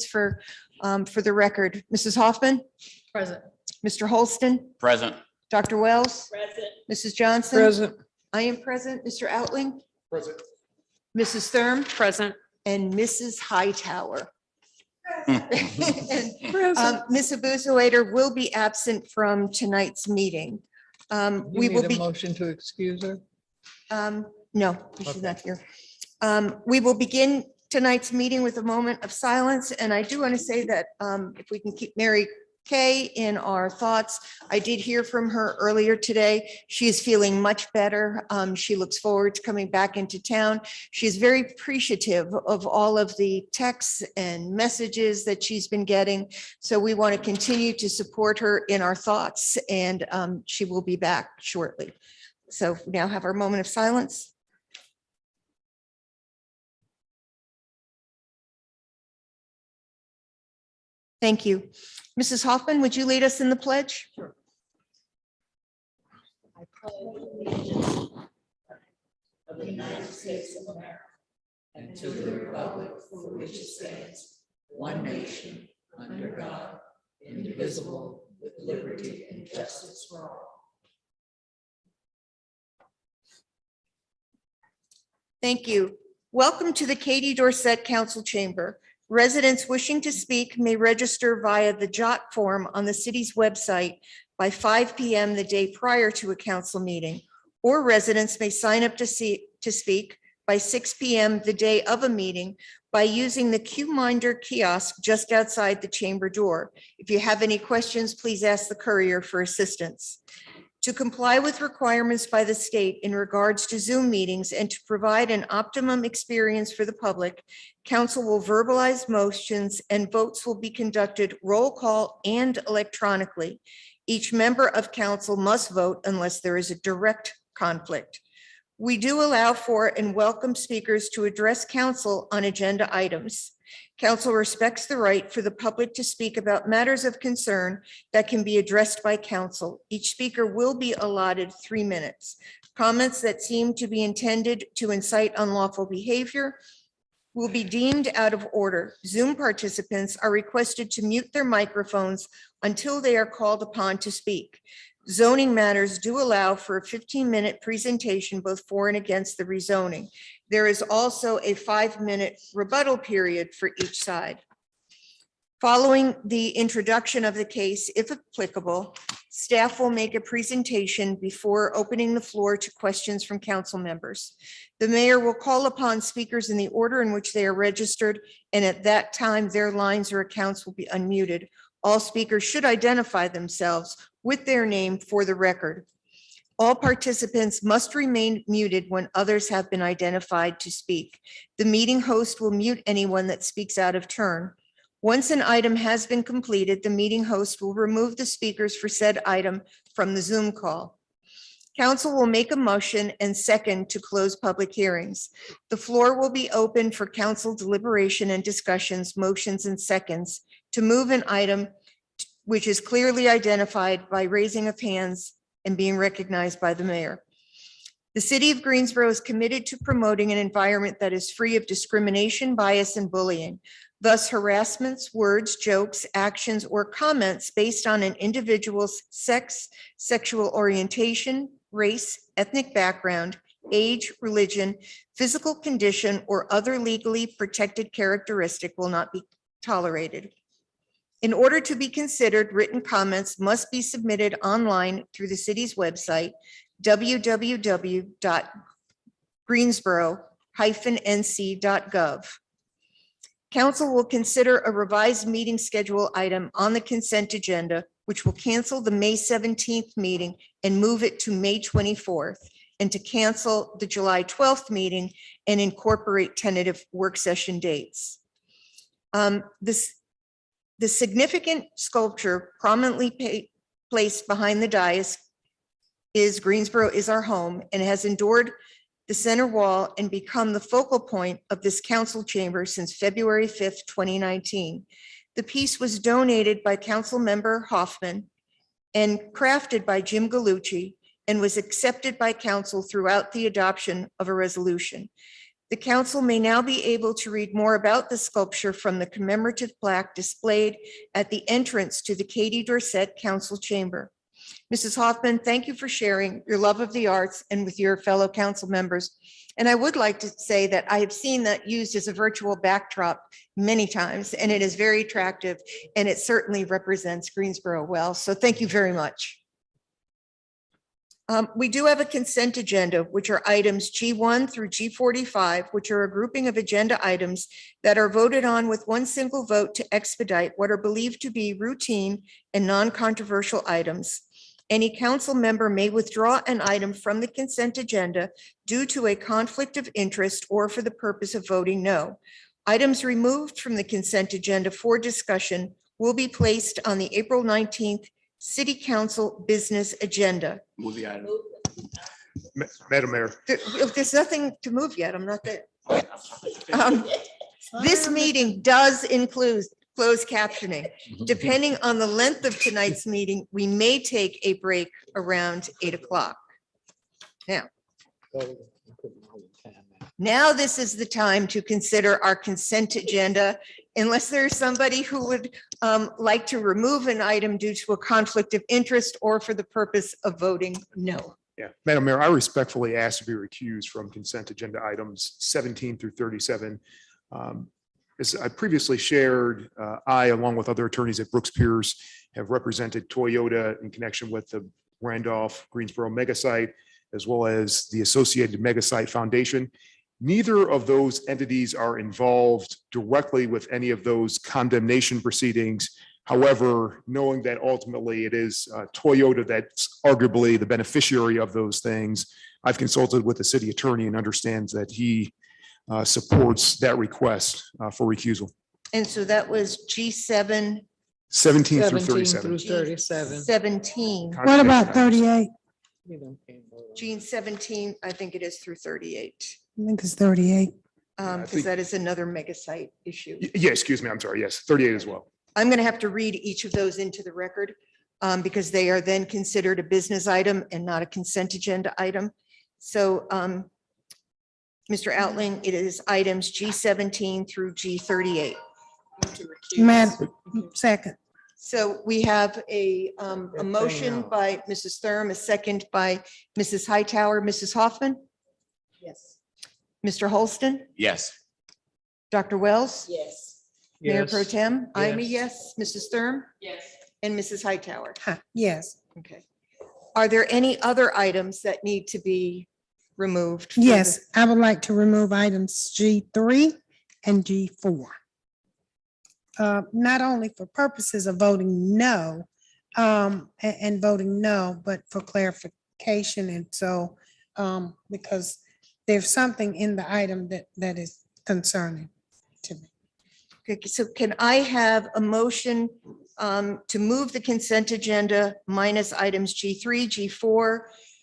for the record. Mrs. Hoffman? Present. Mr. Holston? Present. Dr. Wells? Present. Mrs. Johnson? Present. I am present. Mr. Outling? Present. Mrs. Thurm? Present. And Mrs. Hightower. And, Present. Ms. Abuzawader will be absent from tonight's meeting. We will be. Motion to excuse her. No, she's not here. We will begin tonight's meeting with a moment of silence. And I do want to say that if we can keep Mary Kay in our thoughts. I did hear from her earlier today. She is feeling much better. She looks forward to coming back into town. She is very appreciative of all of the texts and messages that she's been getting. So we want to continue to support her in our thoughts, and she will be back shortly. So we now have our moment of silence. Thank you. Mrs. Hoffman, would you lead us in the pledge? Sure. I pledge allegiance of the United States of America and to the republic for which it stands, one nation, under God, indivisible, with liberty and justice for all. Thank you. Welcome to the Katie Dorset Council Chamber. Residents wishing to speak may register via the JOT form on the city's website by 5 p.m. the day prior to a council meeting, or residents may sign up to speak by 6 p.m. the day of a meeting by using the QMinder kiosk just outside the chamber door. If you have any questions, please ask the courier for assistance. To comply with requirements by the state in regards to Zoom meetings and to provide an optimum experience for the public, council will verbalize motions and votes will be conducted roll call and electronically. Each member of council must vote unless there is a direct conflict. We do allow for and welcome speakers to address council on agenda items. Council respects the right for the public to speak about matters of concern that can be addressed by council. Each speaker will be allotted 3 minutes. Comments that seem to be intended to incite unlawful behavior will be deemed out of order. Zoom participants are requested to mute their microphones until they are called upon to speak. Zoning matters do allow for a 15-minute presentation both for and against the rezoning. There is also a 5-minute rebuttal period for each side. Following the introduction of the case, if applicable, staff will make a presentation before opening the floor to questions from council members. The mayor will call upon speakers in the order in which they are registered, and at that time, their lines or accounts will be unmuted. All speakers should identify themselves with their name for the record. All participants must remain muted when others have been identified to speak. The meeting host will mute anyone that speaks out of turn. Once an item has been completed, the meeting host will remove the speakers for said item from the Zoom call. Council will make a motion and second to close public hearings. The floor will be open for council deliberation and discussions, motions and seconds to move an item which is clearly identified by raising of hands and being recognized by the mayor. The city of Greensboro is committed to promoting an environment that is free of discrimination, bias, and bullying. Thus, harassments, words, jokes, actions, or comments based on an individual's sex, sexual orientation, race, ethnic background, age, religion, physical condition, or other legally protected characteristic will not be tolerated. In order to be considered, written comments must be submitted online through the city's website, www.greensboro-nc.gov. Council will consider a revised meeting schedule item on the consent agenda, which will cancel the May 17th meeting and move it to May 24th, and to cancel the July 12th meeting and incorporate tentative work session dates. The significant sculpture prominently placed behind the dais is Greensboro is Our Home, and has endured the center wall and become the focal point of this council chamber since February 5th, 2019. The piece was donated by council member Hoffman and crafted by Jim Gallucci and was accepted by council throughout the adoption of a resolution. The council may now be able to read more about the sculpture from the commemorative plaque displayed at the entrance to the Katie Dorset Council Chamber. Mrs. Hoffman, thank you for sharing your love of the arts and with your fellow council members. And I would like to say that I have seen that used as a virtual backdrop many times, and it is very attractive, and it certainly represents Greensboro well. So thank you very much. We do have a consent agenda, which are items G1 through G45, which are a grouping of agenda items that are voted on with one single vote to expedite what are believed to be routine and non-controversial items. Any council member may withdraw an item from the consent agenda due to a conflict of interest or for the purpose of voting no. Items removed from the consent agenda for discussion will be placed on the April 19th City Council business agenda. Move the item. Madam Mayor. There's nothing to move yet. I'm not there. This meeting does include closed captioning. Depending on the length of tonight's meeting, we may take a break around 8 o'clock. Now this is the time to consider our consent agenda. Unless there's somebody who would like to remove an item due to a conflict of interest or for the purpose of voting no. Yeah, Madam Mayor, I respectfully ask to be recused from consent agenda items 17 through 37. As I previously shared, I, along with other attorneys at Brooks Pierce, have represented Toyota in connection with the Randolph Greensboro mega site, as well as the Associated Mega Site Foundation. Neither of those entities are involved directly with any of those condemnation proceedings. However, knowing that ultimately it is Toyota that's arguably the beneficiary of those things, I've consulted with the city attorney and understands that he supports that request for recusal. And so that was G7. 17 through 37. Through 37. 17. What about 38? Gene 17, I think it is through 38. I think it's 38. Because that is another mega site issue. Yeah, excuse me, I'm sorry. Yes, 38 as well. I'm going to have to read each of those into the record because they are then considered a business item and not a consent agenda item. So, Mr. Outling, it is items G17 through G38. Second. So we have a motion by Mrs. Thurm, a second by Mrs. Hightower. Mrs. Hoffman? Yes. Mr. Holston? Yes. Dr. Wells? Yes. Mayor Pro Tem? I'm a Yes. yes. Mrs. Thurm? Yes. And Mrs. Hightower? Yes. Okay. Are there any other items that need to be removed? for Yes, I would like to remove items G3 and G4. Not only for purposes of voting no, and voting no, but for clarification. And so, because there's something in the item that is concerning to me. Okay, so can I have a motion to move the consent agenda minus items G3, G4,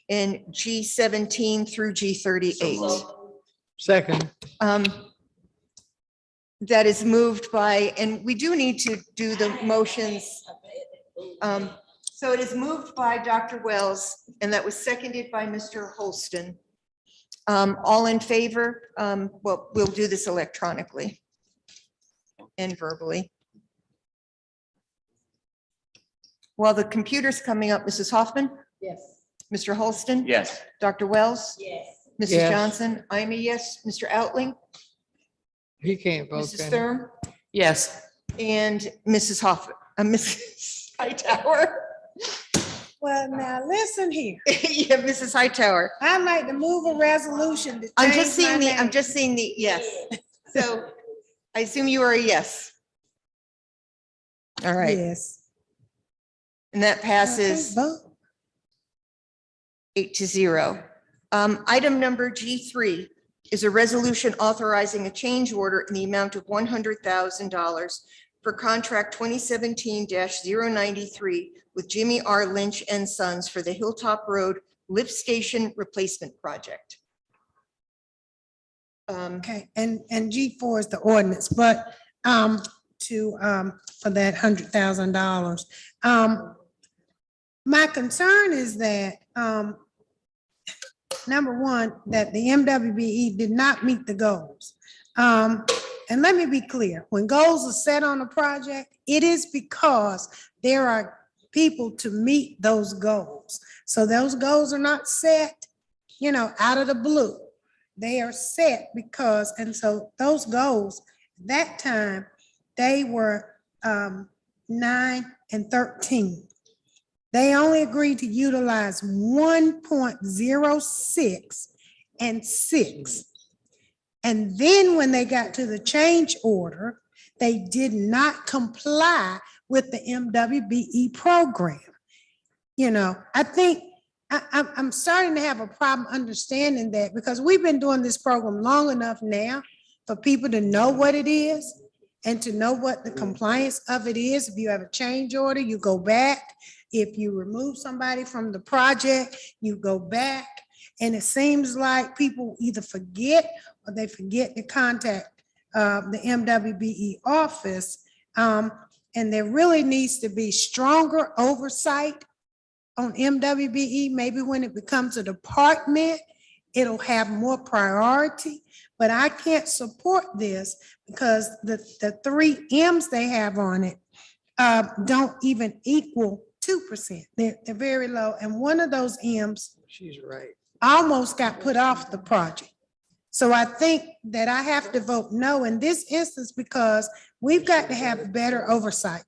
and G17 through G38? Second. That is moved by, and we do need to do the motions. So it is moved by Dr. Wells, and that was seconded by Mr. Holston. All in favor? Well, we'll do this electronically and verbally. While the computer's coming up, Mrs. Hoffman? Yes. Mr. Holston? Yes. Dr. Wells? Yes. Mrs. Yes. Johnson? I'm a yes. Mr. Outling? He can't vote. Mrs. can he? Thurm? Yes. And Mrs. Hoffman, Mrs. Hightower? Well, now listen here. Yeah, Mrs. Hightower. I'd like to move a resolution. To I'm change just seeing my the, I'm name. just seeing the, yes. So I assume you are a yes. All right, Yes. and that passes Vote. 8-0. Item number G3 is a resolution authorizing a change order in the amount of $100,000 for contract 2017-093 with Jimmy R. Lynch and Sons for the Hilltop Road Lift Station Replacement Project. Okay, and G4 is the ordinance, but for that $100,000. My concern is that number one, that the MWBE did not meet the goals. And let me be clear, when goals are set on a project, it is because there are people to meet those goals. So those goals are not set, out of the blue. They are set because, and so those goals, that time, they were 9 and 13. They only agreed to utilize 1.06 and 6. And then when they got to the change order, they did not comply with the MWBE program. I think I'm starting to have a problem understanding that, because we've been doing this program long enough now for people to know what it is and to know what the compliance of it is. If you have a change order, you go back. If you remove somebody from the project, you go back. And it seems like people either forget or they forget to contact the MWBE office. And there really needs to be stronger oversight on MWBE. Maybe when it becomes a department, it'll have more priority. But I can't support this because the 3 M's they have on it don't even equal 2%. They're very low. And one of those M's, She's right. almost got put off the project. So I think that I have to vote no in this instance because we've got to have better oversight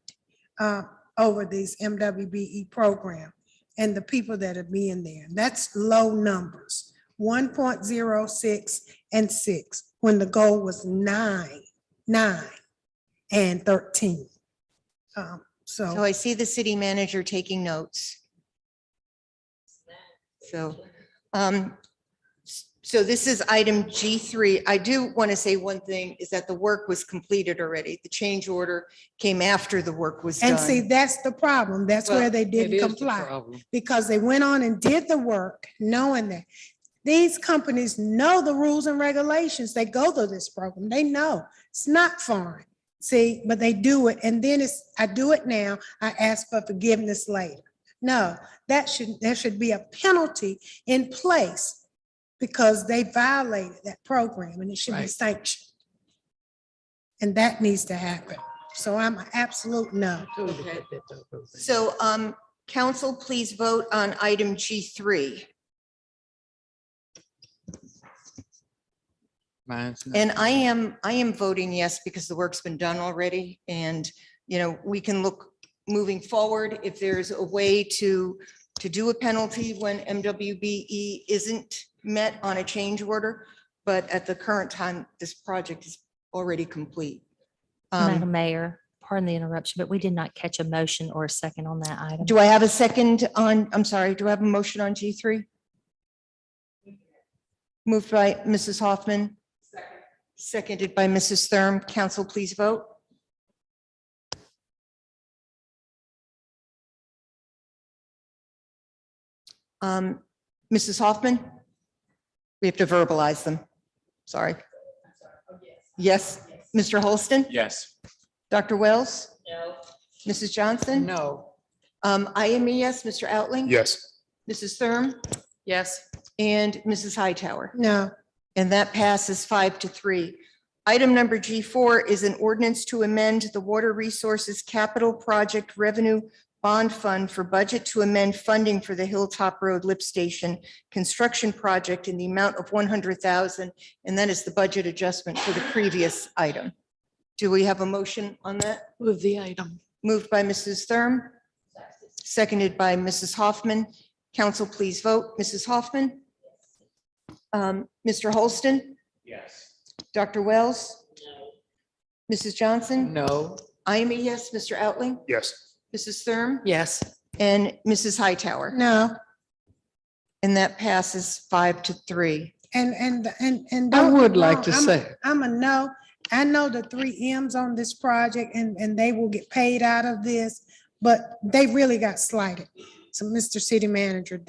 over these MWBE program and the people that are being there. That's low numbers, 1.06 and 6, when the goal was 9 and 13. So I see the city manager taking notes. So this is item G3. I do want to say one thing is that the work was completed already. The change order came after the work was done. And see, that's the problem. That's where they It didn't is the comply problem. because they went on and did the work knowing that these companies know the rules and regulations. They go through this program. They know it's not foreign. See, but they do it. And then I do it now. I ask for forgiveness later. No, there should be a penalty in place because they violated that program and it should be Right. sanctioned. And that needs to happen. So I'm an absolute no. So council, please vote on item G3. Mine's not. And I am voting yes because the work's been done already. And, we can look moving forward if there's a way to do a penalty when MWBE isn't met on a change order. But at the current time, this project is already complete. Madam Mayor, pardon the interruption, but we did not catch a motion or a second on that item. Do I have a second on, I'm sorry, do I have a motion on G3? Moved by Mrs. Hoffman. Seconded by Mrs. Thurm. Council, please vote. Mrs. Hoffman? We have to verbalize them. Sorry. Yes. Mr. Holston? Yes. Dr. Wells? No. Mrs. Johnson? No. I am a yes. Mr. Outling? Yes. Mrs. Thurm? Yes. And Mrs. Hightower? No. And that passes 5-3. Item number G4 is an ordinance to amend the Water Resources Capital Project Revenue Bond Fund for budget to amend funding for the Hilltop Road Lift Station construction project in the amount of $100,000. And that is the budget adjustment for the previous item. Do we have a motion on that? Move the item. Moved by Mrs. Thurm, seconded by Mrs. Hoffman. Council, please vote. Mrs. Hoffman? Mr. Holston? Yes. Dr. Wells? Mrs. Johnson? No. I am a yes. Mr. Outling? Yes. Mrs. Thurm? Yes. And Mrs. Hightower? No. And that passes 5-3. And I don't would get like wrong, to I'm- say, I'm a no. I know the 3 M's on this project and they will get paid out of this, but they really got slighted. So Mr. City Manager,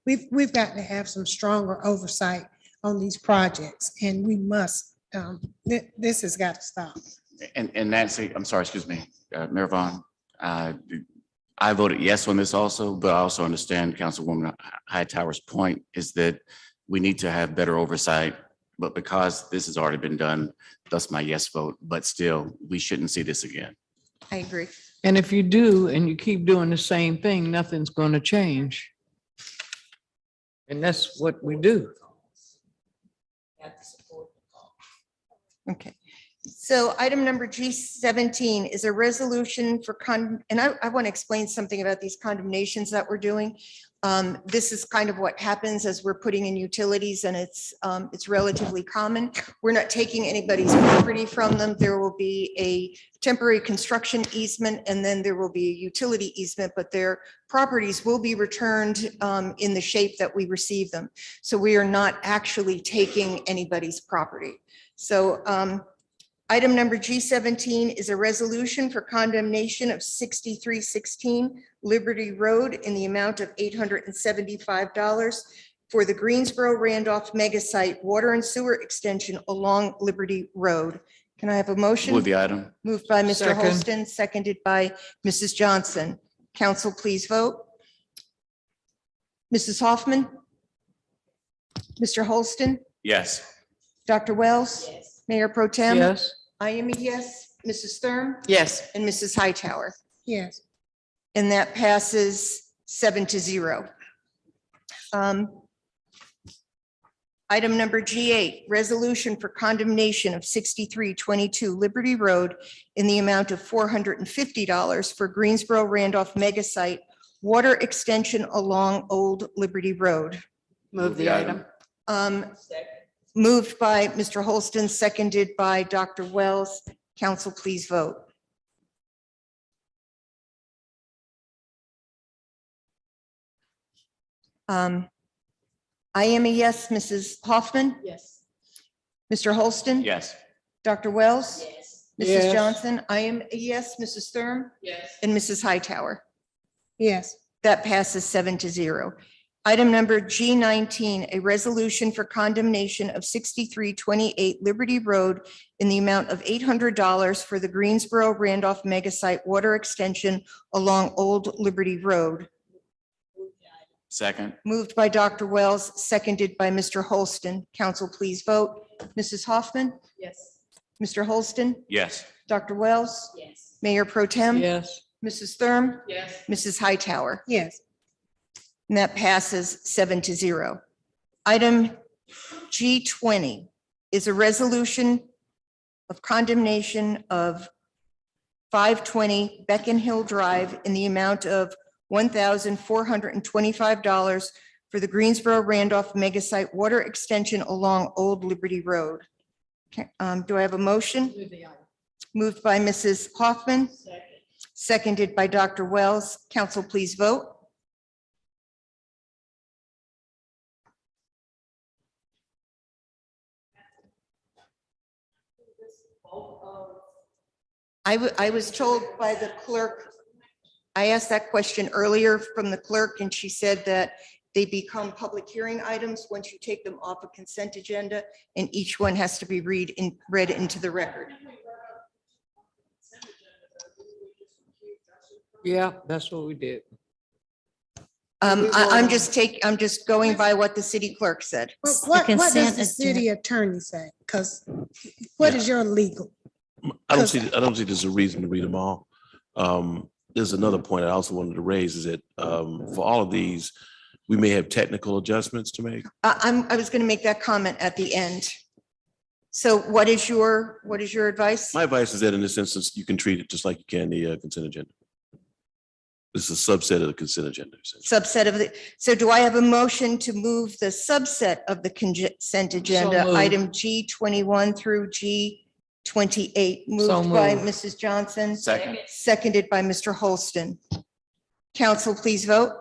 we've got to have some stronger oversight on these projects and we must, this has got to stop. And Nancy, I'm sorry, excuse me, Mayor Vaughn. I voted yes on this also, but I also understand Councilwoman Hightower's point is that we need to have better oversight, but because this has already been done, thus my yes vote, but still, we shouldn't see this again. I agree. And if you do, and you keep doing the same thing, nothing's going to change. And that's what we do. Okay. So item number G17 is a resolution for and I want to explain something about these condemnations that we're doing. This is kind of what happens as we're putting in utilities, and it's relatively common. We're not taking anybody's property from them. There will be a temporary construction easement, and then there will be a utility easement, but their properties will be returned in the shape that we receive them. So we are not actually taking anybody's property. So item number G17 is a resolution for condemnation of 6316 Liberty Road in the amount of $875 for the Greensboro Randolph mega site water and sewer extension along Liberty Road. Can I have a motion? Move the item. Moved by Mr. Second. Holston, seconded by Mrs. Johnson. Council, please vote. Mrs. Hoffman? Mr. Holston? Yes. Dr. Wells? Mayor Pro Tem? Yes. I am a yes. Mrs. Thurm? Yes. And Mrs. Hightower. Yes. And that passes 7-0. Item number G8, resolution for condemnation of 6322 Liberty Road in the amount of $450 for Greensboro Randolph mega site water extension along Old Liberty Road. Move the item. Moved by Mr. Holston, seconded by Dr. Wells. Council, please vote. I am a yes. Mrs. Hoffman? Yes. Mr. Holston? Yes. Dr. Wells? Yes. Mrs. Yes. Johnson? I am a yes. Mrs. Thurm? Yes. And Mrs. Hightower? Yes. That passes 7-0. Item number G19, a resolution for condemnation of 6328 Liberty Road in the amount of $800 for the Greensboro Randolph mega site water extension along Old Liberty Road. Second. Moved by Dr. Wells, seconded by Mr. Holston. Council, please vote. Mrs. Hoffman? Yes. Mr. Holston? Yes. Dr. Wells? Yes. Mayor Pro Tem? Yes. Mrs. Thurm? Yes. Mrs. Hightower? Yes. And that passes 7-0. Item G20 is a resolution of condemnation of 520 Beacon Hill Drive in the amount of $1,425 for the Greensboro Randolph mega site water extension along Old Liberty Road. Okay, do I have a motion? Move the item. Moved by Mrs. Hoffman, Second. seconded by Dr. Wells. Council, please vote. I was told by the clerk, I asked that question earlier from the clerk, and she said that they become public hearing items once you take them off a consent agenda, and each one has to be read into the record. Yeah, that's what we did. I'm just going by what the city clerk said. What does consent the is city attorney say? Because what is your legal? I don't see there's a reason to read them all. There's another point I also wanted to raise is that for all of these, we may have technical adjustments to make. I was going to make that comment at the end. So what is your advice? My advice is that in this instance, you can treat it just like you can the consent agenda. This is a subset of the consent agenda. essentially. So do I have a motion to move the subset of the consent agenda, moved. item G21 through G28? Moved by moved. Mrs. Johnson, Second. seconded by Mr. Holston. Council, please vote.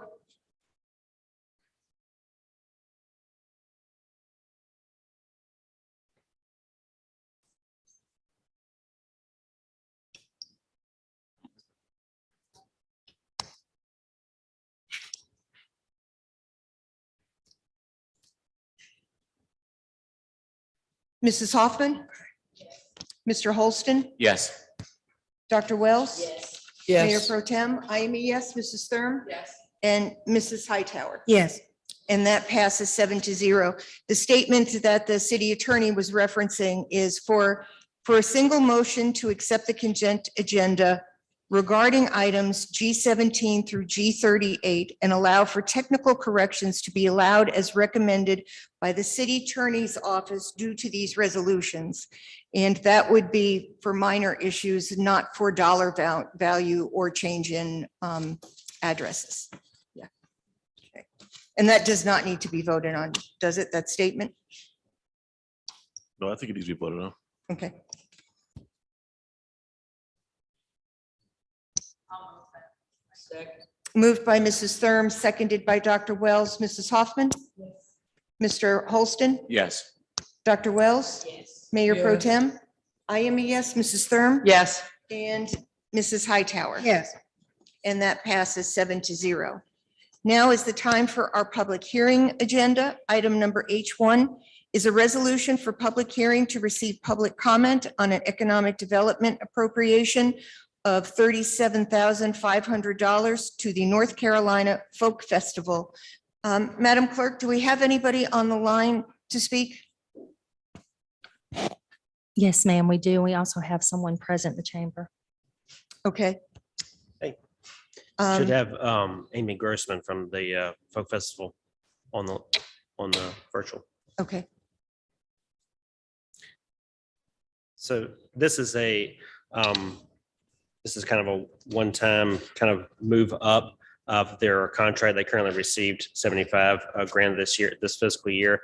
Mrs. Hoffman? Mr. Holston? Yes. Dr. Wells? Mayor Yes. Pro Tem? I am a yes. Mrs. Thurm? Yes. And Mrs. Hightower? Yes. And that passes 7-0. The statement that the city attorney was referencing is for a single motion to accept the consent agenda regarding items G17 through G38 and allow for technical corrections to be allowed as recommended by the city attorney's office due to these resolutions. And that would be for minor issues, not for dollar value or change in addresses. Yeah. Okay. And that does not need to be voted on, does it, that statement? No, I think it needs to be voted on. Okay. Moved by Mrs. Thurm, seconded by Dr. Wells. Mrs. Hoffman? Mr. Holston? Yes. Dr. Wells? Mayor Pro Tem? I am a yes. Mrs. Thurm? Yes. And Mrs. Hightower? Yes. And that passes 7-0. Now is the time for our public hearing agenda. Item number H1 is a resolution for public hearing to receive public comment on an economic development appropriation of $37,500 to the North Carolina Folk Festival. Madam Clerk, do we have anybody on the line to speak? Yes, ma'am, we do. We also have someone present in the chamber. Okay. Hey. Um, Should have Amy Grossman from the Folk Festival on the virtual. Okay. So this is this is kind of a one-time kind of move up of their contract. They currently received 75 grand this fiscal year.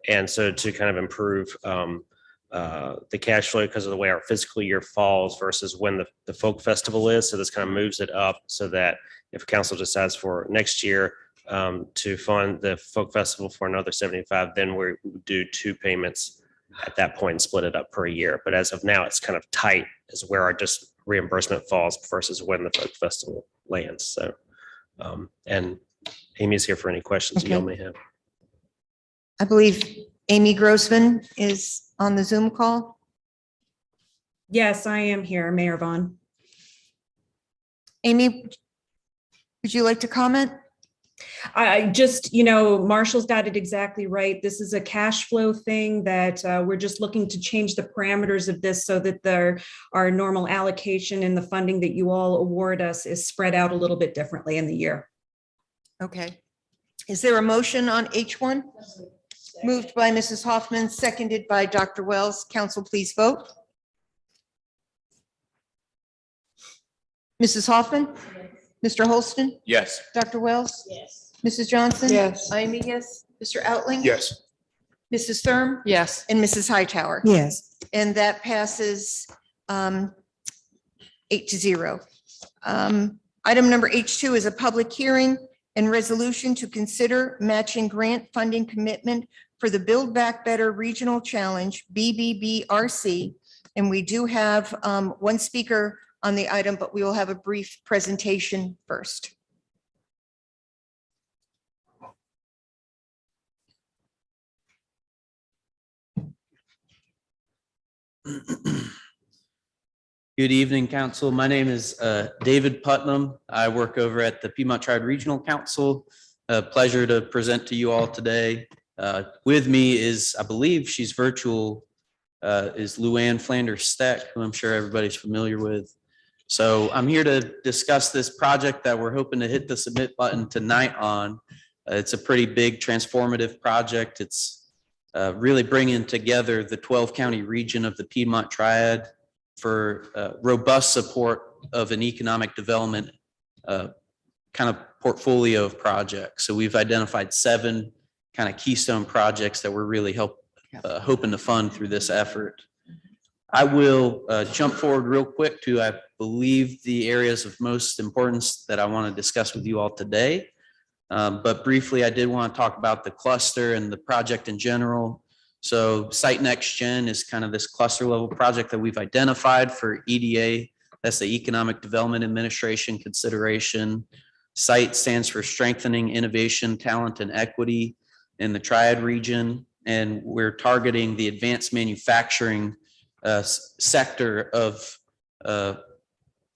And so to kind of improve the cash flow because of the way our fiscal year falls versus when the folk festival is. So this kind of moves it up so that if council decides for next year to fund the folk festival for another 75, then we do 2 payments at that point and split it up per year. But as of now, it's kind of tight as where our just reimbursement falls versus when the folk festival lands. So, and Amy's here for any questions y'all may have. I believe Amy Grossman is on the Zoom call. Yes, I am here, Mayor Vaughn. Amy, would you like to comment? I just, Marshall's got it exactly right. This is a cash flow thing that we're just looking to change the parameters of this so that our normal allocation and the funding that you all award us is spread out a little bit differently in the year. Okay. Is there a motion on H1? Moved by Mrs. Hoffman, seconded by Dr. Wells. Council, please vote. Mrs. Hoffman? Mr. Holston? Yes. Dr. Wells? Yes. Mrs. Johnson? Yes. I'm a yes. Mr. Outling? Yes. Mrs. Thurm? Yes. And Mrs. Hightower? Yes. And that passes 8-0. Item number H2 is a public hearing and resolution to consider matching grant funding commitment for the Build Back Better Regional Challenge, BBBRC. And we do have one speaker on the item, but we will have a brief presentation first. Good evening, Council. My name is David Putnam. I work over at the Piedmont Triad Regional Council. A pleasure to present to you all today. With me is, I believe she's virtual, is Luann Flanders-Steck, who I'm sure everybody's familiar with. So I'm here to discuss this project that we're hoping to hit the submit button tonight on. It's a pretty big transformative project. It's really bringing together the 12 county region of the Piedmont Triad for robust support of an economic development kind of portfolio of projects. So we've identified 7 kind of keystone projects that we're really hoping to fund through this effort. I will jump forward real quick to, I believe, the areas of most importance that I want to discuss with you all today. But briefly, I did want to talk about the cluster and the project in general. So Site Next Gen is kind of this cluster level project that we've identified for EDA. That's the Economic Development Administration consideration. SITE stands for Strengthening Innovation, Talent, and Equity in the Triad region. And we're targeting the advanced manufacturing sector of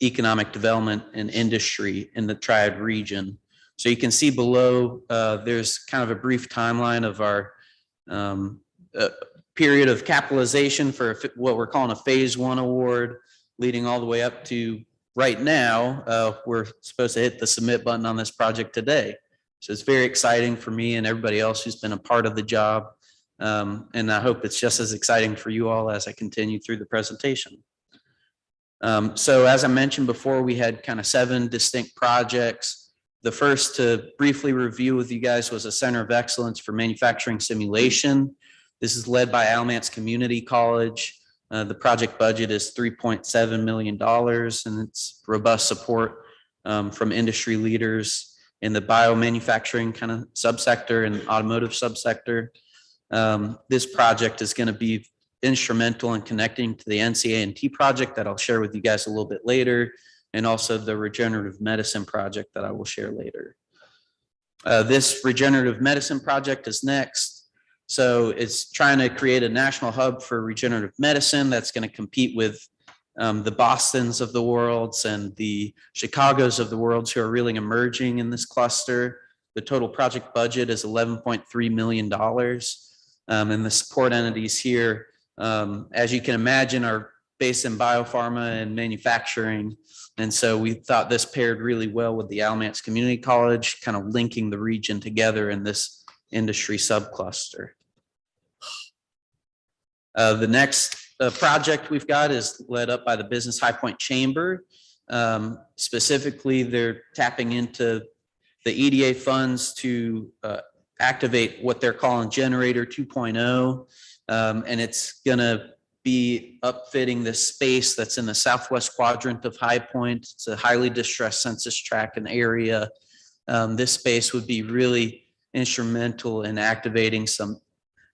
economic development and industry in the Triad region. So you can see below, there's kind of a brief timeline of our period of capitalization for what we're calling a phase one award, leading all the way up to right now. We're supposed to hit the submit button on this project today. So it's very exciting for me and everybody else who's been a part of the job. And I hope it's just as exciting for you all as I continue through the presentation. So as I mentioned before, we had kind of 7 distinct projects. The first to briefly review with you guys was a Center of Excellence for Manufacturing Simulation. This is led by Alamance Community College. The project budget is $3.7 million, and it's robust support from industry leaders in the biomanufacturing kind of subsector and automotive subsector. This project is going to be instrumental in connecting to the NCA&T project that I'll share with you guys a little bit later, and also the regenerative medicine project that I will share later. This regenerative medicine project is next. So it's trying to create a national hub for regenerative medicine that's going to compete with the Bostons of the world and the Chicagos of the world who are really emerging in this cluster. The total project budget is $11.3 million. And the support entities here, as you can imagine, are based in biopharma and manufacturing. And so we thought this paired really well with the Alamance Community College, kind of linking the region together in this industry subcluster. The next project we've got is led up by the Business High Point Chamber. Specifically, they're tapping into the EDA funds to activate what they're calling Generator 2.0. And it's going to be upfitting this space that's in the southwest quadrant of High Point. It's a highly distressed census tract and area. This space would be really instrumental in activating some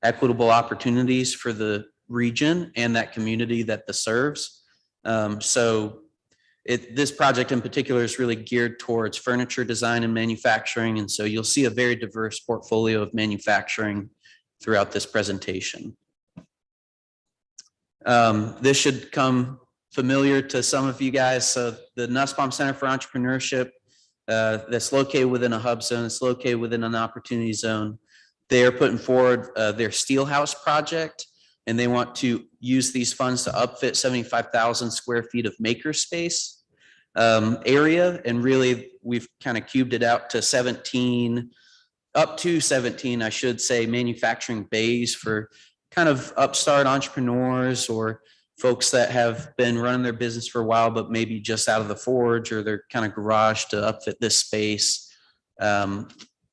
equitable opportunities for the region and that community that this serves. This project in particular is really geared towards furniture design and manufacturing. And so you'll see a very diverse portfolio of manufacturing throughout this presentation. This should come familiar to some of you guys. So the Nussbaum Center for Entrepreneurship, that's located within a hub zone, it's located within an opportunity zone. They are putting forward their Steelhouse project, and they want to use these funds to upfit 75,000 square feet of makerspace area. And really, we've kind of cubed it out to 17, up to 17, I should say, manufacturing bays for kind of upstart entrepreneurs or folks that have been running their business for a while, but maybe just out of the forge or their kind of garage to upfit this space,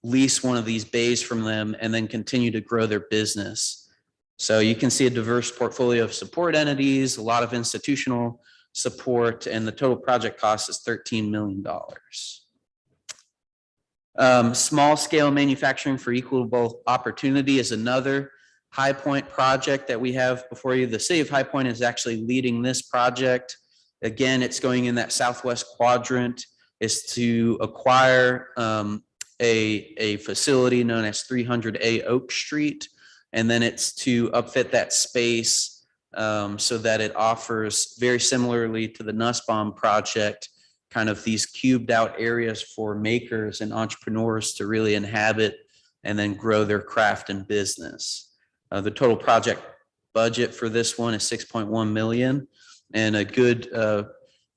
lease one of these bays from them, and then continue to grow their business. So you can see a diverse portfolio of support entities, a lot of institutional support, and the total project cost is $13 million. Small scale manufacturing for equitable opportunity is another High Point project that we have before you. The city of High Point is actually leading this project. Again, it's going in that southwest quadrant. Is to acquire a facility known as 300A Oak Street, and then it's to upfit that space so that it offers, very similarly to the Nussbaum project, kind of these cubed out areas for makers and entrepreneurs to really inhabit and then grow their craft and business. The total project budget for this one is $6.1 million, and a good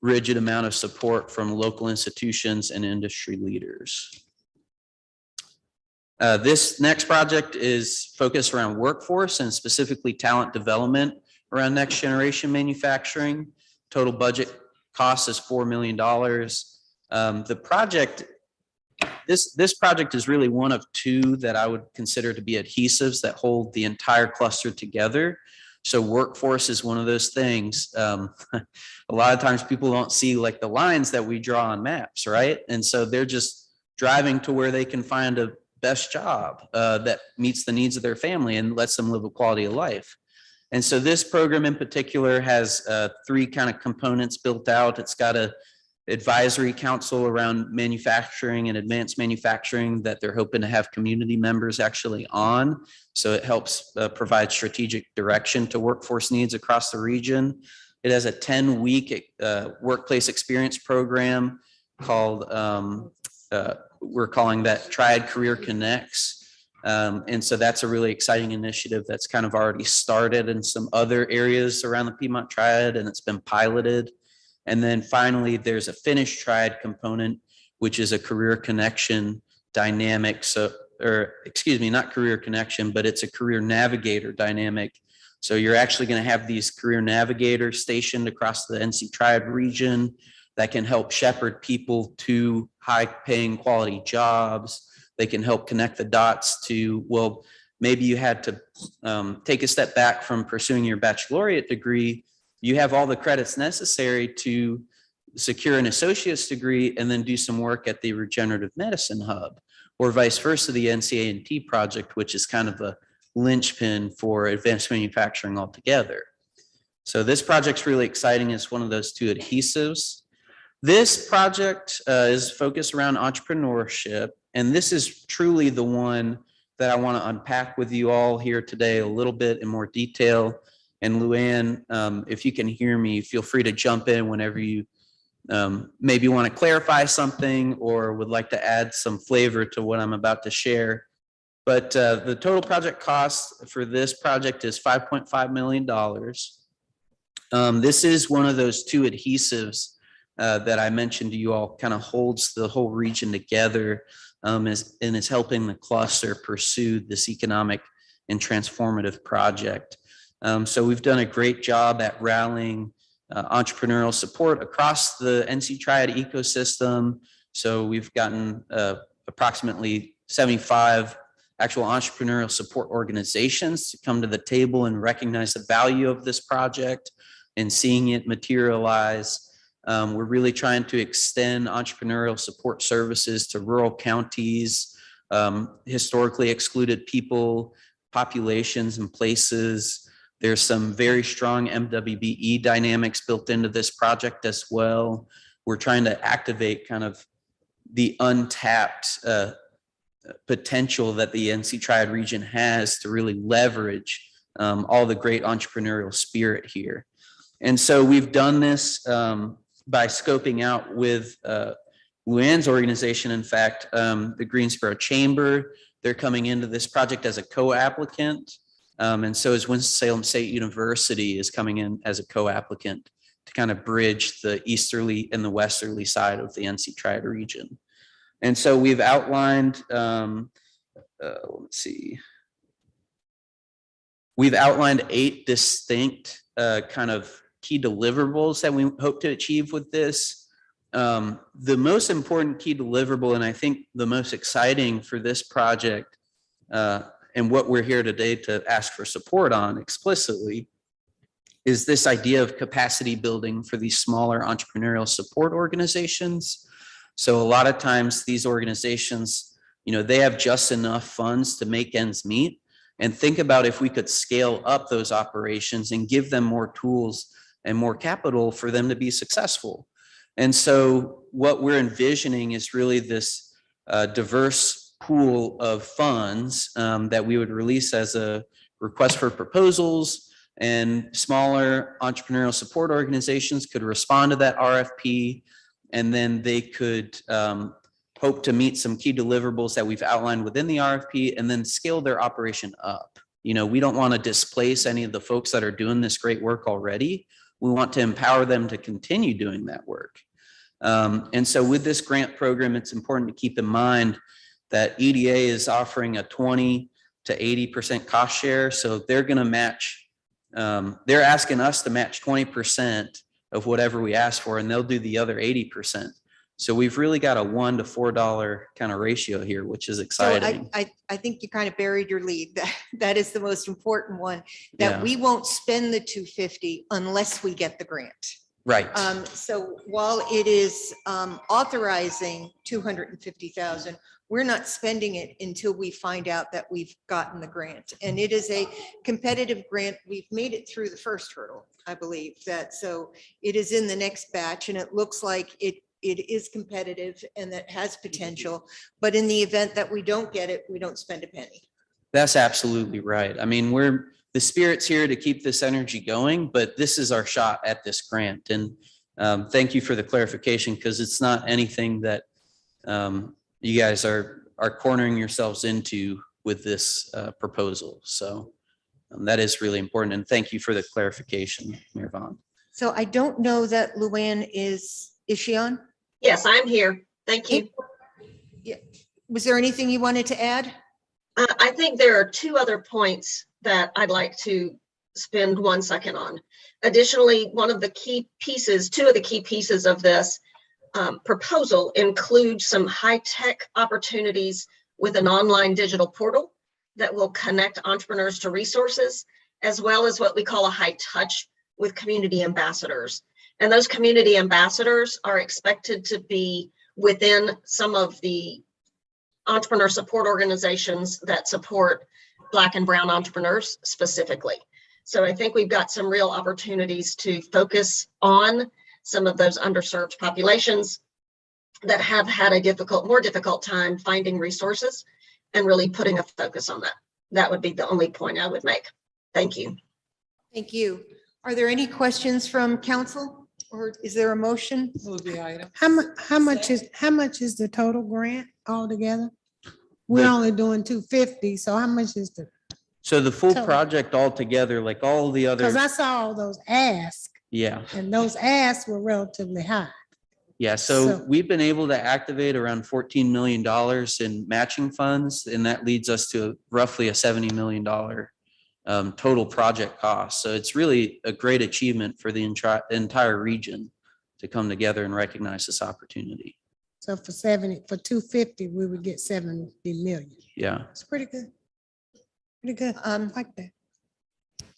rigid amount of support from local institutions and industry leaders. This next project is focused around workforce and specifically talent development around next generation manufacturing. Total budget cost is $4 million. The project, this project is really one of 2 that I would consider to be adhesives that hold the entire cluster together. So workforce is one of those things. A lot of times people don't see like the lines that we draw on maps, right? And so they're just driving to where they can find a best job that meets the needs of their family and lets them live a quality of life. And so this program in particular has 3 kind of components built out. It's got a advisory council around manufacturing and advanced manufacturing that they're hoping to have community members actually on. So it helps provide strategic direction to workforce needs across the region. It has a 10-week workplace experience program called we're calling that Triad Career Connects. And so that's a really exciting initiative that's kind of already started in some other areas around the Piedmont Triad, and it's been piloted. And then finally, there's a finished Triad component, which is a career connection dynamic. So, or excuse me, not career connection, but it's a career navigator dynamic. So you're actually going to have these career navigators stationed across the NC Triad region that can help shepherd people to high-paying quality jobs. They can help connect the dots to, well, maybe you had to take a step back from pursuing your baccalaureate degree. You have all the credits necessary to secure an associate's degree and then do some work at the Regenerative Medicine Hub, or vice versa, the NCA&T project, which is kind of a linchpin for advanced manufacturing altogether. So this project's really exciting. It's one of those two adhesives. This project is focused around entrepreneurship, and this is truly the one that I want to unpack with you all here today a little bit in more detail. And Luann, if you can hear me, feel free to jump in whenever you maybe want to clarify something or would like to add some flavor to what I'm about to share. But the total project cost for this project is $5.5 million. This is one of those two adhesives that I mentioned to you all, kind of holds the whole region together and is helping the cluster pursue this economic and transformative project. So we've done a great job at rallying entrepreneurial support across the NC Triad ecosystem. So we've gotten approximately 75 actual entrepreneurial support organizations to come to the table and recognize the value of this project and seeing it materialize. We're really trying to extend entrepreneurial support services to rural counties, historically excluded people, populations and places. There's some very strong MWBE dynamics built into this project as well. We're trying to activate kind of the untapped potential that the NC Triad region has to really leverage all the great entrepreneurial spirit here. And so we've done this by scoping out with Luann's organization, in fact, the Greensboro Chamber. They're coming into this project as a co-applicant. And so is Winston-Salem State University is coming in as a co-applicant to kind of bridge the easterly and the westerly side of the NC Triad region. And so we've outlined, let's see, we've outlined 8 distinct kind of key deliverables that we hope to achieve with this. The most important key deliverable, and I think the most exciting for this project, and what we're here today to ask for support on explicitly, is this idea of capacity building for these smaller entrepreneurial support organizations. So a lot of times these organizations, you know, they have just enough funds to make ends meet. And think about if we could scale up those operations and give them more tools and more capital for them to be successful. And so what we're envisioning is really this diverse pool of funds that we would release as a request for proposals, and smaller entrepreneurial support organizations could respond to that RFP, and then they could hope to meet some key deliverables that we've outlined within the RFP and then scale their operation up. You know, we don't want to displace any of the folks that are doing this great work already. We want to empower them to continue doing that work. And so with this grant program, it's important to keep in mind that EDA is offering a 20 to 80% cost share. So they're going to match, they're asking us to match 20% of whatever we ask for, and they'll do the other 80%. So we've really got a $1 to $4 kind of ratio here, which is exciting. So I think you kind of buried your lead. That is the most important one, that we won't spend the 250 unless we get the grant. Right. So while it is authorizing 250,000, we're not spending it until we find out that we've gotten the grant. And it is a competitive grant. We've made it through the first hurdle, I believe that. So it is in the next batch, and it looks like it is competitive and that has potential. But in the event that we don't get it, we don't spend a penny. That's absolutely right. I mean, the spirit's here to keep this energy going, but this is our shot at this grant. And thank you for the clarification, because it's not anything that you guys are cornering yourselves into with this proposal. So that is really important. And thank you for the clarification, Mayor Vaughn. So I don't know that Luann is she on? Yes, I'm here. Thank you. Was there anything you wanted to add? I think there are two other points that I'd like to spend 1 second on. Additionally, two of the key pieces of this proposal include some high-tech opportunities with an online digital portal that will connect entrepreneurs to resources, as well as what we call a high touch with community ambassadors. And those community ambassadors are expected to be within some of the entrepreneur support organizations that support Black and Brown entrepreneurs specifically. So I think we've got some real opportunities to focus on some of those underserved populations that have had a more difficult time finding resources and really putting a focus on that. That would be the only point I would make. Thank you. Thank you. Are there any questions from council, or is there a motion? Move the item. How much is the total grant altogether? We're only doing 250, so how much is So the full So- project altogether, like all the because other, I saw all those asks, yeah. and those asks were relatively high. Yeah, so So- we've been able to activate around $14 million in matching funds, and that leads us to roughly a $70 million total project cost. So it's really a great achievement for the entire region to come together and recognize this opportunity. So for 250, we would get 70 million. Yeah. It's pretty good. Pretty good. I like that.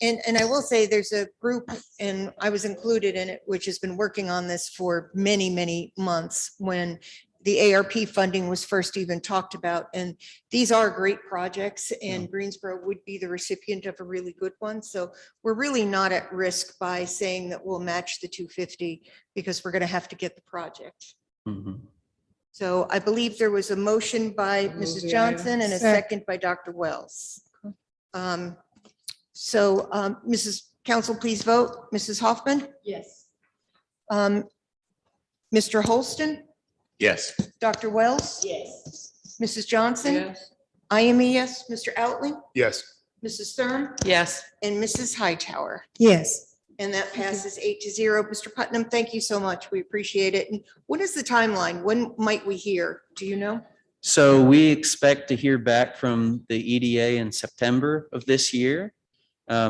And I will say there's a group, and I was included in it, which has been working on this for many, many months when the ARP funding was first even talked about. And these are great projects, and Greensboro would be the recipient of a really good one. So we're really not at risk by saying that we'll match the 250 because we're going to have to get the project. Mhm. So I believe there was a motion by Move Mrs. the Johnson and a Second. second by Dr. Wells. Mrs. Council, please vote. Mrs. Hoffman, Yes. Mr. Holston, Yes. Dr. Wells, Yes. Mrs. Johnson, Yes. I am a yes, Mr. Outley, Yes. Mrs. Thurm, Yes. and Mrs. Hightower. Yes. And that passes 8-0. Mr. Putnam, thank you so much. We appreciate it. And what is the timeline? When might we hear? Do you know? So we expect to hear back from the EDA in September of this year.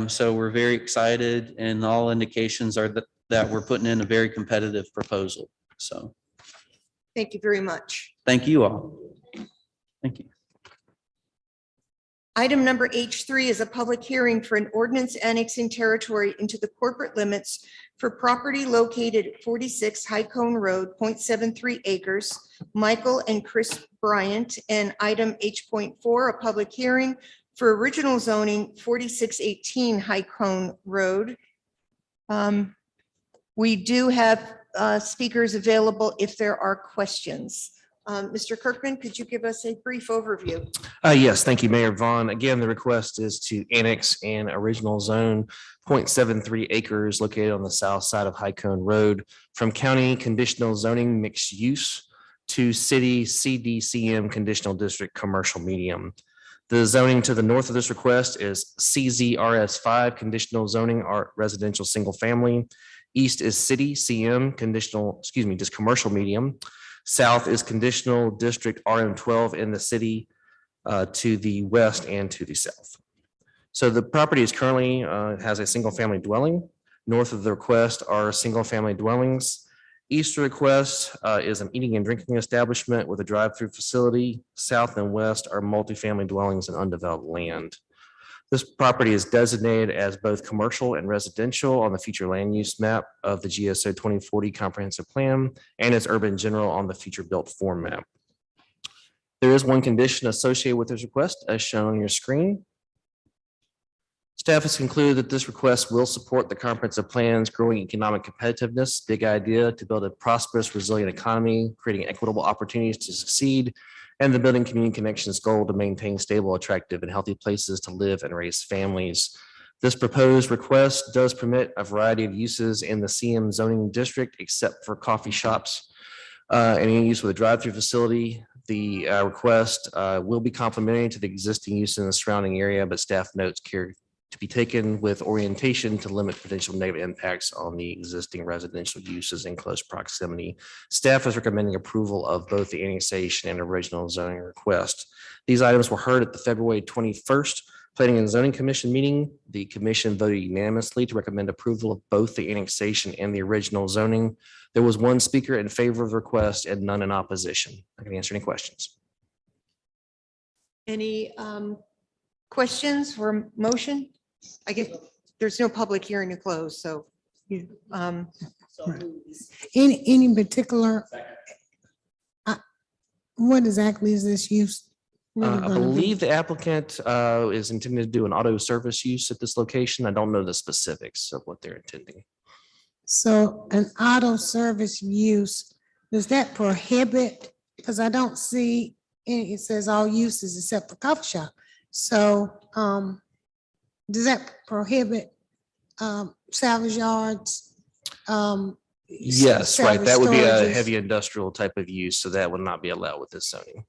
So we're very excited, and all indications are that we're putting in a very competitive proposal. So Thank you very much. thank you all. Thank you. Item number H3 is a public hearing for an ordinance annexing territory into the corporate limits for property located at 46 High Cone Road, 0.73 acres. Michael and Chris Bryant. And item H.4, a public hearing for original zoning 4618 High Cone Road. We do have speakers available if there are questions. Mr. Kirkman, could you give us a brief overview? Yes, thank you, Mayor Vaughn. Again, the request is to annex an original zone 0.73 acres located on the south side of High Cone Road from county conditional zoning mixed use to city CDCM conditional district commercial medium. The zoning to the north of this request is CZRS5 conditional zoning art residential single family. East is city CM conditional, just commercial medium. South is conditional district RM12 in the city to the west and to the south. So the property is currently has a single family dwelling. North of the request are single family dwellings. East of the request is an eating and drinking establishment with a drive-through facility. South and west are multifamily dwellings and undeveloped land. This property is designated as both commercial and residential on the future land use map of the GSO 2040 comprehensive plan and as urban general on the future built form map. There is one condition associated with this request as shown on your screen. Staff has concluded that this request will support the comprehensive plan's growing economic competitiveness, big idea to build a prosperous, resilient economy, creating equitable opportunities to succeed, and the building community connections goal to maintain stable, attractive, and healthy places to live and raise families. This proposed request does permit a variety of uses in the CM zoning district, except for coffee shops. Any use with a drive-through facility. The request will be complementary to the existing use in the surrounding area, but staff notes care to be taken with orientation to limit potential negative impacts on the existing residential uses in close proximity. Staff is recommending approval of both the annexation and original zoning request. These items were heard at the February 21st Planning and Zoning Commission meeting. The commission voted unanimously to recommend approval of both the annexation and the original zoning. There was one speaker in favor of the request and none in opposition. I can answer any questions. Any questions or motion? I guess there's no public hearing to close, so. Any particular? What exactly is this use? really I gonna be? believe the applicant is intending to do an auto service use at this location. I don't know the specifics of what they're intending. So an auto service use, does that prohibit, because I don't see, it says all uses except for coffee shop. So does that prohibit salvage yards? Yes, right. That would be a storages? heavy industrial type of use, so that would not be allowed with this zoning.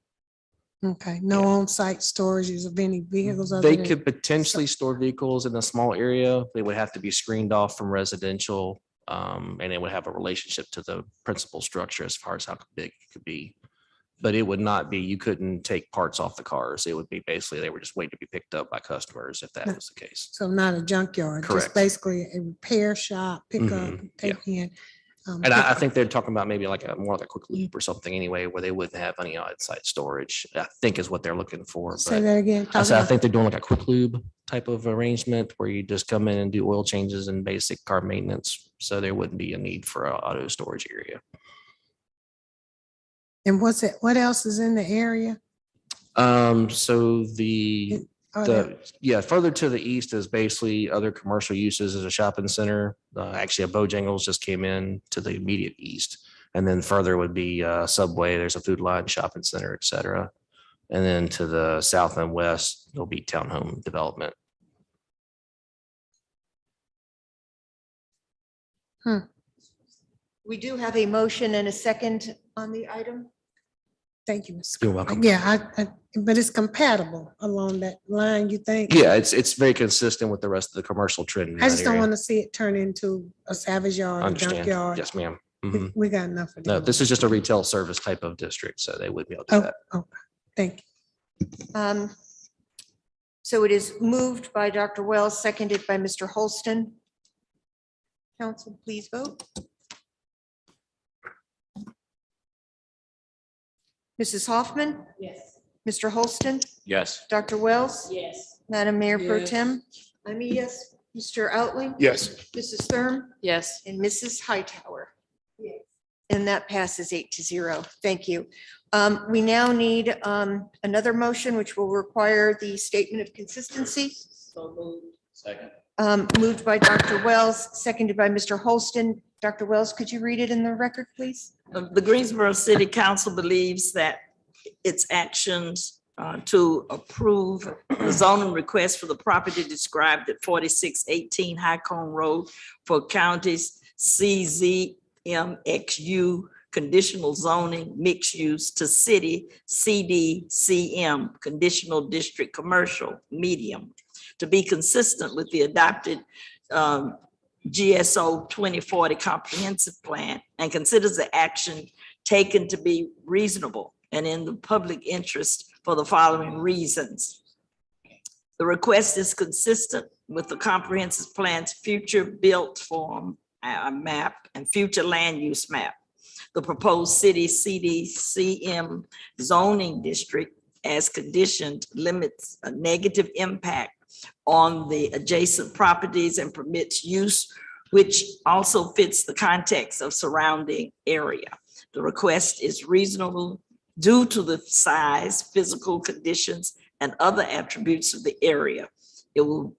Okay, no on-site storages of any vehicles? other They than- could potentially store vehicles in a small area. They would have to be screened off from residential. And it would have a relationship to the principal structure as far as how big it could be. But it would not be, you couldn't take parts off the cars. It would be basically, they were just waiting to be picked up by customers if that No. was the case. So not a junkyard, Correct. just basically a repair shop, pick up, Mhm, take in. And I think they're talking about maybe like a more like a quick loop or something anyway, where they wouldn't have any on-site storage, I think is what they're looking for. Say But that again. I said, I think they're doing like a quick lube type of arrangement where you just come in and do oil changes and basic car maintenance. So there wouldn't be a need for an auto storage area. And what's it, what else is in the area? So Are there- yeah, further to the east is basically other commercial uses as a shopping center. Actually, a Bojangles just came in to the immediate east. And then further would be Subway, there's a Food Line shopping center, et cetera. And then to the south and west, there'll be townhome development. We do have a motion and a second on the item. Thank you, Ms. You're welcome. Yeah, but it's compatible along that line, you think? Yeah, it's very consistent with the rest of the commercial trend. in I just that don't area. want to see it turn into a savage yard, a Understand. junkyard. Yes, ma'am. We- Mhm. We got enough of No, them. this is just a retail service type of district, so they would be able to do Oh, that. okay, thank you. So it is moved by Dr. Wells, seconded by Mr. Holston. Council, please vote. Mrs. Hoffman? Yes. Mr. Holston? Yes. Dr. Wells? Yes. Madam Mayor Pro Yes. Tem? I'm a yes. Mr. Outling? Yes. Mrs. Thurm? Yes. And Mrs. Hightower? And that passes 8-0. Thank you. We now need another motion, which will require the statement of consistency. So moved. Second. Moved by Dr. Wells, seconded by Mr. Holston. Dr. Wells, could you read it in the record, please? The Greensboro City Council believes that its actions to approve the zoning request for the property described at 4618 High Cone Road for counties CZMXU conditional zoning mixed use to city CDCM conditional district commercial medium to be consistent with the adopted GSO 2040 comprehensive plan and considers the action taken to be reasonable and in the public interest for the following reasons. The request is consistent with the comprehensive plan's future built form map and future land use map. The proposed city CDCM zoning district as conditioned limits a negative impact on the adjacent properties and permits use, which also fits the context of surrounding area. The request is reasonable due to the size, physical conditions, and other attributes of the area. It will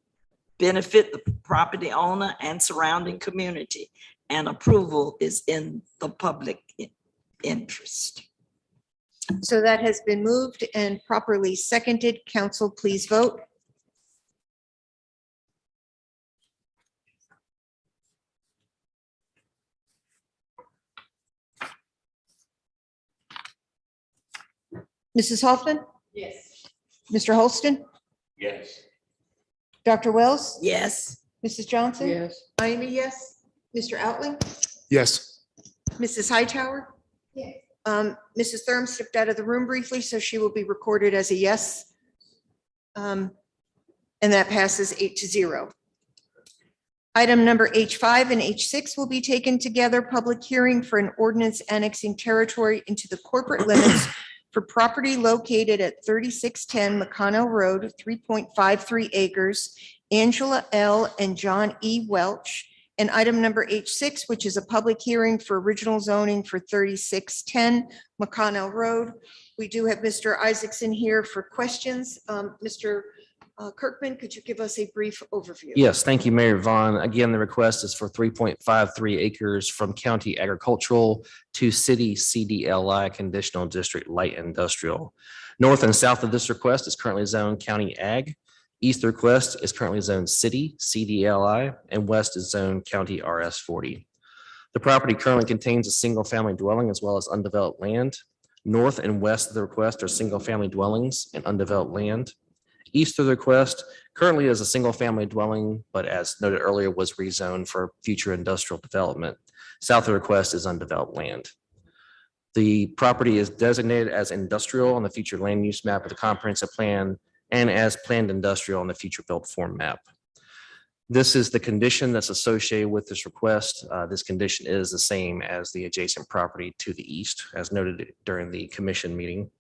benefit the property owner and surrounding community, and approval is in the public interest. So that has been moved and properly seconded. Council, please vote. Mrs. Hoffman, Yes. Mr. Holston, Yes. Dr. Wells, Yes. Mrs. Johnson. Yes. I am a yes. Mr. Outling, Yes. Mrs. Hightower. Yes. Mrs. Thurm stepped out of the room briefly, so she will be recorded as a yes. And that passes 8-0. Item number H5 and H6 will be taken together. Public hearing for an ordinance annexing territory into the corporate limits for property located at 3610 McConnell Road, 3.53 acres, Angela L. and John E. Welch. And item number H6, which is a public hearing for original zoning for 3610 McConnell Road. We do have Mr. Isaacson here for questions. Mr. Kirkman, could you give us a brief overview? Yes, thank you, Mayor Vaughn. Again, the request is for 3.53 acres from county agricultural to city CDLI conditional district light industrial. North and south of this request is currently zoned county ag. East of the request is currently zoned city CDLI, and west is zoned county RS40. The property currently contains a single-family dwelling as well as undeveloped land. North and west of the request are single-family dwellings and undeveloped land. East of the request currently is a single-family dwelling, but as noted earlier, was rezoned for future industrial development. South of the request is undeveloped land. The property is designated as industrial on the future land use map of the comprehensive plan and as planned industrial on the future built form map. This is the condition that's associated with this request. This condition is the same as the adjacent property to the east, as noted during the commission meeting.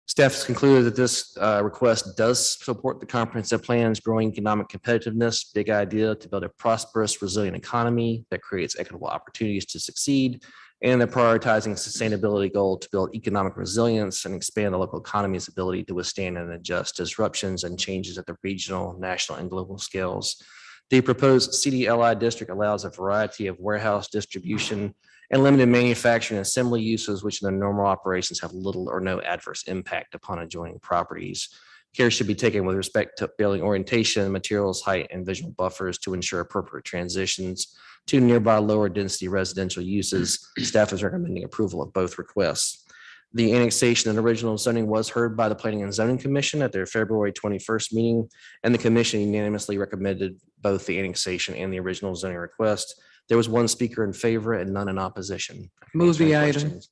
Staff has concluded that this request does support the comprehensive plan's growing economic competitiveness, big idea to build a prosperous, resilient economy that creates equitable opportunities to succeed, and the prioritizing sustainability goal to build economic resilience and expand the local economy's ability to withstand and adjust disruptions and changes at the regional, national, and global scales. The proposed CDLI district allows a variety of warehouse distribution and limited manufacturing and assembly uses, which in their normal operations have little or no adverse impact upon adjoining properties. Care should be taken with respect to building orientation, materials, height, and visual buffers to ensure appropriate transitions to nearby lower density residential uses. Staff is recommending approval of both requests. The annexation and original zoning was heard by the Planning and Zoning Commission at their February 21st meeting, and the commission unanimously recommended both the annexation and the original zoning request. There was one speaker in favor and none in opposition. Move the Any item. questions?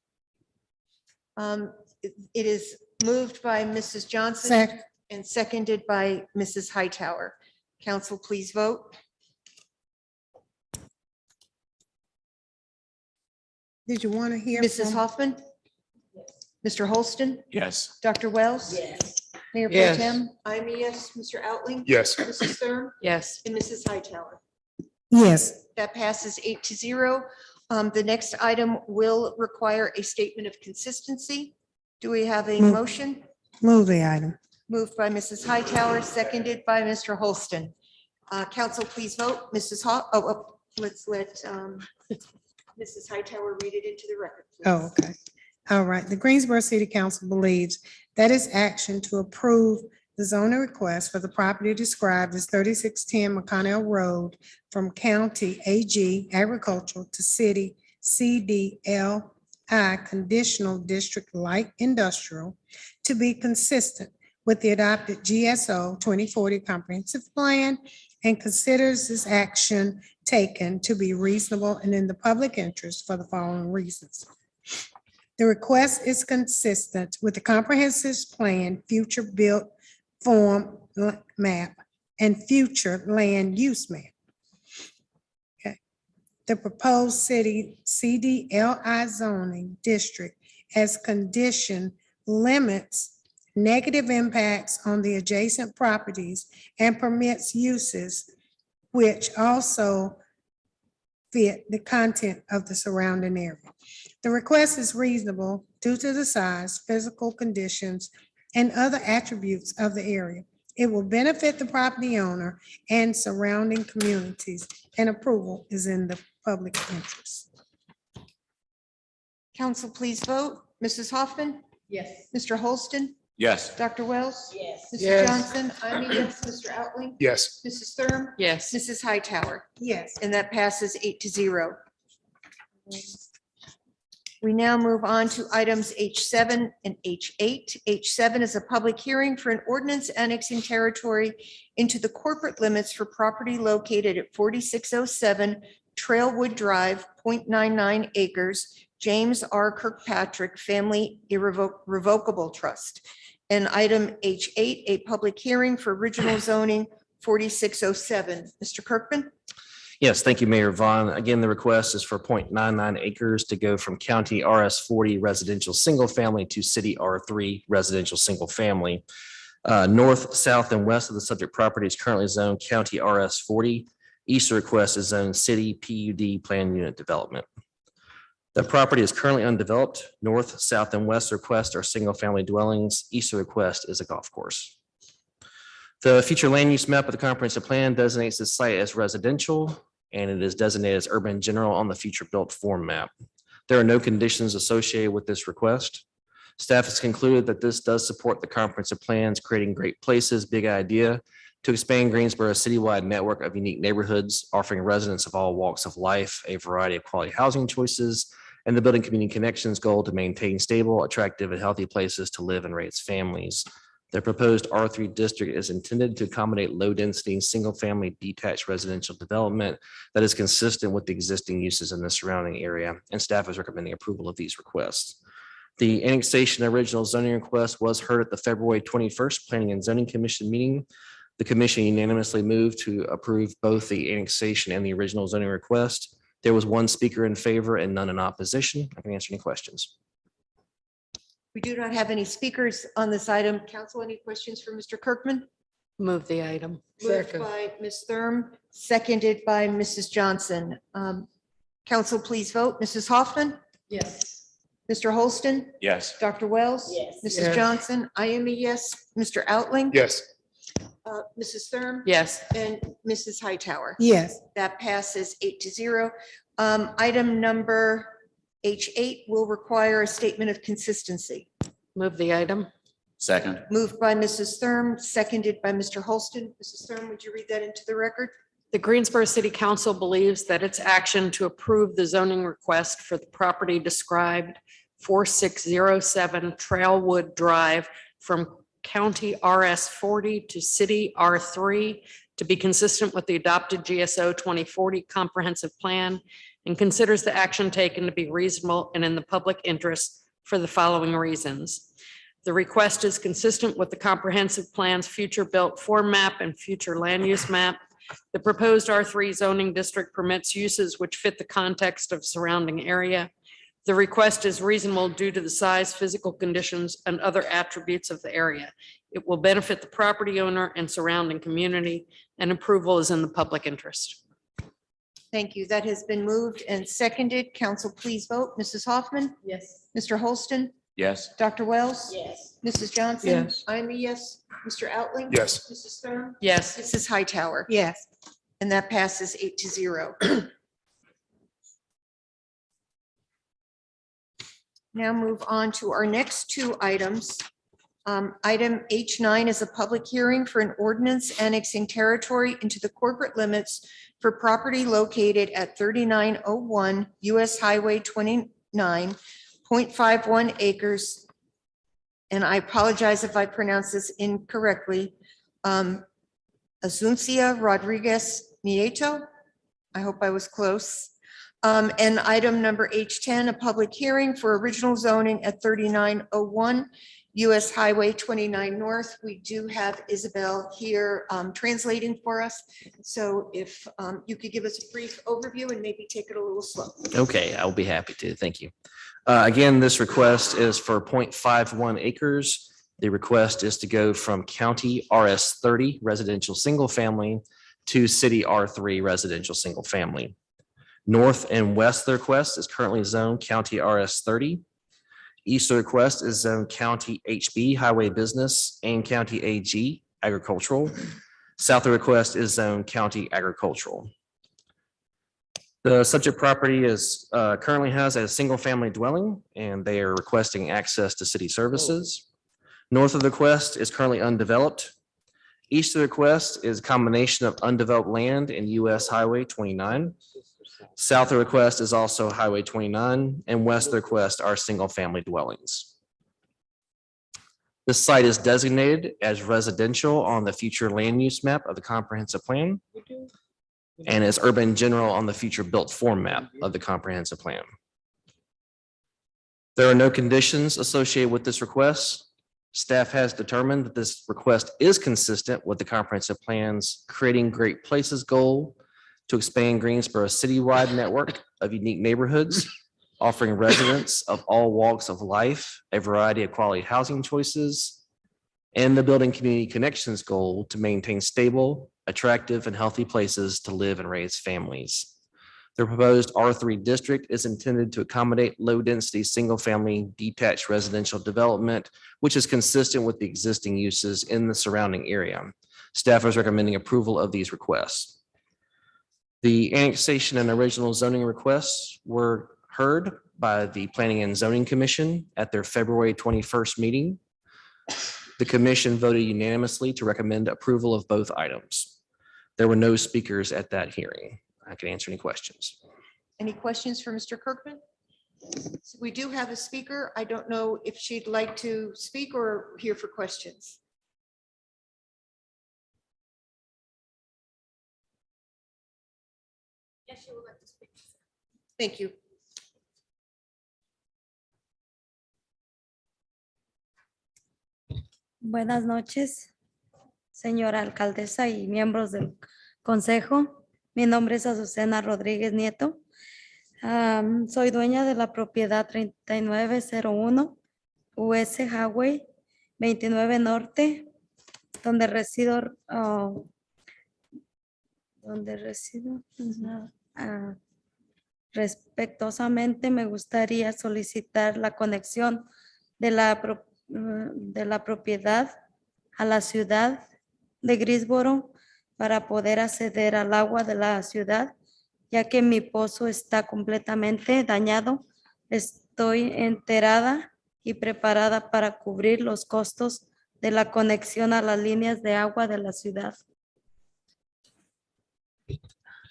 It is moved by Mrs. Johnson Second. and seconded by Mrs. Hightower. Council, please vote. Did you want to hear? Mrs. from- Hoffman? Mr. Holston? Yes. Dr. Wells? Yes. Mayor Pro Yes. Tem? I'm a yes. Mr. Outling? Yes. Mrs. Thurm? Yes. And Mrs. Hightower? Yes, That passes 8-0. The next item will require a statement of consistency. Do we have a Move. motion? move the item. Moved by Mrs. Hightower, seconded by Mr. Holston. Council, please vote. Mrs. Let's let Mrs. Hightower read it into the record. please. Oh, okay. All right. The Greensboro City Council believes that its action to approve the zoning request for the property described as 3610 McConnell Road from County AG Agricultural to City CDLI Conditional District Light Industrial to be consistent with the adopted GSO 2040 Comprehensive Plan and considers this action taken to be reasonable and in the public interest for the following reasons. The request is consistent with the comprehensive plan, future built form map, and future land use map. Okay. The proposed city CDLI zoning district as condition limits negative impacts on the adjacent properties and permits uses which also fit the content of the surrounding area. The request is reasonable due to the size, physical conditions, and other attributes of the area. It will benefit the property owner and surrounding communities, and approval is in the public interest. Council, please vote. Mrs. Hoffman? Yes. Mr. Holston? Yes. Dr. Wells? Yes. Mrs. Yes. Johnson? I'm a yes. Mr. Outling? Yes. Mrs. Thurm? Yes. Mrs. Hightower? Yes. And that passes 8-0. We now move on to items H7 and H8. H7 is a public hearing for an ordinance annexing territory into the corporate limits for property located at 4607 Trailwood Drive, 0.99 acres, James R. Kirkpatrick Family Irrevocable Trust. And item H8, a public hearing for original zoning 4607. Mr. Kirkman? Yes, thank you, Mayor Vaughn. Again, the request is for 0.99 acres to go from county RS 40 residential single family to city R3 residential single family. North, south, and west of the subject property is currently zoned county RS 40. East of the request is zoned city PUD plan unit development. The property is currently undeveloped. North, south, and west of the request are single family dwellings. East of the request is a golf course. The future land use map of the comprehensive plan designates the site as residential, and it is designated as urban general on the future built form map. There are no conditions associated with this request. Staff has concluded that this does support the comprehensive plans, creating great places, big idea, to expand Greensboro's citywide network of unique neighborhoods, offering residents of all walks of life a variety of quality housing choices, and the building community connections goal to maintain stable, attractive, and healthy places to live and raise families. The proposed R3 district is intended to accommodate low-density, single-family detached residential development that is consistent with the existing uses in the surrounding area, and staff is recommending approval of these requests. The annexation original zoning request was heard at the February 21st Planning and Zoning Commission meeting. The commission unanimously moved to approve both the annexation and the original zoning request. There was one speaker in favor and none in opposition. I can answer any questions. We do not have any speakers on this item. Council, any questions for Mr. Kirkman? Move the item. Moved by Ms. Thurm, seconded by Mrs. Johnson. Council, please vote. Mrs. Hoffman? Yes. Mr. Holston? Yes. Dr. Wells? Yes. Mrs. Yes. Johnson? I am a yes. Mr. Outling? Yes. Mrs. Thurm? Yes. And Mrs. Hightower? Yes. That passes 8-0. Item number H8 will require a statement of consistency. Move the item. Second. Moved by Mrs. Thurm, seconded by Mr. Holston. Mrs. Thurm, would you read that into the record? The Greensboro City Council believes that its action to approve the zoning request for the property described 4607 Trailwood Drive from County RS 40 to City R3 to be consistent with the adopted GSO 2040 comprehensive plan, and considers the action taken to be reasonable and in the public interest for the following reasons. The request is consistent with the comprehensive plan's future built form map and future land use map. The proposed R3 zoning district permits uses which fit the context of surrounding area. The request is reasonable due to the size, physical conditions, and other attributes of the area. It will benefit the property owner and surrounding community, and approval is in the public interest. Thank you. That has been moved and seconded. Council, please vote. Mrs. Hoffman? Yes. Mr. Holston? Yes. Dr. Wells? Yes. Mrs. Johnson? Yes. I'm a yes. Mr. Outling? Yes. Mrs. Thurm? Yes. Mrs. Hightower? Yes. And that passes 8-0. Now move on to our next two items. Item H9 is a public hearing for an ordinance annexing territory into the corporate limits for property located at 3901 US Highway 29, 0.51 acres. And I apologize if I pronounce this incorrectly. Azuncia Rodriguez Nieto. I hope I was close. And item number H10, a public hearing for original zoning at 3901 US Highway 29 North. We do have Isabel here translating for us. So if you could give us a brief overview and maybe take it a little slow. Okay, I will be happy to. Thank you. Again, this request is for 0.51 acres. The request is to go from county RS 30 residential single family to city R3 residential single family. North and west of the request is currently zoned county RS 30. East of the request is zoned county HB highway business and county AG agricultural. South of the request is zoned county agricultural. The subject property is currently has a single family dwelling, and they are requesting access to city services. North of the request is currently undeveloped. East of the request is a combination of undeveloped land and US Highway 29. South of the request is also Highway 29, and west of the request are single-family dwellings. This site is designated as residential on the future land use map of the comprehensive plan and as urban general on the future built form map of the comprehensive plan. There are no conditions associated with this request. Staff has determined that this request is consistent with the comprehensive plan's Creating Great Places goal to expand Greensboro's citywide network of unique neighborhoods, offering residents of all walks of life a variety of quality housing choices, and the Building Community Connections goal to maintain stable, attractive, and healthy places to live and raise families. The proposed R3 district is intended to accommodate low-density, single-family detached residential development, which is consistent with the existing uses in the surrounding area. Staff is recommending approval of these requests. The annexation and original zoning requests were heard by the Planning and Zoning Commission at their February 21st meeting. The commission voted unanimously to recommend approval of both items. There were no speakers at that hearing. I can answer any questions. Any questions for Mr. Kirkman? So we do have a speaker. I don't know if she'd like to speak or here for questions. Yes, she would like to speak. Thank you. Buenas noches, señora alcaldesa y miembros del consejo. Mi nombre es Azucena Rodríguez Nieto. Soy dueña de la propiedad 3901 US Highway 29 Norte, donde resido, respetuosamente me gustaría solicitar la conexión de la propiedad a la ciudad de Greensboro para poder acceder al agua de la ciudad, ya que mi pozo está completamente dañado. Estoy enterada y preparada para cubrir los costos de la conexión a las líneas de agua de la ciudad.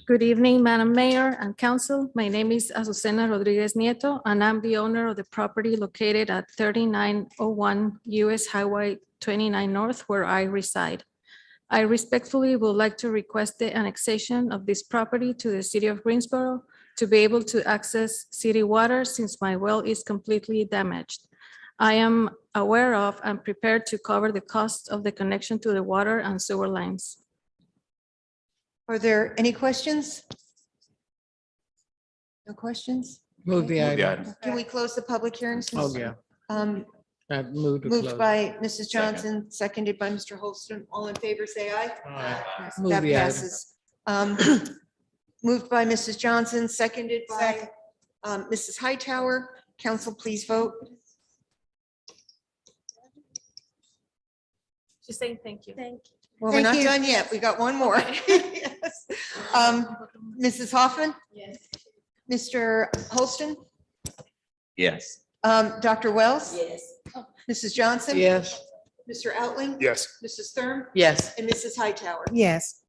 Good evening, Madam Mayor and Council. My name is Azucena Rodriguez Nieto, and I'm the owner of the property located at 3901 US Highway 29 North, where I reside. I respectfully would like to request the annexation of this property to the city of Greensboro to be able to access city water since my well is completely damaged. I am aware of and prepared to cover the cost of the connection to the water and sewer lines. Are there any questions? No questions? Move the item. Can we close the public hearing? Oh, yeah. Move to Moved close. by Mrs. Johnson, seconded by Mr. Holston. All in favor, say aye. Aye. Yes, Move that the item. passes. Moved by Mrs. Johnson, seconded by Mrs. Hightower. Council, please vote. She's saying thank you. Thank you. Well, we're Thank not you. done yet. We got one more. Yes. Mrs. Hoffman? Yes. Mr. Holston? Yes. Dr. Wells? Yes. Mrs. Johnson? Yes. Mr. Outling? Yes. Mrs. Thurm? Yes. And Mrs. Hightower? Yes.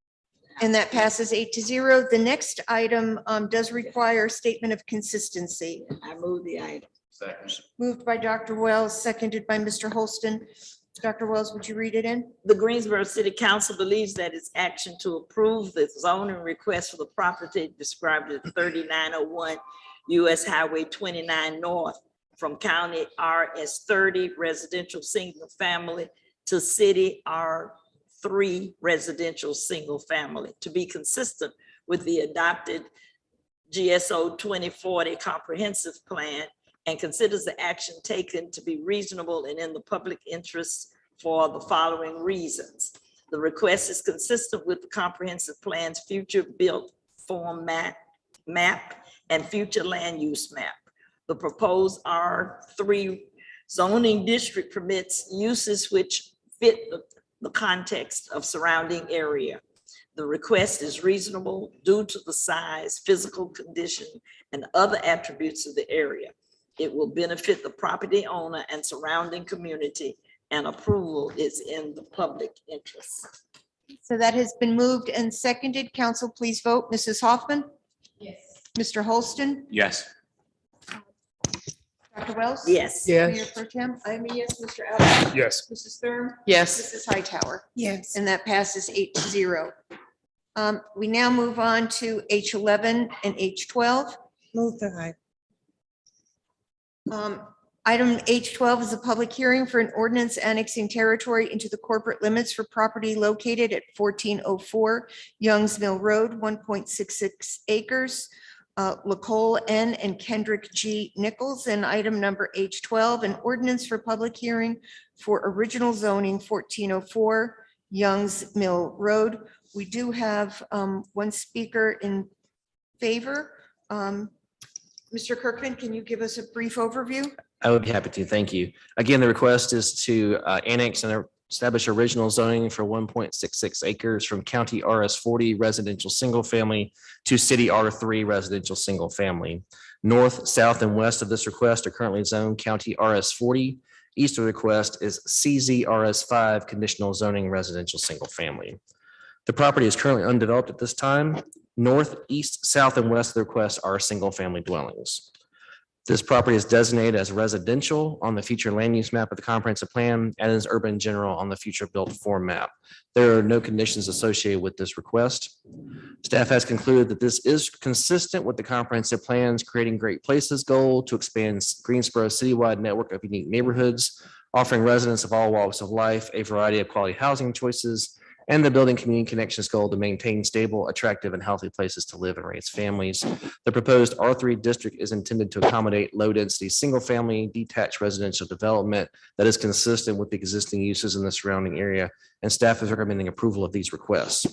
And that passes 8-0. The next item does require a statement of consistency. I move the item. Moved by Dr. Wells, seconded by Mr. Holston. Dr. Wells, would you read it in? The Greensboro City Council believes that its action to approve the zoning request for the property described as 3901 US Highway 29 North from County RS 30 residential single family to City R3 residential single family to be consistent with the adopted GSO 2040 comprehensive plan, and considers the action taken to be reasonable and in the public interest for the following reasons. The request is consistent with the comprehensive plan's future built form map and future land use map. The proposed R3 zoning district permits uses which fit the context of surrounding area. The request is reasonable due to the size, physical condition, and other attributes of the area. It will benefit the property owner and surrounding community, and approval is in the public interest. So that has been moved and seconded. Council, please vote. Mrs. Hoffman? Yes. Mr. Holston, Yes. Dr. Wells? Yes. Mayor Pro Tem, I'm a yes. Mr. Allen? Yes. Mrs. Thurm? Yes. Mrs. Hightower? Yes. And that passes 8-0. We now move on to H11 and H12. Move the item. Item H12 is a public hearing for an ordinance annexing territory into the corporate limits for property located at 1404 Youngs Mill Road, 1.66 acres. Lacole N. and Kendrick G. Nichols. And item number H12, an ordinance for public hearing for original zoning 1404 Youngs Mill Road. We do have one speaker in favor. Mr. Kirkman, can you give us a brief overview? I would be happy to. Thank you. Again, the request is to annex and establish original zoning for 1.66 acres from county RS 40 residential single family to city R3 residential single family. North, south, and west of this request are currently zoned county RS 40. East of the request is CZ RS 5 conditional zoning residential single family. The property is currently undeveloped at this time. North, east, south, and west of the request are single family dwellings. This property is designated as residential on the future land use map of the comprehensive plan and is urban general on the future built form map. There are no conditions associated with this request. Staff has concluded that this is consistent with the comprehensive plan's creating great places goal to expand Greensboro's citywide network of unique neighborhoods, offering residents of all walks of life a variety of quality housing choices, and the building community connections goal to maintain stable, attractive, and healthy places to live and raise families. The proposed R3 district is intended to accommodate low-density, single-family detached residential development that is consistent with the existing uses in the surrounding area, and staff is recommending approval of these requests.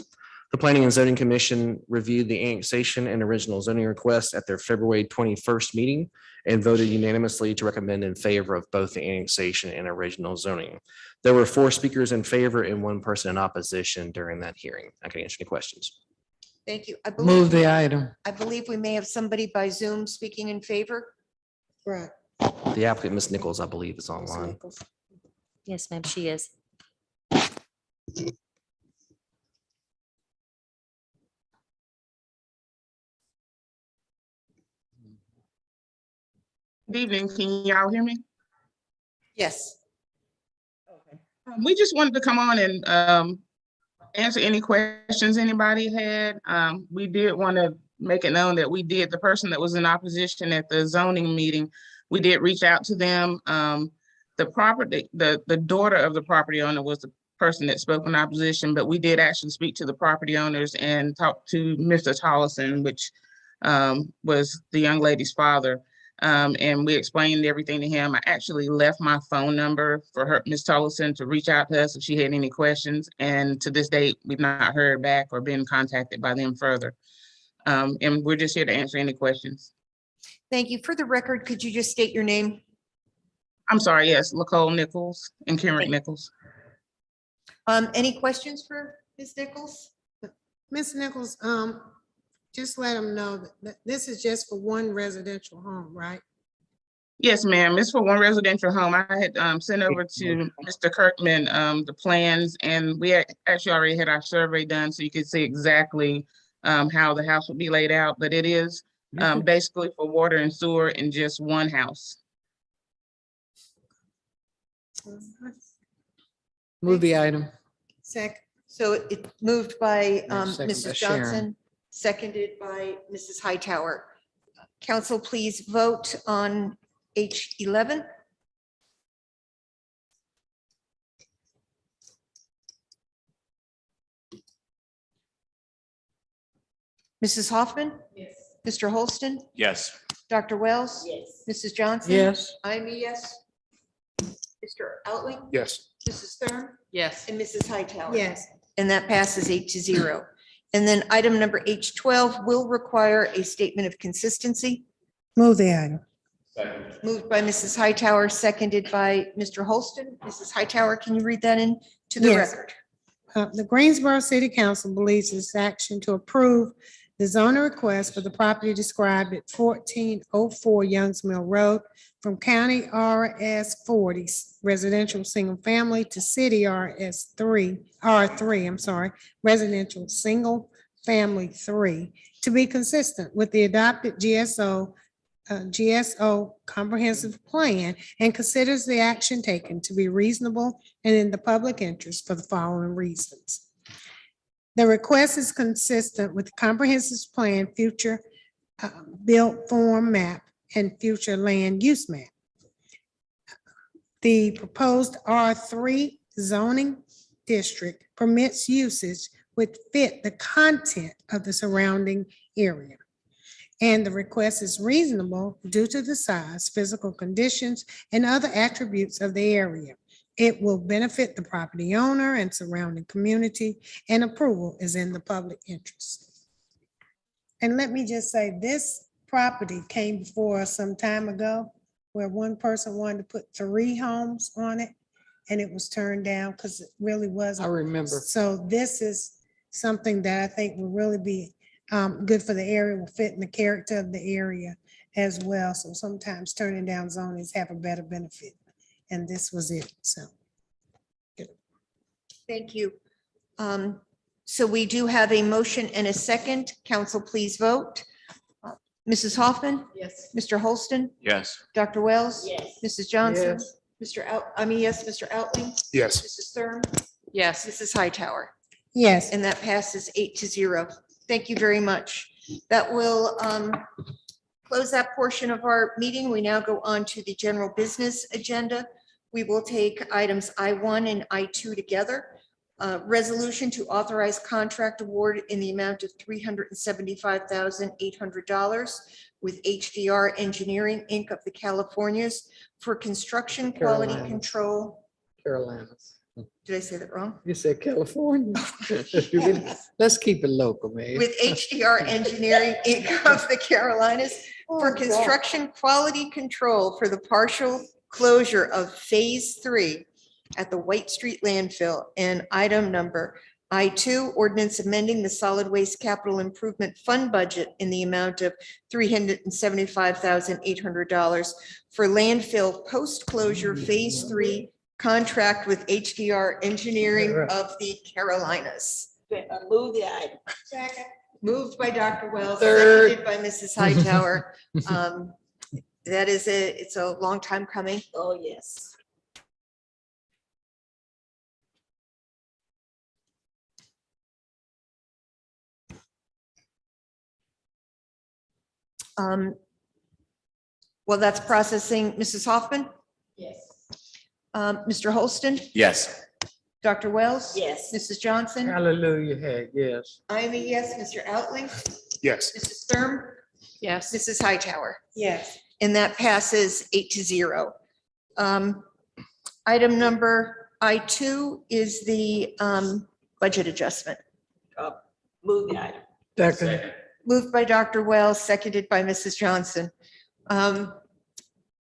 The Planning and Zoning Commission reviewed the annexation and original zoning requests at their February 21st meeting and voted unanimously to recommend in favor of both the annexation and original zoning. There were 4 speakers in favor and 1 person in opposition during that hearing. I can answer any questions. Thank you. Move the item. I believe we may have somebody by Zoom speaking in favor. Right. The applicant, Ms. Nichols, I believe, is online. Yes, ma'am, she is. Good evening. Can y'all hear me? Yes. We just wanted to come on and answer any questions anybody had. We did want to make it known that the person that was in opposition at the zoning meeting, we did reach out to them. The daughter of the property owner was the person that spoke in opposition, but we did actually speak to the property owners and talk to Mr. Tollison, which was the young lady's father. And we explained everything to him. I actually left my phone number for her, Ms. Tollison, to reach out to us if she had any questions. And to this date, we've not heard back or been contacted by them further. And we're just here to answer any questions. Thank you. For the record, could you just state your name? I'm sorry, yes, Lacole Nichols and Kendrick Nichols. Any questions for Ms. Nichols? Ms. Nichols, just let them know that this is just for one residential home, right? Yes, ma'am. It's for one residential home. I had sent over to Mr. Kirkman the plans, and we actually already had our survey done, so you could see exactly how the house would be laid out. But it is basically for water and sewer in just one house. Move the item. Second. So it moved by Second by Mrs. Sharon. Johnson, seconded by Mrs. Hightower. Council, please vote on H11. Mrs. Hoffman? Yes. Mr. Holston? Yes. Dr. Wells? Yes. Mrs. Johnson? Yes. I'm a yes. Mr. Outling? Yes. Mrs. Thurm? Yes. And Mrs. Hightower? Yes. And that passes 8-0. And then item number H12 will require a statement of consistency. Move the item. Moved by Mrs. Hightower, seconded by Mr. Holston. Mrs. Hightower, can you read that into the Yes. record? The Greensboro City Council believes this action to approve the zoning request for the property described at 1404 Youngs Mill Road from County RS 40 residential single family to City R3, residential single family 3 to be consistent with the adopted GSO comprehensive plan and considers the action taken to be reasonable and in the public interest for the following reasons. The request is consistent with the comprehensive plan, future built form map, and future land use map. The proposed R3 zoning district permits usage which fit the content of the surrounding area. And the request is reasonable due to the size, physical conditions, and other attributes of the area. It will benefit the property owner and surrounding community, and approval is in the public interest. And let me just say, this property came before us some time ago where one person wanted to put 3 homes on it, and it was turned down because it really wasn't. I remember. So this is something that I think will really be good for the area, will fit in the character of the area as well. So sometimes turning down zonings have a better benefit, and this was it, so. Thank you. So we do have a motion and a second. Council, please vote. Mrs. Hoffman? Yes. Mr. Holston? Yes. Dr. Wells? Yes. Mrs. Johnson? Yes. Mr. Outling? Yes. Mrs. Thurm? Yes. Mrs. Hightower? Yes, And that passes 8-0. Thank you very much. That will close that portion of our meeting. We now go on to the general business agenda. We will take items I1 and I2 together. Resolution to authorize contract award in the amount of $375,800 with HDR Engineering, Inc. of the Californias for construction quality Carolinas. control. Carolinas. Did I say that wrong? You said California. Let's keep it local, man. With HDR Engineering, Inc. of the Carolinas for construction quality control for the partial closure of Phase 3 at the White Street landfill. And item number I2, ordinance amending the solid waste capital improvement fund budget in the amount of $375,800 for landfill post-closure Phase 3 contract with HDR Engineering of the Carolinas. Move the item. Moved by Dr. Wells, Third. seconded by Mrs. Hightower. It's a long time coming. Oh, yes. Well, that's processing. Mrs. Hoffman, Yes. Mr. Holston, Yes. Dr. Wells. Yes. Mrs. Johnson. Hallelujah, hey, yes. I'm a yes. Mr. Outling, Yes. Mrs. Thurm, Yes. Mrs. Hightower. yes. And that passes 8-0. Item number I2 is the budget adjustment. Move the item. Second. Moved by Dr. Wells, seconded by Mrs. Johnson.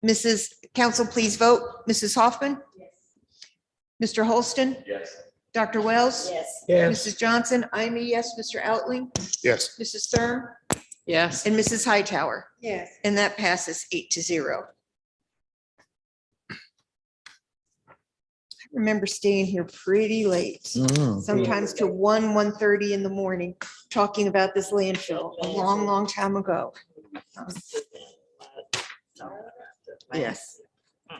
Mrs. Council, please vote. Mrs. Hoffman? Mr. Holston? Yes. Dr. Wells? Yes. Mrs. Johnson? I'm a yes. Mr. Outling? Yes. Mrs. Thurm? Yes. And Mrs. Hightower? Yes. And that passes 8-0. I remember staying here pretty late, sometimes to 1:30 in the morning, talking about this landfill a long, long time ago. Yes. We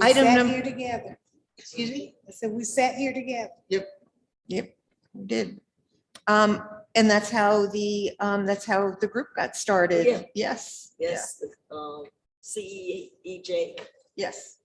Item sat number- here together. Excuse me? I said, we sat here together. Yep, we did. And that's how the group got started. Yeah. Yes. Yes, CEJ. Yes.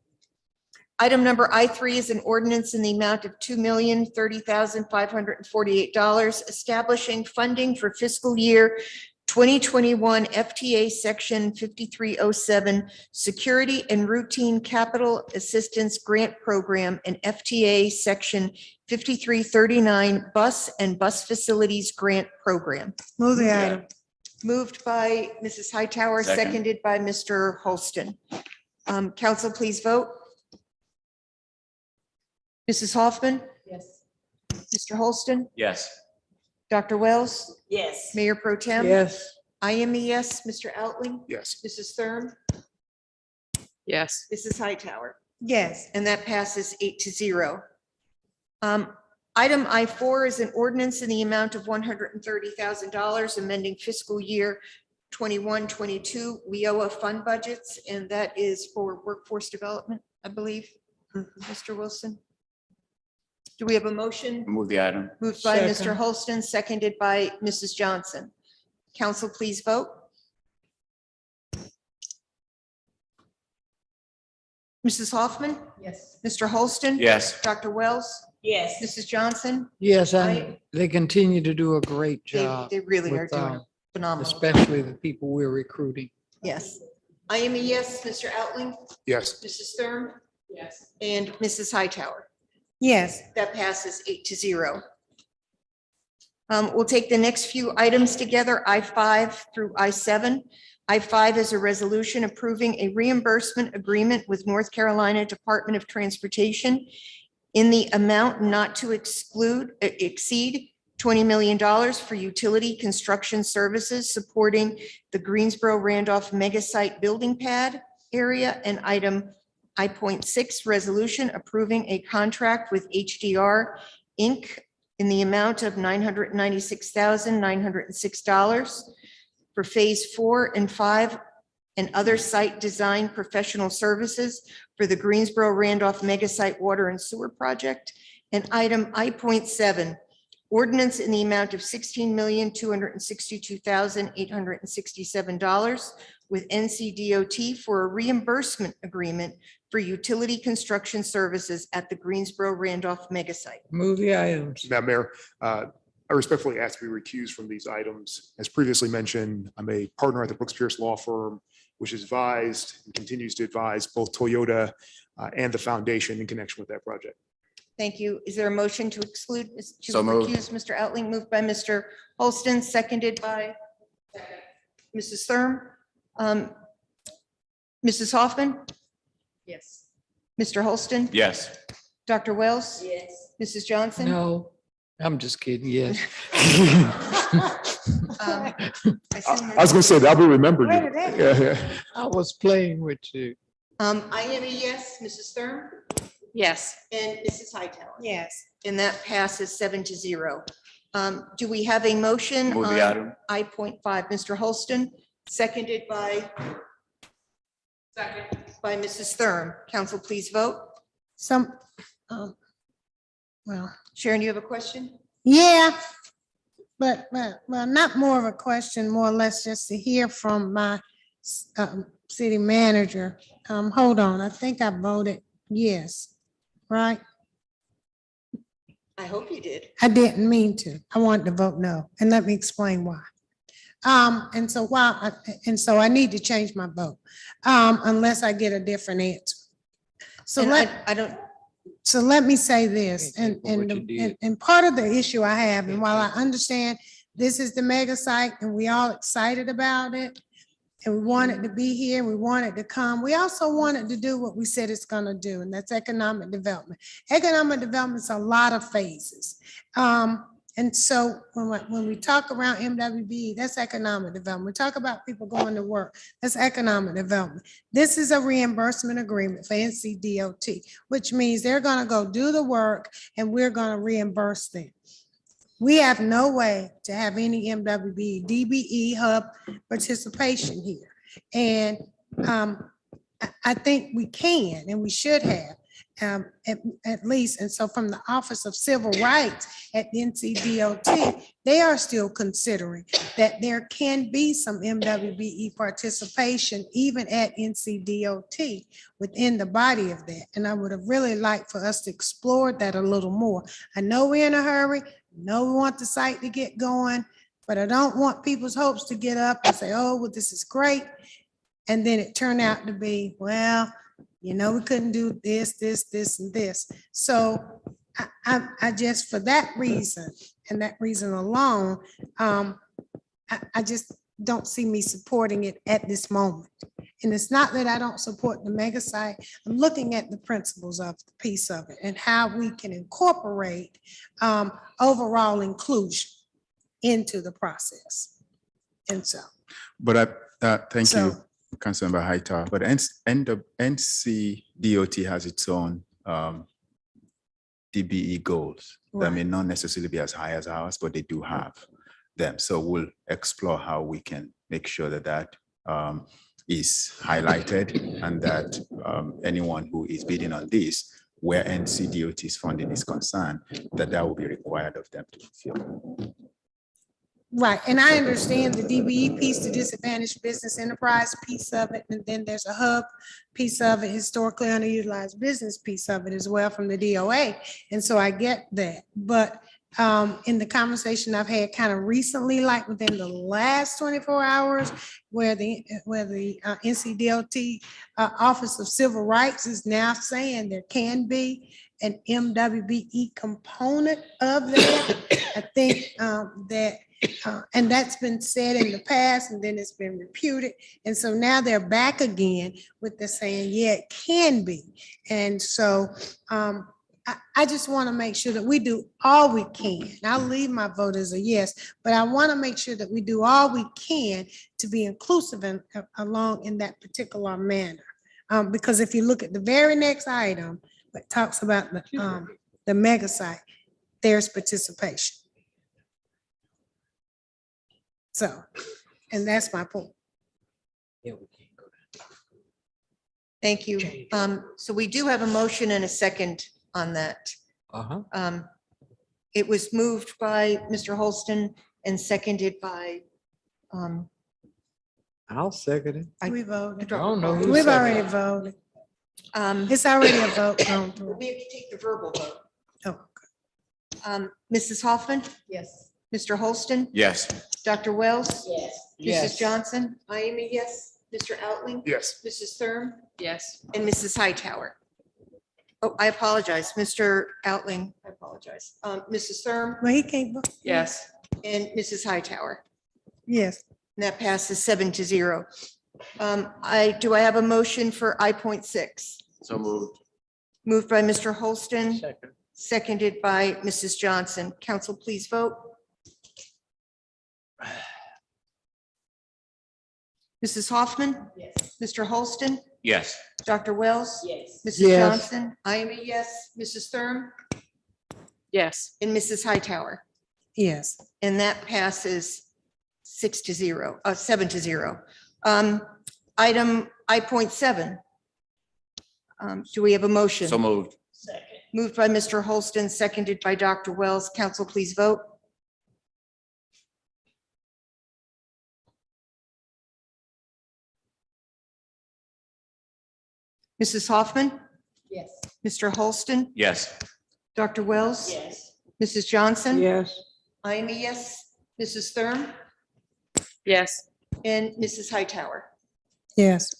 Item number I3 is an ordinance in the amount of $2,030,548, establishing funding for fiscal year 2021 FTA Section 5307 Security and Routine Capital Assistance Grant Program and FTA Section 5339 Bus and Bus Facilities Grant Program. Move the item. Moved by Mrs. Hightower, Second. seconded by Mr. Holston. Council, please vote. Mrs. Hoffman? Yes. Mr. Holston? Yes. Dr. Wells? Yes. Mayor Pro Tem? Yes. I am a yes. Mr. Outling? Yes. Mrs. Thurm? Yes. Mrs. Hightower? Yes. And that passes 8-0. Item I4 is an ordinance in the amount of $130,000 amending fiscal year 21-22 WIOA fund budgets, and that is for workforce development, I believe. Mr. Wilson? Do we have a motion? Move the item. Moved by Mr. Second. Holston, seconded by Mrs. Johnson. Council, please vote. Mrs. Hoffman? Yes. Mr. Holston? Yes. Dr. Wells? Yes. Mrs. Johnson? Yes, Aye. and they continue to do a great They, job, they really are with, doing phenomenal. especially the people we're recruiting. Yes. I am a yes. Mr. Outling? Yes. Mrs. Sturm? Yes. And Mrs. Hightower? Yes, That passes 8-0. We'll take the next few items together, I-5 through I-7. I-5 is a resolution approving a reimbursement agreement with North Carolina Department of Transportation in the amount not to exceed $20 million for utility construction services supporting the Greensboro Randolph mega site building pad area, and item I.6 resolution approving a contract with HDR Inc. in the amount of $996,906 for Phase 4 and 5 and other site design professional services for the Greensboro Randolph mega site water and sewer project. And item I.7, ordinance in the amount of $16,262,867 with NCDOT for a reimbursement agreement for utility construction services at the Greensboro Randolph mega site. Move the items. Madam Mayor, I respectfully ask to be recused from these items. As previously mentioned, I'm a partner at the Brooks Pierce Law Firm, which has advised and continues to advise both Toyota and the foundation in connection with that project. Thank you. Is there a motion to exclude, to So moved. recuse Mr. Outling? Moved by Mr. Holston, seconded by Mrs. Thurm. Mrs. Hoffman, Yes. Mr. Holston, Yes. Dr. Wells, Yes. Mrs. Johnson. No, I'm just kidding. Yes. I I was going to say, that'll be remembered. Where did that Yeah, yeah. I was playing with you. I am a yes. Mrs. Thurm Yes. and Mrs. Hightower. yes. And that passes 7-0. Do we have a motion Move the on item. I.5? Mr. Holston, seconded by Mrs. Thurm. Council, please vote. Some, well, Sharon, you have a question? yeah, but, well, not more of a question, more or less just to hear from my city manager. Hold on, I think I voted yes, right? I hope you did. I didn't mean to. I wanted to vote no, and let me explain why. And so I need to change my vote, unless I get a different answer. So And let, I don't, so let me say this, Can't take what you did. and part of the issue I have, and while I understand this is the mega site and we all excited about it, and we want it to be here, we want it to come, we also want it to do what we said it's gonna do, and that's economic development. Economic development is a lot of phases. And so when we talk around MWB, that's economic development. We talk about people going to work, that's economic development. This is a reimbursement agreement for NCDOT, which means they're gonna go do the work and we're gonna reimburse them. We have no way to have any MWB, DBE hub participation here. And I think we can and we should have. At least, and so from the Office of Civil Rights at NCDOT, they are still considering that there can be some MWBE participation even at NCDOT within the body of that. And I would have really liked for us to explore that a little more. I know we're in a hurry, I know we want the site to get going, but I don't want people's hopes to get up and say, oh, well, this is great. And then it turned out to be, well, you know, we couldn't do this, and this. So I just, for that reason, and that reason alone, I just don't see me supporting it at this moment. And it's not that I don't support the mega site. I'm looking at the principles of the piece of it and how we can incorporate overall inclusion into the process. And so. But thank So- you, Councilmember Hightower, but NCDOT has its own DBE goals that may Right. not necessarily be as high as ours, but they do have them. So we'll explore how we can make sure that that is highlighted and that anyone who is bidding on this, where NCDOT's funding is concerned, that will be required of them to fulfill. Right, and I understand the DBE piece, the disadvantaged business enterprise piece of it, and then there's a hub piece of it, historically underutilized business piece of it as well from the DOA. And so I get that, but in the conversation I've had kind of recently, like within the last 24 hours, where the NCDOT Office of Civil Rights is now saying there can be an MWBE component of that. I think that and that's been said in the past, and then it's been reputed. And so now they're back again with the saying, yeah, it can be. And so I just want to make sure that we do all we can. I'll leave my vote as a yes, but I want to make sure that we do all we can to be inclusive and along in that particular manner. Because if you look at the very next item, that talks about the mega site, there's participation. So, and that's my point. Thank you. So we do have a motion and a second on that. It was moved by Mr. Holston and seconded by, I'll second it. We voted. I don't know who We've seconded already voted. It's already a vote gone through. we have to take the verbal vote. Oh, Mrs. Hoffman, Yes. Mr. Holston, Yes. Dr. Wells, Yes. Mrs. Johnson, I am a yes, Mr. Outling, Yes. Mrs. Thurm, Yes. and Mrs. Hightower. Oh, I apologize, Mr. Outling, I apologize. Mrs. Thurm well, he can't vote. Yes. and Mrs. Hightower. Yes. And that passes 7-0. Do I have a motion for I.6? So moved. Moved by Mr. Holston, Second. seconded by Mrs. Johnson. Council, please vote. Mrs. Hoffman? Yes. Mr. Holston? Yes. Dr. Wells? Yes. Mrs. Yes. Johnson? I am a yes. Mrs. Thurm? Yes. And Mrs. Hightower? Yes. And that passes 7-0. Item I.7. Do we have a motion? So moved. Moved by Mr. Holston, seconded by Dr. Wells. Council, please vote. Mrs. Hoffman? Yes. Mr. Holston? Yes. Dr. Wells? Yes. Mrs. Johnson? Yes. I am a yes. Mrs. Thurm? Yes. And Mrs. Hightower? Yes.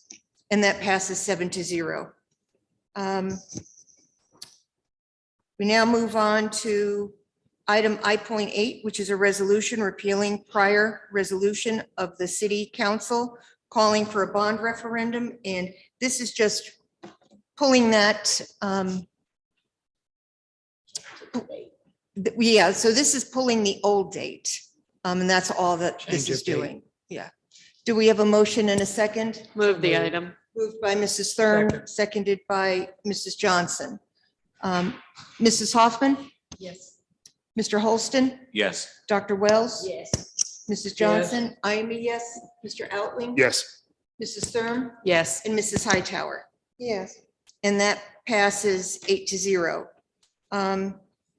And that passes 7-0. We now move on to item I.8, which is a resolution repealing prior resolution of the city council calling for a bond referendum. And this is just pulling that. Yeah, so this is pulling the old date. And that's all that this Change is of date. doing. Yeah. Do we have a motion and a second? Move the item. Moved by Mrs. Thurm, seconded by Mrs. Johnson. Mrs. Hoffman, Yes. Mr. Holston, Yes. Dr. Wells, Yes. Mrs. Johnson, I am a yes. Mr. Outling. Yes. Mrs. Thurm Yes. and Mrs. Hightower. Yes. And that passes 8-0.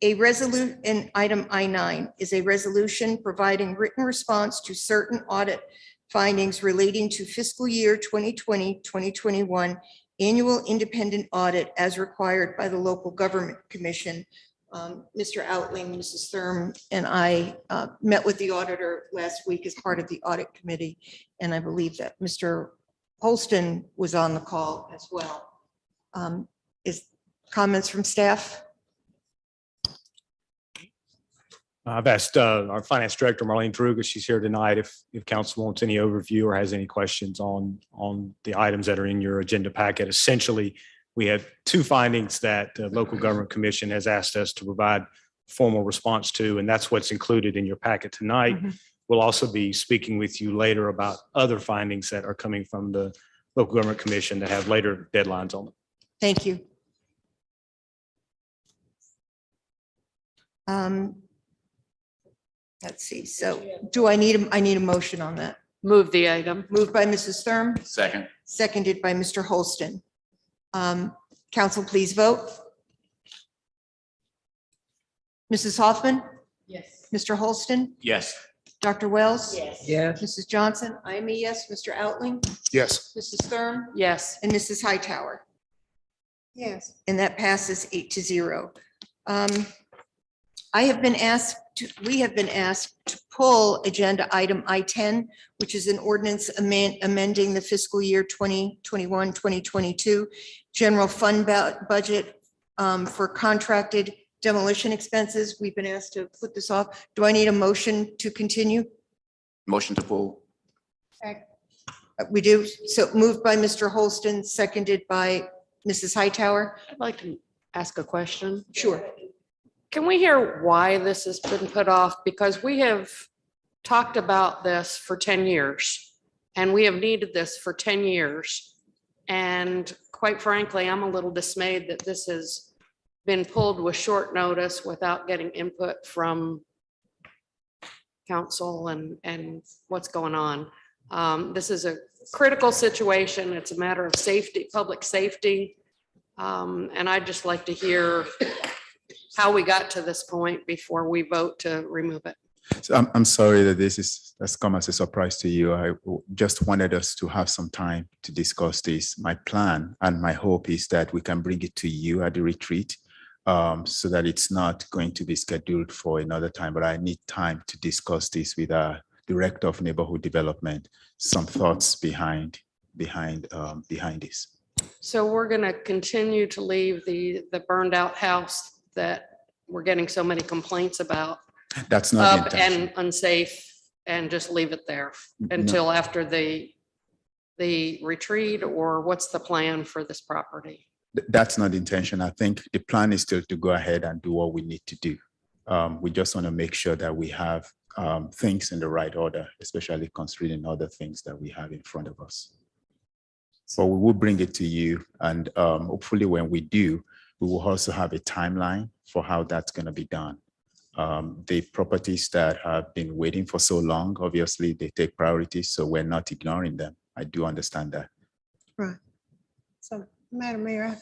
A resolution in item I9 is a resolution providing written response to certain audit findings relating to fiscal year 2020, 2021 annual independent audit as required by the local government commission. Mr. Outling, Mrs. Thurm, and I met with the auditor last week as part of the audit committee. And I believe that Mr. Holston was on the call as well. Is comments from staff? I've asked our finance director, Marlene Druga, she's here tonight, if council wants any overview or has any questions on the items that are in your agenda packet. Essentially, we have two findings that the local government commission has asked us to provide formal response to, and that's what's included in your packet tonight. We'll also be speaking with you later about other findings that are coming from the local government commission that have later deadlines on them. Thank you. Let's see. So do I need a motion on that? Move the item. Moved by Mrs. Thurm, Second. seconded by Mr. Holston. Council, please vote. Mrs. Hoffman, Yes. Mr. Holston, Yes. Dr. Wells. Yes. Mrs. Johnson, I am a yes. Mr. Outling, Yes. Mrs. Thurm, Yes. and Mrs. Hightower. Yes. And that passes 8-0. We have been asked to pull agenda item I-10, which is an ordinance amending the fiscal year 2021, 2022 general fund budget for contracted demolition expenses. We've been asked to put this off. Do I need a motion to continue? Motion to pull. We do. So moved by Mr. Holston, seconded by Mrs. Hightower. I'd like to ask a question. Sure. Can we hear why this has been put off? Because we have talked about this for 10 years and we have needed this for 10 years. And quite frankly, I'm a little dismayed that this has been pulled with short notice without getting input from council and what's going on. This is a critical situation. It's a matter of safety, public safety. And I'd just like to hear how we got to this point before we vote to remove it. So I'm sorry that that's come as a surprise to you. I just wanted us to have some time to discuss this. My plan and my hope is that we can bring it to you at the retreat so that it's not going to be scheduled for another time, but I need time to discuss this with our Director of Neighborhood Development, some thoughts behind this. So we're going to continue to leave the burned out house that we're getting so many complaints about That's not the up intention. and unsafe and just leave it there until after the retreat, or what's the plan for this property? That's not the intention. I think the plan is still to go ahead and do what we need to do. We just want to make sure that we have things in the right order, especially considering other things that we have in front of us. So we will bring it to you, and hopefully when we do, we will also have a timeline for how that's going to be done. The properties that have been waiting for so long, obviously they take priority, so we're not ignoring them. I do understand that. Right. So, Madam Mayor, I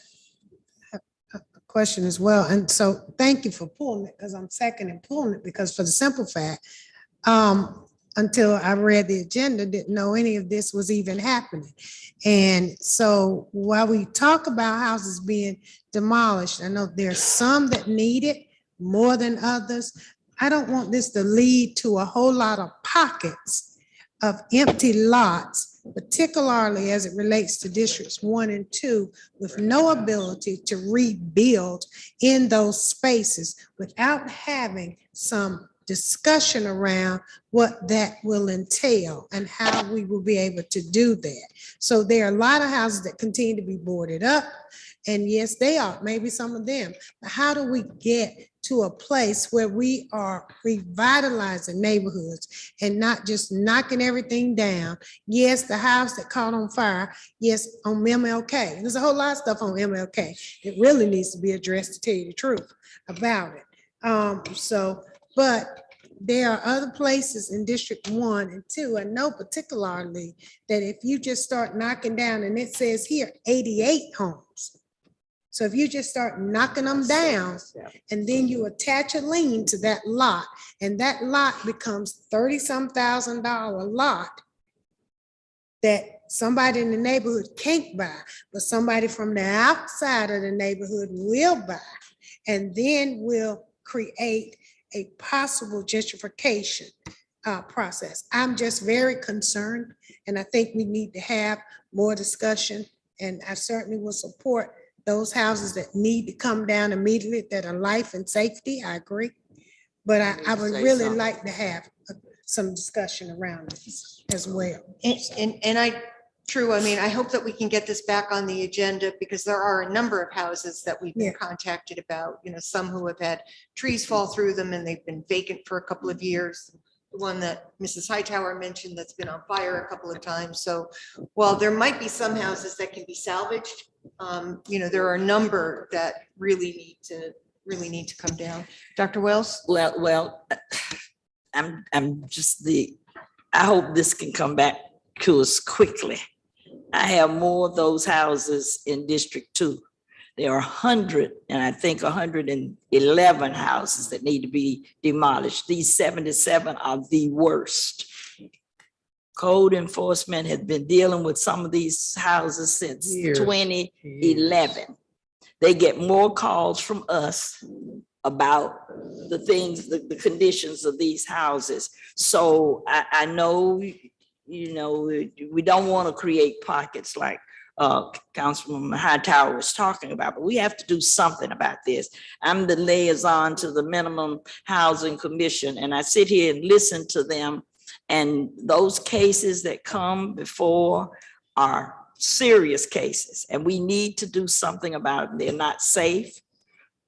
have a question as well. And so thank you for pulling it, because I'm seconding pulling it, because for the simple fact, until I read the agenda, didn't know any of this was even happening. And so while we talk about houses being demolished, I know there's some that need it more than others. I don't want this to lead to a whole lot of pockets of empty lots, particularly as it relates to districts 1 and 2, with no ability to rebuild in those spaces without having some discussion around what that will entail and how we will be able to do that. So there are a lot of houses that continue to be boarded up, and yes, they are, maybe some of them. But how do we get to a place where we are revitalizing neighborhoods and not just knocking everything down? Yes, the house that caught on fire, yes, on MLK. There's a whole lot of stuff on MLK. It really needs to be addressed, to tell you the truth about it. But there are other places in District 1 and 2, I know particularly that if you just start knocking down, and it says here 88 homes. So if you just start knocking them down and then you attach a lien to that lot, and that lot becomes $30-some thousand lot that somebody in the neighborhood can't buy, but somebody from the outside of the neighborhood will buy, and then will create a possible gentrification process. I'm just very concerned, and I think we need to have more discussion, and I certainly will support those houses that need to come down immediately, that are life and safety. I agree. But I would really like to have some discussion around this as well. I mean, I hope that we can get this back on the agenda, because there are a number of houses that we've been contacted about, some who have had trees fall through them and they've been vacant for a couple of years. The one that Mrs. Hightower mentioned that's been on fire a couple of times. So while there might be some houses that can be salvaged, there are a number that really need really need to come down. Dr. Wells? Well, I'm just I hope this can come back to us quickly. I have more of those houses in District 2. There are 100, and I think 111 houses that need to be demolished. These 77 are the worst. Code enforcement has been dealing with some of these houses since 2011. They get more calls from us about the things, the conditions of these houses. So I know, you know, we don't want to create pockets like Councilman Hightower was talking about, but we have to do something about this. I'm the liaison to the Minimum Housing Commission, and I sit here and listen to them. And those cases that come before are serious cases, and we need to do something about it. They're not safe,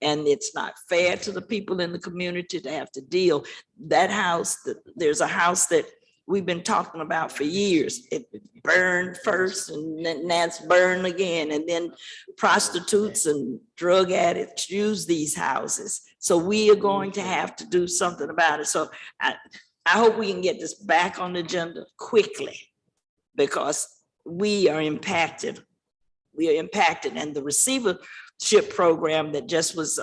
and it's not fair to the people in the community to have to deal. That house, there's a house that we've been talking about for years. It burned first, and then that's burned again. And then prostitutes and drug addicts use these houses. So we are going to have to do something about it. So I hope we can get this back on the agenda quickly, because we are impacted. We are impacted, and the receivership program that just was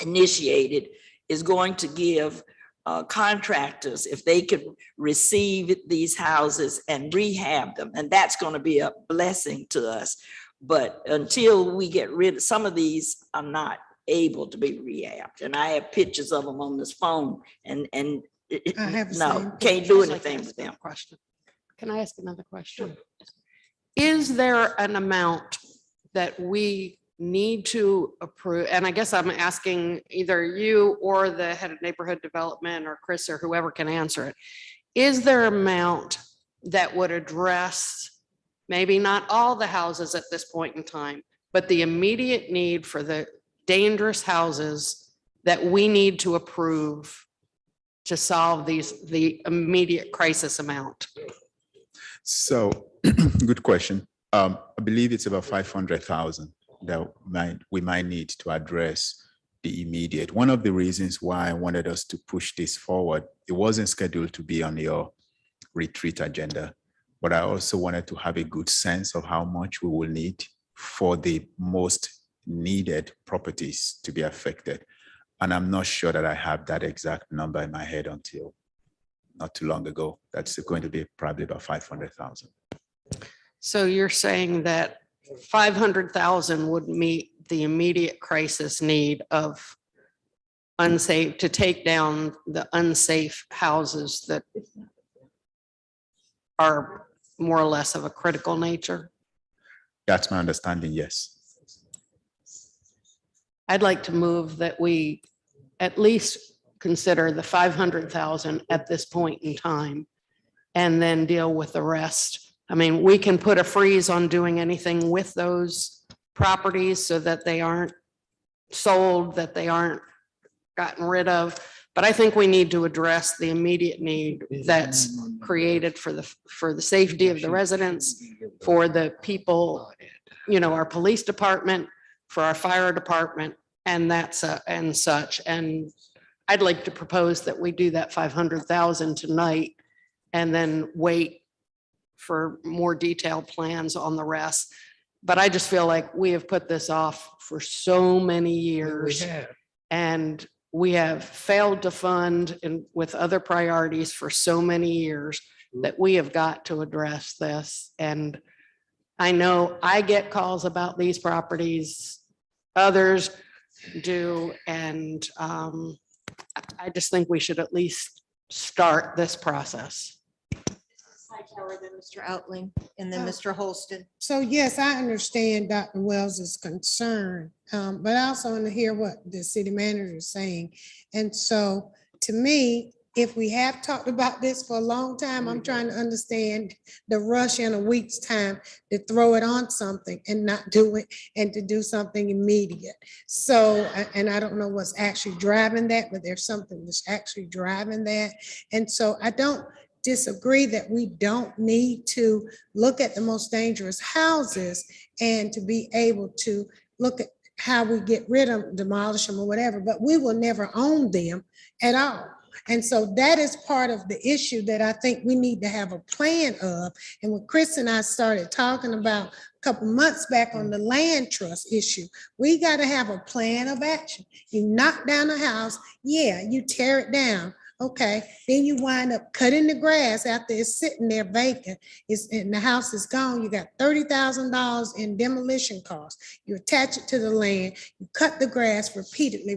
initiated is going to give contractors, if they could receive these houses and rehab them, and that's going to be a blessing to us. But until we get rid of some of these, are not able to be rehabbed, and I have pictures of them on this phone, and I have the no, same can't do anything with them. Can I ask another question? Is there an amount that we need to approve? And I guess I'm asking either you or the head of neighborhood development or Chris or whoever can answer it. Is there an amount that would address maybe not all the houses at this point in time, but the immediate need for the dangerous houses that we need to approve to solve the immediate crisis amount? So, good question. I believe it's about 500,000 that we might need to address the immediate. One of the reasons why I wanted us to push this forward, it wasn't scheduled to be on your retreat agenda, but I also wanted to have a good sense of how much we will need for the most needed properties to be affected. And I'm not sure that I have that exact number in my head until not too long ago. That's going to be probably about 500,000. So you're saying that 500,000 would meet the immediate crisis need of unsafe, to take down the unsafe houses that are more or less of a critical nature? That's my understanding, yes. I'd like to move that we at least consider the 500,000 at this point in time and then deal with the rest. I mean, we can put a freeze on doing anything with those properties so that they aren't sold, that they aren't gotten rid of. But I think we need to address the immediate need that's created for the safety of the residents, for the people, you know, our police department, for our fire department, and and such. And I'd like to propose that we do that 500,000 tonight and then wait for more detailed plans on the rest. But I just feel like we have put this off for so many years. And we have failed to fund and with other priorities for so many years that we have got to address this. And I know I get calls about these properties, others do. And I just think we should at least start this process. Then Mr. Outling, and then Mr. Holston. So yes, I understand Dr. Wells's concern, but I also want to hear what the city manager is saying. And so to me, if we have talked about this for a long time, I'm trying to understand the rush in a week's time to throw it on something and not do it, and to do something immediate. So, and I don't know what's actually driving that, but there's something that's actually driving that. And so I don't disagree that we don't need to look at the most dangerous houses and to be able to look how we get rid of, demolish them or whatever, but we will never own them at all. And so that is part of the issue that I think we need to have a plan of. And when Chris and I started talking about a couple months back on the land trust issue, we got to have a plan of action. You knock down a house, yeah, you tear it down. Okay, then you wind up cutting the grass after it's sitting there vacant. And the house is gone. You got $30,000 in demolition costs. You attach it to the land, you cut the grass repeatedly.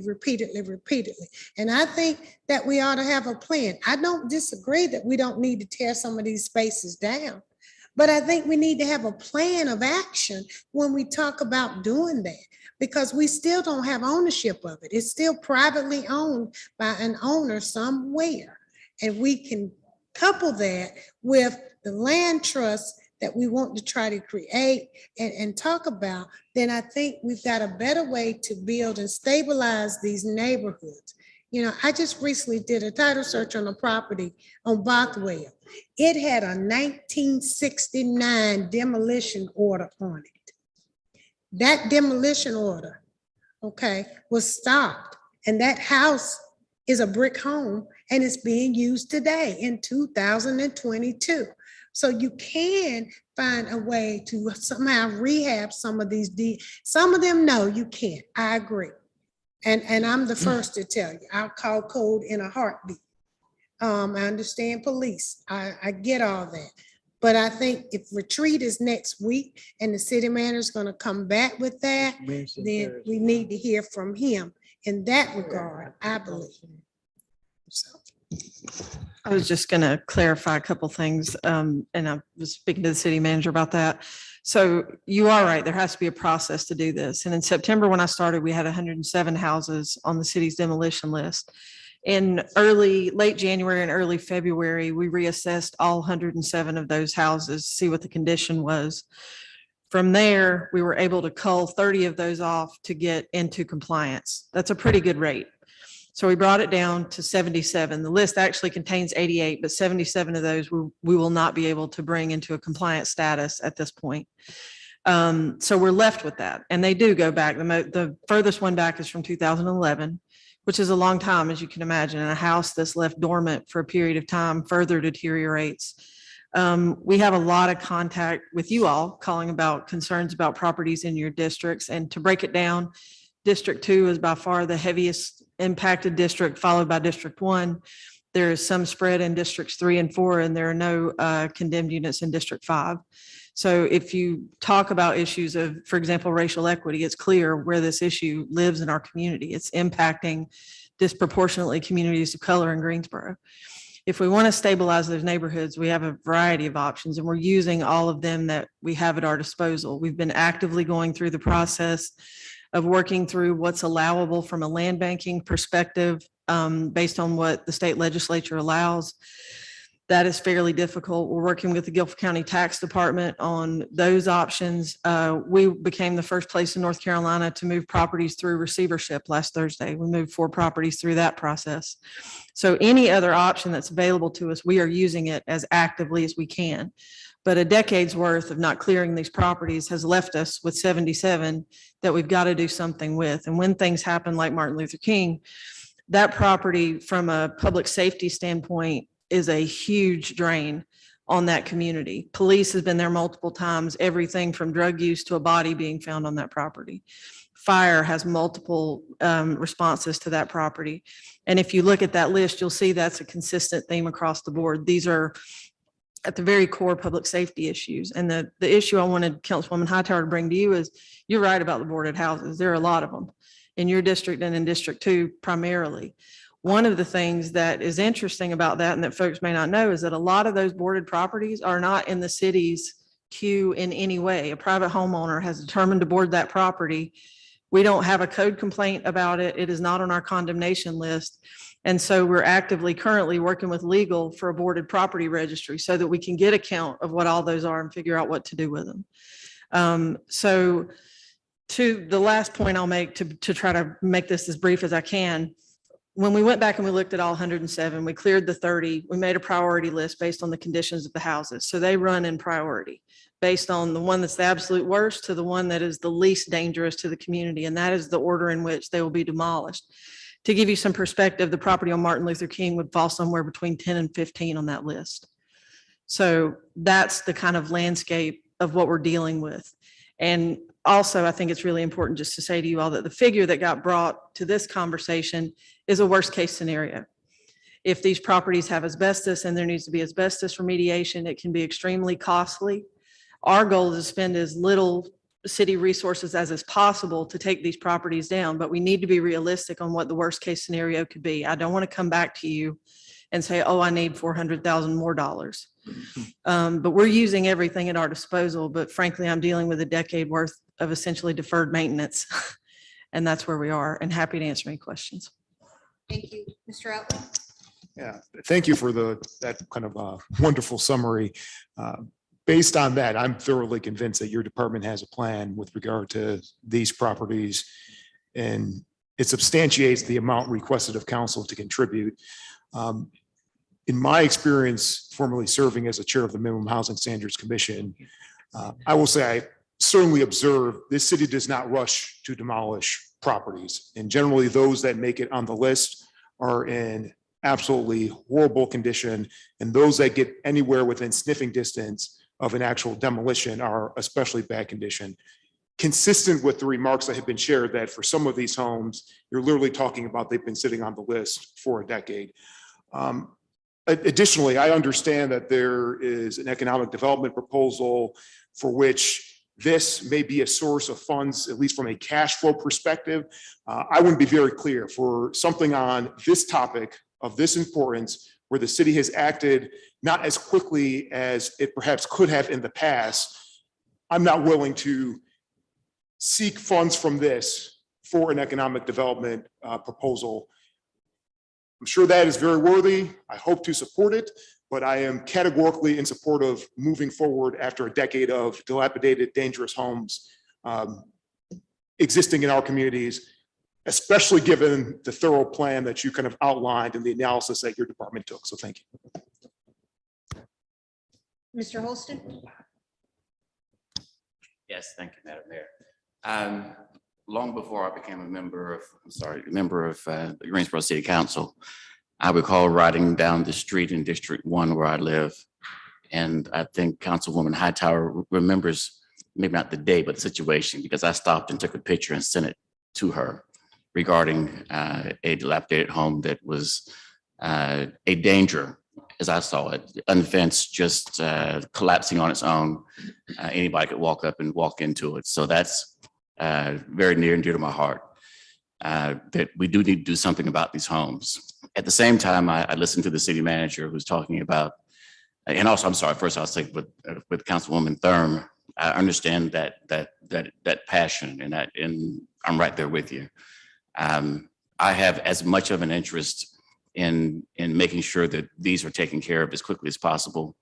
And I think that we ought to have a plan. I don't disagree that we don't need to tear some of these spaces down, but I think we need to have a plan of action when we talk about doing that, because we still don't have ownership of it. It's still privately owned by an owner somewhere. And we can couple that with the land trust that we want to try to create and talk about, then I think we've got a better way to build and stabilize these neighborhoods. You know, I just recently did a title search on a property on Bothwell. It had a 1969 demolition order on it. That demolition order, okay, was stopped. And that house is a brick home and it's being used today in 2022. So you can find a way to somehow rehab some of these. Some of them, no, you can't. I agree. And I'm the first to tell you, I'll call code in a heartbeat. I understand police. I get all that. But I think if retreat is next week and the city manager is going to come back with that, then we need to hear from him in that regard, I believe. So. I was just going to clarify a couple things, and I was speaking to the city manager about that. So you are right, there has to be a process to do this. And in September, when I started, we had 107 houses on the city's demolition list. In late January and early February, we reassessed all 107 of those houses, see what the condition was. From there, we were able to cull 30 of those off to get into compliance. That's a pretty good rate. So we brought it down to 77. The list actually contains 88, but 77 of those we will not be able to bring into a compliant status at this point. So we're left with that. And they do go back. The furthest one back is from 2011, which is a long time, as you can imagine. And a house that's left dormant for a period of time further deteriorates. We have a lot of contact with you all calling about concerns about properties in your districts. And to break it down, District 2 is by far the heaviest impacted district, followed by District 1. There is some spread in Districts 3 and 4, and there are no condemned units in District 5. So if you talk about issues of, for example, racial equity, it's clear where this issue lives in our community. It's impacting disproportionately communities of color in Greensboro. If we want to stabilize those neighborhoods, we have a variety of options, and we're using all of them that we have at our disposal. We've been actively going through the process of working through what's allowable from a land banking perspective based on what the state legislature allows. That is fairly difficult. We're working with the Guilford County Tax Department on those options. We became the first place in North Carolina to move properties through receivership last Thursday. We moved 4 properties through that process. So any other option that's available to us, we are using it as actively as we can. But a decade's worth of not clearing these properties has left us with 77 that we've got to do something with. And when things happen like Martin Luther King, that property from a public safety standpoint is a huge drain on that community. Police has been there multiple times, everything from drug use to a body being found on that property. Fire has multiple responses to that property. And if you look at that list, you'll see that's a consistent theme across the board. These are at the very core public safety issues. And the issue I wanted Councilwoman Hightower to bring to you is, you're right about the boarded houses. There are a lot of them in your district and in District 2 primarily. One of the things that is interesting about that, and that folks may not know, is that a lot of those boarded properties are not in the city's queue in any way. A private homeowner has determined to board that property. We don't have a code complaint about it. It is not on our condemnation list. And so we're actively currently working with legal for a boarded property registry so that we can get a count of what all those are and figure out what to do with them. So to the last point I'll make to try to make this as brief as I can, when we went back and we looked at all 107, we cleared the 30, we made a priority list based on the conditions of the houses. So they run in priority. based on the one that's the absolute worst to the one that is the least dangerous to the community. And that is the order in which they will be demolished. To give you some perspective, the property on Martin Luther King would fall somewhere between 10 and 15 on that list. So that's the kind of landscape of what we're dealing with. And also, I think it's really important just to say to you all that the figure that got brought to this conversation is a worst case scenario. If these properties have asbestos and there needs to be asbestos remediation, it can be extremely costly. Our goal is to spend as little city resources as is possible to take these properties down, but we need to be realistic on what the worst case scenario could be. I don't want to come back to you and say, oh, I need $400,000 more dollars. But we're using everything at our disposal. But frankly, I'm dealing with a decade worth of essentially deferred maintenance. And that's where we are, and happy to answer any questions. Thank you. Mr. Outland? Yeah, thank you for that kind of wonderful summary. Based on that, I'm thoroughly convinced that your department has a plan with regard to these properties, and it substantiates the amount requested of council to contribute. In my experience, formerly serving as a chair of the Minimum Housing Standards Commission, I will say I certainly observe this city does not rush to demolish properties. And generally those that make it on the list are in absolutely horrible condition. And those that get anywhere within sniffing distance of an actual demolition are especially bad condition. Consistent with the remarks that have been shared that for some of these homes, you're literally talking about they've been sitting on the list for a decade. Additionally, I understand that there is an economic development proposal for which this may be a source of funds, at least from a cash flow perspective. I want to be very clear for something on this topic of this importance, where the city has acted not as quickly as it perhaps could have in the past. I'm not willing to seek funds from this for an economic development proposal. I'm sure that is very worthy. I hope to support it, but I am categorically in support of moving forward after a decade of dilapidated, dangerous homes existing in our communities, especially given the thorough plan that you kind of outlined and the analysis that your department took. So thank you. Mr. Holston? Yes, thank you, Madam Mayor. Long before I became a member of the Greensboro City Council, I recall riding down the street in District 1 where I live. And I think Councilwoman Hightower remembers, maybe not the day, but the situation, because I stopped and took a picture and sent it to her regarding a dilapidated home that was a danger, as I saw it, unfenced, just collapsing on its own. Anybody could walk up and walk into it. So that's very near and dear to my heart, that we do need to do something about these homes. At the same time, I listened to the city manager who's talking about, and also, I'm sorry, first I'll say with Councilwoman Thurm, I understand that passion, and I'm right there with you. I have as much of an interest in making sure that these are taken care of as quickly as possible.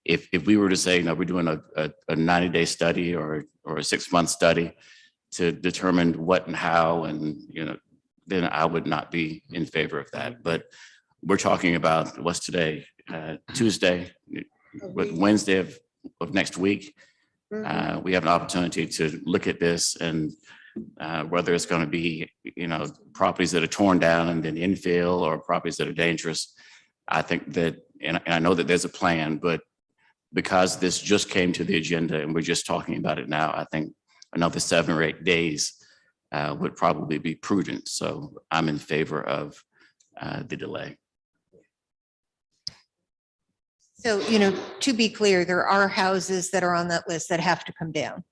If we were to say, we're doing a 90-day study or a 6-month study to determine what and how, and then I would not be in favor of that. But we're talking about what's today, Tuesday, Wednesday of next week. We have an opportunity to look at this and whether it's going to be, properties that are torn down and then infill, or properties that are dangerous. I think that, and I know that there's a plan, but because this just came to the agenda and we're just talking about it now, I think another 7 or 8 days would probably be prudent. So I'm in favor of the delay. So, to be clear, there are houses that are on that list that have to come down,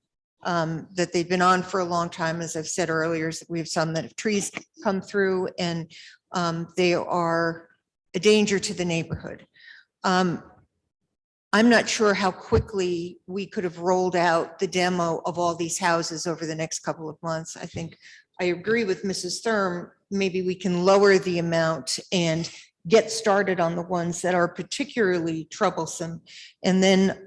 that they've been on for a long time. As I've said earlier, we have some that have trees come through and they are a danger to the neighborhood. I'm not sure how quickly we could have rolled out the demo of all these houses over the next couple of months. I think I agree with Mrs. Thurm. Maybe we can lower the amount and get started on the ones that are particularly troublesome, and then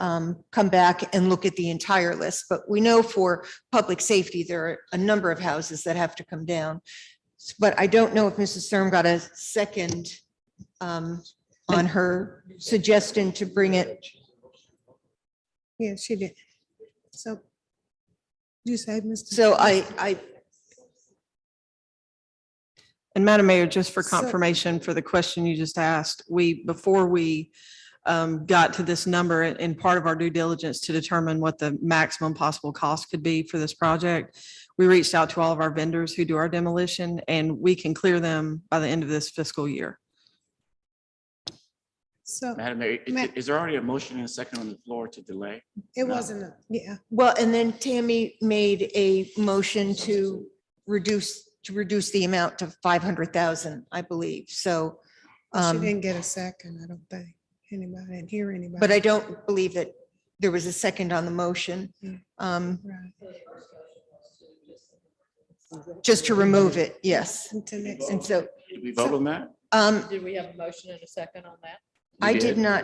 come back and look at the entire list. But we know for public safety, there are a number of houses that have to come down. But I don't know if Mrs. Thurm got a second on her suggestion to bring it. Yeah, she did. So you say, Mr. So I, And Madam Mayor, just for So- confirmation for the question you just asked, before we got to this number and part of our due diligence to determine what the maximum possible cost could be for this project, we reached out to all of our vendors who do our demolition, and we can clear them by the end of this fiscal year. So Madam Mayor, Ma- is there already a motion and a second on the floor to delay? it wasn't, yeah. well, and then Tammy made a motion to reduce the amount to 500,000, I believe. So, She didn't get a second, I don't think. Anybody, I didn't hear anybody. but I don't believe that there was a second on the motion. Right. Just to remove it, yes. Until next. And so, Did we vote on that? Did we have a motion and a second on that? I We did not,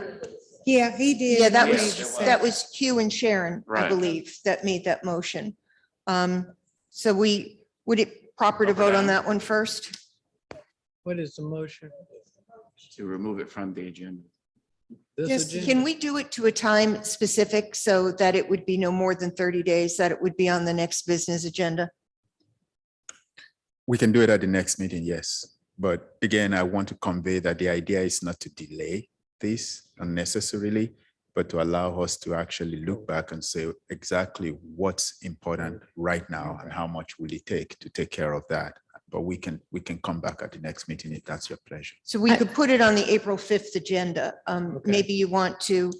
Yeah, he did. yeah, that He was, made the that second. was Hugh and Sharon, I Right. believe, that made that motion. So would it proper to vote on that one first? What is the motion? To remove it from the agenda. This Yes, agenda? can we do it to a time specific so that it would be no more than 30 days, that it would be on the next business agenda? We can do it at the next meeting, yes. But again, I want to convey that the idea is not to delay this unnecessarily, but to allow us to actually look back and say exactly what's important right now and how much will it take to take care of that. But we can come back at the next meeting if that's your pleasure. So we could put it on the April 5th agenda. Maybe you want to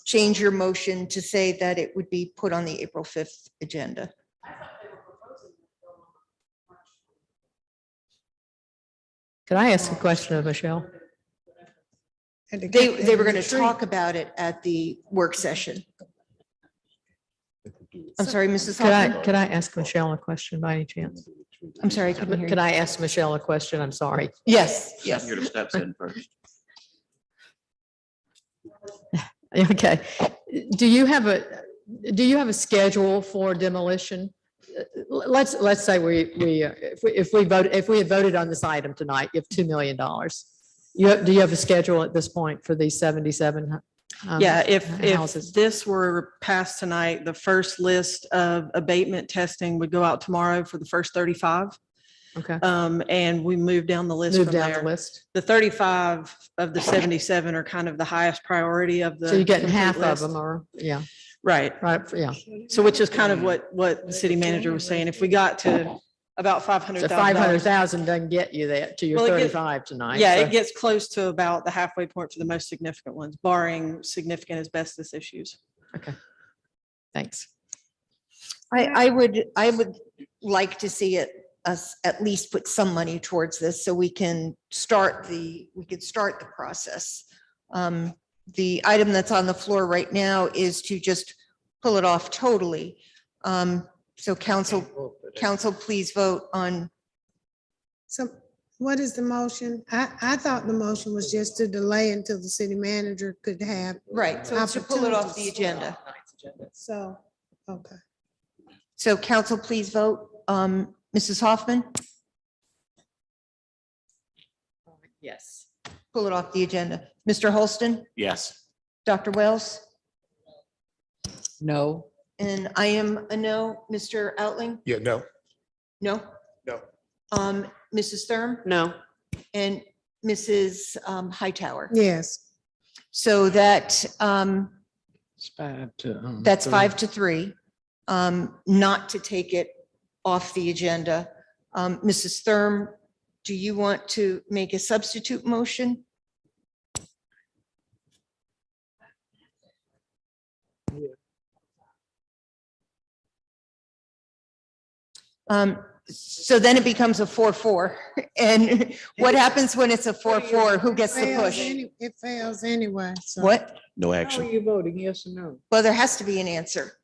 change your motion to say that it would be put on the April 5th agenda. Could I ask a question of Michelle? They were going to talk about it at the work session. I'm sorry, Mrs. Hoffman. Could I ask Michelle a question by any chance? I'm sorry, I couldn't hear Could you. I ask Michelle a question? I'm sorry. Yes, yes. You're the steps in first. Okay. Do you have a schedule for demolition? Let's say if we had voted on this item tonight, you have $2 million. Do you have a schedule at this point for these 77? Yeah, if houses? this were passed tonight, the first list of abatement testing would go out tomorrow for the first 35. Okay. And we move down the list Move from down the there. list. The 35 of the 77 are kind of the highest priority of the. So you're getting complete half of list. them or, yeah, Right. right, yeah. So which is kind of what the city manager was saying. If we got to about So $500,000. 500,000 doesn't get you that to your Well, it gets- 35 tonight. Yeah, so- it gets close to about the halfway point for the most significant ones, barring significant asbestos issues. Okay. Thanks. I would like to see us at least put some money towards this so we can start the process. The item that's on the floor right now is to just pull it off totally. So council, please vote on, So what is the motion? I thought the motion was just to delay until the city manager could have. right, so it's to pull it off the opportunities. agenda. So, okay. So council, please vote. Mrs. Hoffman, Yes. pull it off the agenda. Mr. Holston, Yes. Dr. Wells, No. and I am a no. Mr. Outling? Yeah, no. No? No. Mrs. Thurm No. and Mrs. Hightower. Yes. So that, It's 5 to. that's 3. 5-3, not to take it off the agenda. Mrs. Thurm, do you want to make a substitute motion? So then it becomes a 4-4. And what happens when it's a 4-4? Who gets the Fails push? It fails anyway. So. What? No How are action. you voting? Yes or no? Well, there has to be an answer.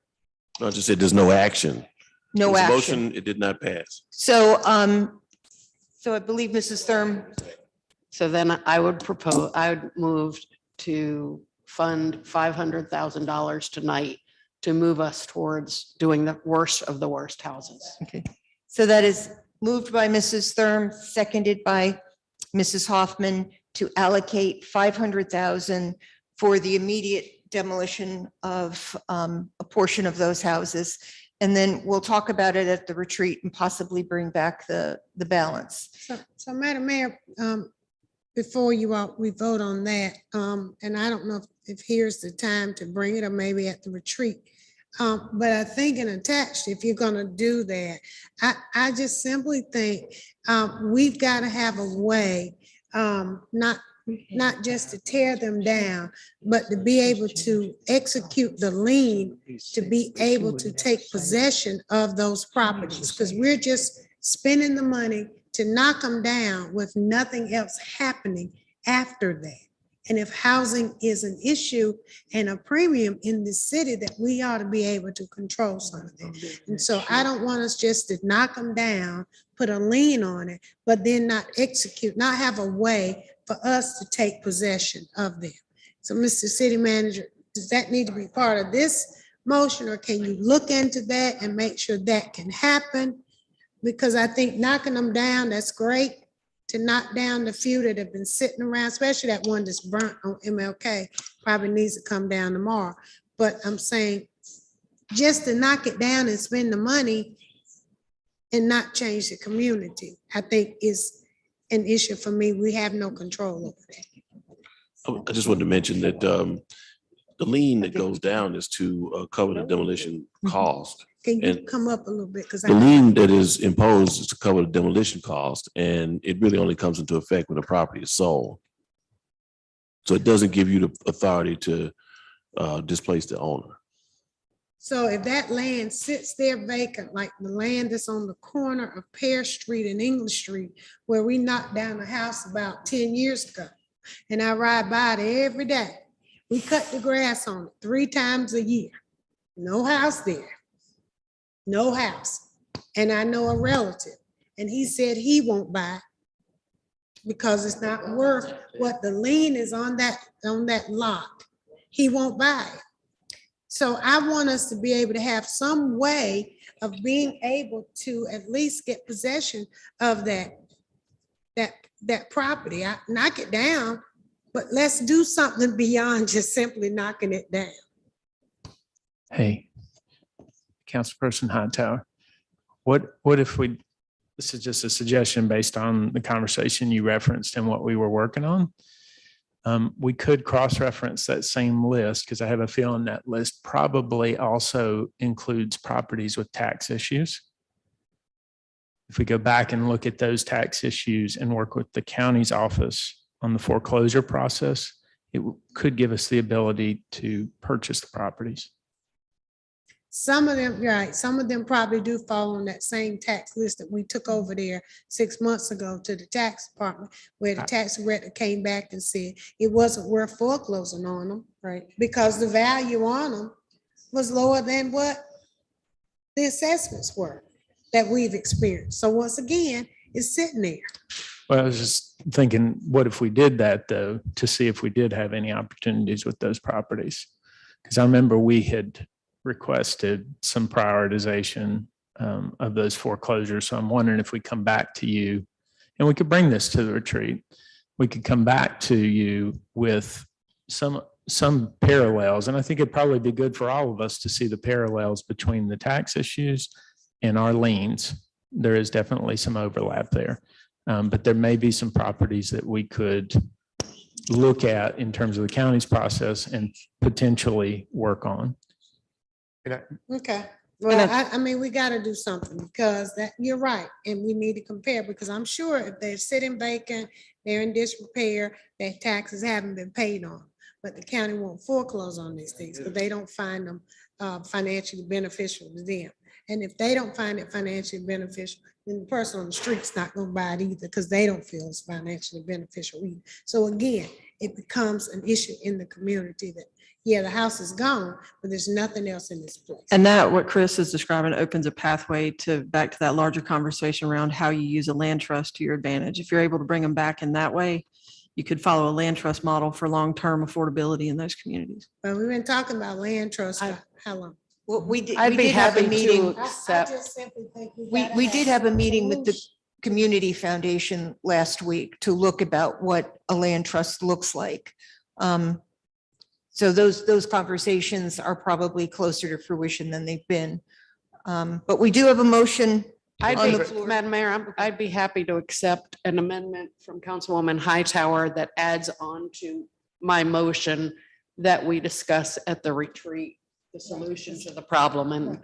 No, I just said there's no action. It No was a action. Motion, it did not pass. So, so I believe Mrs. Thurm, So then I would move to fund $500,000 tonight to move us towards doing the worst of the worst houses. okay. So that is moved by Mrs. Thurm, seconded by Mrs. Hoffman to allocate 500,000 for the immediate demolition of a portion of those houses. And then we'll talk about it at the retreat and possibly bring back the balance. So Madam Mayor, before we vote on that, and I don't know if here's the time to bring it or maybe at the retreat. But I think in attached, if you're gonna do that, I just simply think we've got to have a way, not just to tear them down, but to be able to execute the lien, to be able to take possession of those properties, because we're just spending the money to knock them down with nothing else happening after that. And if housing is an issue and a premium in the city, that we ought to be able to control something. And so I don't want us just to knock them down, put a lien on it, but then not execute, not have a way for us to take possession of them. So Mr. City Manager, does that need to be part of this motion, or can you look into that and make sure that can happen? Because I think knocking them down, that's great. To knock down the few that have been sitting around, especially that one that's burnt on MLK, probably needs to come down tomorrow. But I'm saying just to knock it down and spend the money and not change the community, I think is an issue for me. We have no control over that. I just wanted to mention that the lien that goes down is to cover the demolition cost. Can you And come up a little bit? Because the lien that is imposed is to cover the demolition cost, and it really only comes into effect when the property is sold. So it doesn't give you the authority to displace the owner. So if that land sits there vacant, like the land that's on the corner of Pear Street and English Street, where we knocked down a house about 10 years ago, and I ride by it every day. We cut the grass on it 3 times a year. No house there. No house. And I know a relative, and he said he won't buy because it's not worth what the lien is on that lot. He won't buy it. So I want us to be able to have some way of being able to at least get possession of that property. I knock it down, but let's do something beyond just simply knocking it down. Hey, Councilperson Hightower, what if we, this is just a suggestion based on the conversation you referenced and what we were working on. We could cross-reference that same list, because I have a feeling that list probably also includes properties with tax issues. If we go back and look at those tax issues and work with the county's office on the foreclosure process, it could give us the ability to purchase the properties. Some of them, right, some of them probably do fall on that same tax list that we took over there 6 months ago to the tax department, where the tax director came back and said it wasn't worth foreclosing on them, right? Because the value on them was lower than what the assessments were that we've experienced. So once again, it's sitting there. Well, I was just thinking, what if we did that though, to see if we did have any opportunities with those properties? Because I remember we had requested some prioritization of those foreclosures. So I'm wondering if we come back to you, and we could bring this to the retreat. We could come back to you with some parallels. And I think it'd probably be good for all of us to see the parallels between the tax issues and our liens. There is definitely some overlap there. But there may be some properties that we could look at in terms of the county's process and potentially work on. Okay, well, I mean, we gotta do something, because that, you're right, and we need to compare, because I'm sure if they're sitting vacant, they're in disrepair, their taxes haven't been paid on. But the county won't foreclose on these things, but they don't find them financially beneficial to them. And if they don't find it financially beneficial, then the person on the street's not gonna buy it either, because they don't feel it's financially beneficial either. So again, it becomes an issue in the community that, yeah, the house is gone, but there's nothing else in this place. And that, what Chris is describing, opens a pathway to back to that larger conversation around how you use a land trust to your advantage. If you're able to bring them back in that way, you could follow a land trust model for long-term affordability in those communities. But we've been talking about land trust for how long? Well, we did I'd be have a happy meeting. to accept. I just simply think We did have a meeting with the Community Foundation last week to look about what a land trust looks like. So those conversations are probably closer to fruition than they've been. But we do have a motion on the floor. Madam Mayor, I'd be happy to accept an amendment from Councilwoman Hightower that adds on to my motion that we discuss at the retreat, the solution to the problem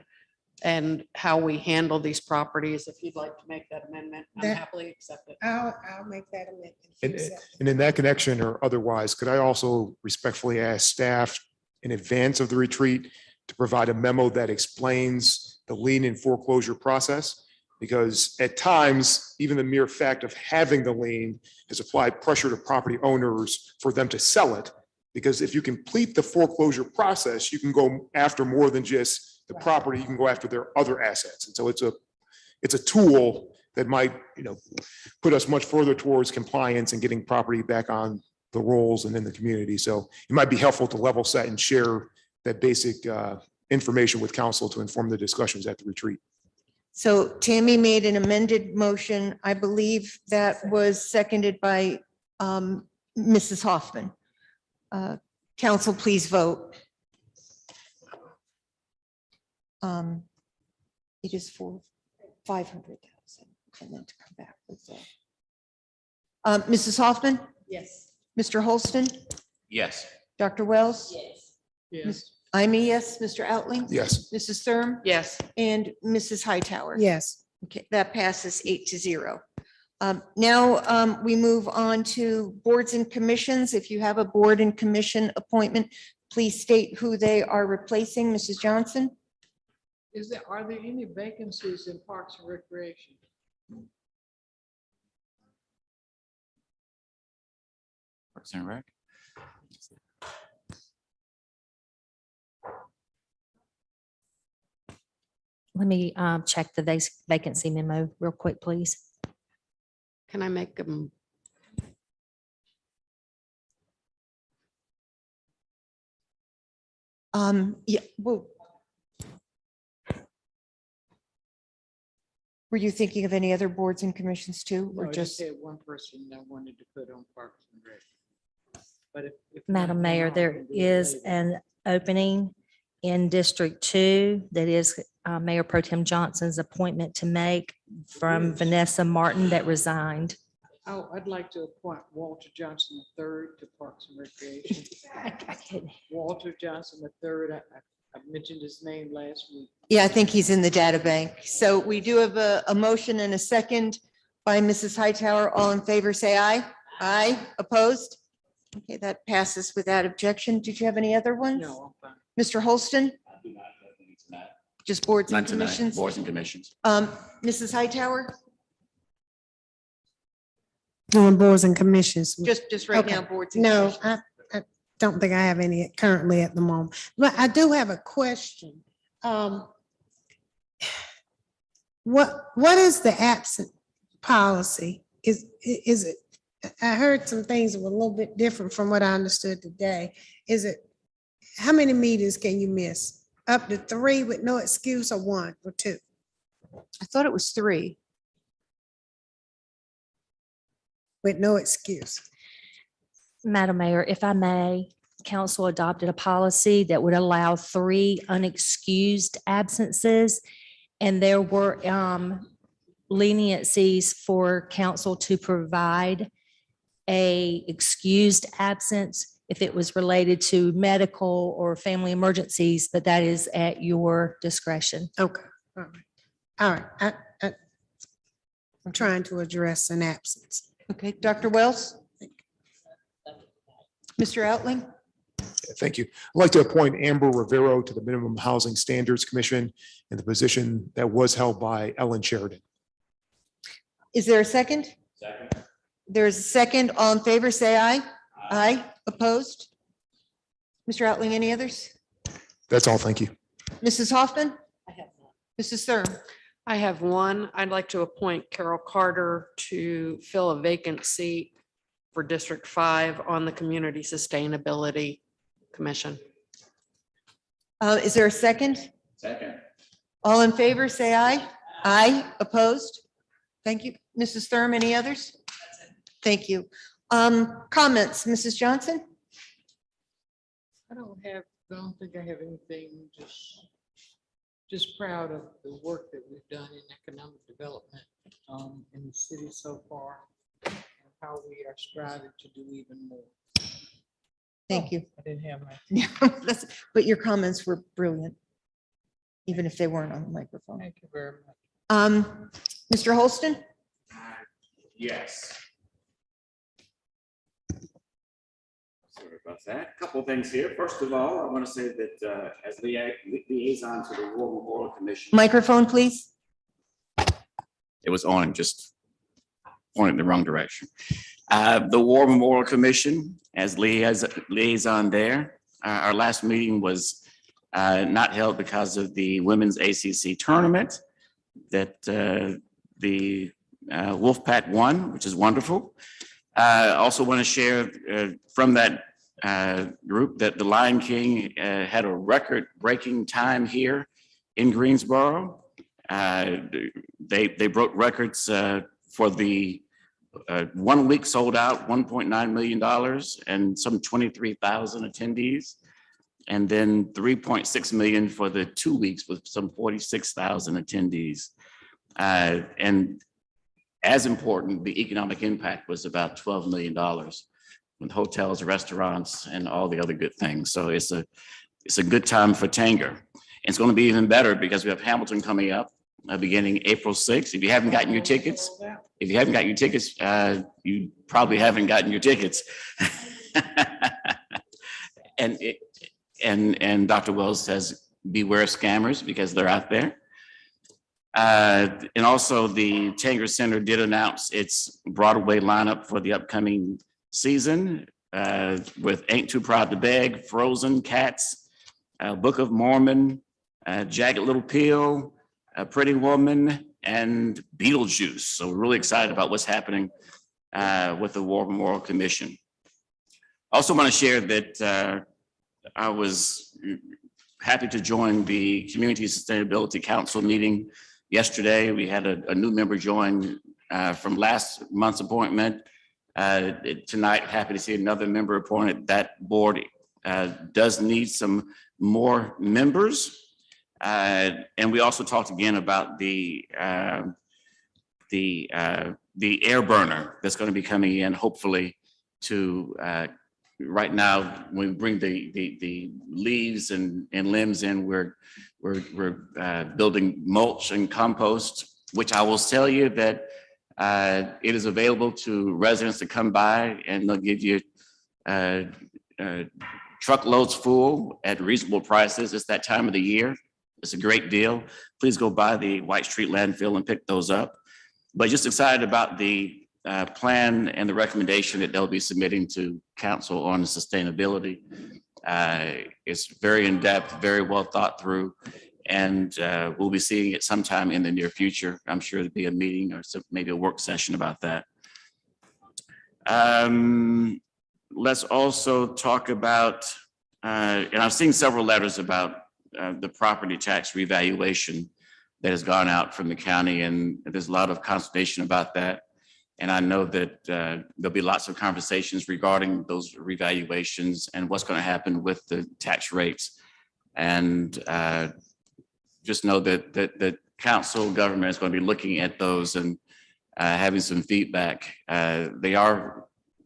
and how we handle these properties. If you'd like to make that amendment, I'm That- happily accept it. I'll make that amendment. if you And accept. and in that connection or otherwise, could I also respectfully ask staff in advance of the retreat to provide a memo that explains the lien and foreclosure process? Because at times, even the mere fact of having the lien has applied pressure to property owners for them to sell it. Because if you complete the foreclosure process, you can go after more than just the property, you can go after their other assets. And so it's a tool that might, put us much further towards compliance and getting property back on the rolls and in the community. So it might be helpful to level set and share that basic information with council to inform the discussions at the retreat. So Tammy made an amended motion. I believe that was seconded by Mrs. Hoffman. Council, please vote. It is for 500,000 and then to come back with that. Mrs. Hoffman, Yes. Mr. Holston, Yes. Dr. Wells, Yes. I'm a yes, Mr. Outling. Yes. Mrs. Thurm. Yes. And Mrs. Hightower. Yes, Okay, that passes 8-0. Now we move on to boards and commissions. If you have a board and commission appointment, please state who they are replacing. Mrs. Johnson? Are there any vacancies in Parks and Recreation? Parks and Rec. Let me check the vacancy memo real quick, please. Can I make them? Yeah, well. Were you thinking of any other boards and commissions too, No, or I just? had one person that wanted to put on Parks and Rec. But if Madam not, then Mayor, I there can do it is later. an opening in District 2 that is Mayor Pro Tem Johnson's appointment to make from Yes. Vanessa Martin that resigned. Oh, I'd like to appoint Walter Johnson III to Parks and Recreation. I couldn't- Walter Johnson III, I mentioned his name last week. Yeah, I think he's in the data bank. So we do have a motion and a second by Mrs. Hightower. All in favor, say aye. Aye, opposed? Okay, that passes without objection. Did you have any other ones? No, I'm fine. Mr. Holston? Just boards and Not tonight. commissions? Boards and commissions. Mrs. Hightower? doing boards and commissions. Just right now, Okay. boards and No, commissions. I don't think I have any currently at the moment, but I do have a question. What is the absent policy? Is it, I heard some things that were a little bit different from what I understood today. Is it, how many meetings can you miss? Up to 3 with no excuse, or 1 or 2? I thought it was 3. With no excuse. Madam Mayor, if I may, council adopted a policy that would allow 3 unexcused absences. And there were leniencies for council to provide a excused absence if it was related to medical or family emergencies, but that is at your discretion. Okay, all right. I'm trying to address an absence. Okay, Dr. Wells? Mr. Outling? Thank you. I'd like to appoint Amber Rivero to the Minimum Housing Standards Commission in the position that was held by Ellen Sheridan. Is there a second? Second. There's a second. All in favor, say aye. Aye. Opposed? Mr. Outling, any others? That's all. Thank you. Mrs. Hoffman? I have none. Mrs. Thurm? I have one. I'd like to appoint Carol Carter to fill a vacant seat for District 5 on the Community Sustainability Commission. Is there a second? Second. All in favor, say aye. Aye. Opposed? Thank you. Mrs. Thurm, any others? Thank you. Comments, Mrs. Johnson? I don't think I have anything, just proud of the work that we've done in economic development in the city so far, and how we are striving to do even more. Thank you. I didn't have my. But your comments were brilliant, even if they weren't on the microphone. Thank you very much. Mr. Holston? Yes. Sorry about that. A couple of things here. First of all, I want to say that as liaison to the War Memorial Commission. Microphone, please. It was on, just pointing in the wrong direction. The War Memorial Commission as liaison there. Our last meeting was not held because of the women's ACC tournament that the Wolfpack won, which is wonderful. I also want to share from that group that the Lion King had a record-breaking time here in Greensboro. They broke records for the 1 week sold out $1.9 million and some 23,000 attendees. And then 3.6 million for the 2 weeks with some 46,000 attendees. And as important, the economic impact was about $12 million with hotels, restaurants, and all the other good things. So it's a good time for Tanger. And it's going to be even better because we have Hamilton coming up beginning April 6th. If you haven't gotten your tickets, you probably haven't gotten your tickets. And Dr. Wells says, beware scammers because they're out there. And also the Tanger Center did announce its Broadway lineup for the upcoming season with Ain't Too Proud to Beg, Frozen, Cats, Book of Mormon, Jagged Little Pill, Pretty Woman, and Beetlejuice. So we're really excited about what's happening with the War Memorial Commission. Also want to share that I was happy to join the Community Sustainability Council meeting yesterday. We had a new member join from last month's appointment. Tonight, happy to see another member appointed. That board does need some more members. And we also talked again about the air burner that's going to be coming in, hopefully to right now, when we bring the leaves and limbs in, we're building mulch and compost, which I will tell you that it is available to residents to come by and they'll give you truckloads full at reasonable prices. It's that time of the year. It's a great deal. Please go by the White Street landfill and pick those up. But just excited about the plan and the recommendation that they'll be submitting to council on sustainability. It's very in-depth, very well thought through, and we'll be seeing it sometime in the near future. I'm sure there'll be a meeting or maybe a work session about that. Let's also talk about, and I've seen several letters about the property tax revaluation that has gone out from the county, and there's a lot of consternation about that. And I know that there'll be lots of conversations regarding those revaluations and what's going to happen with the tax rates. And just know that the council government is going to be looking at those and having some feedback. They are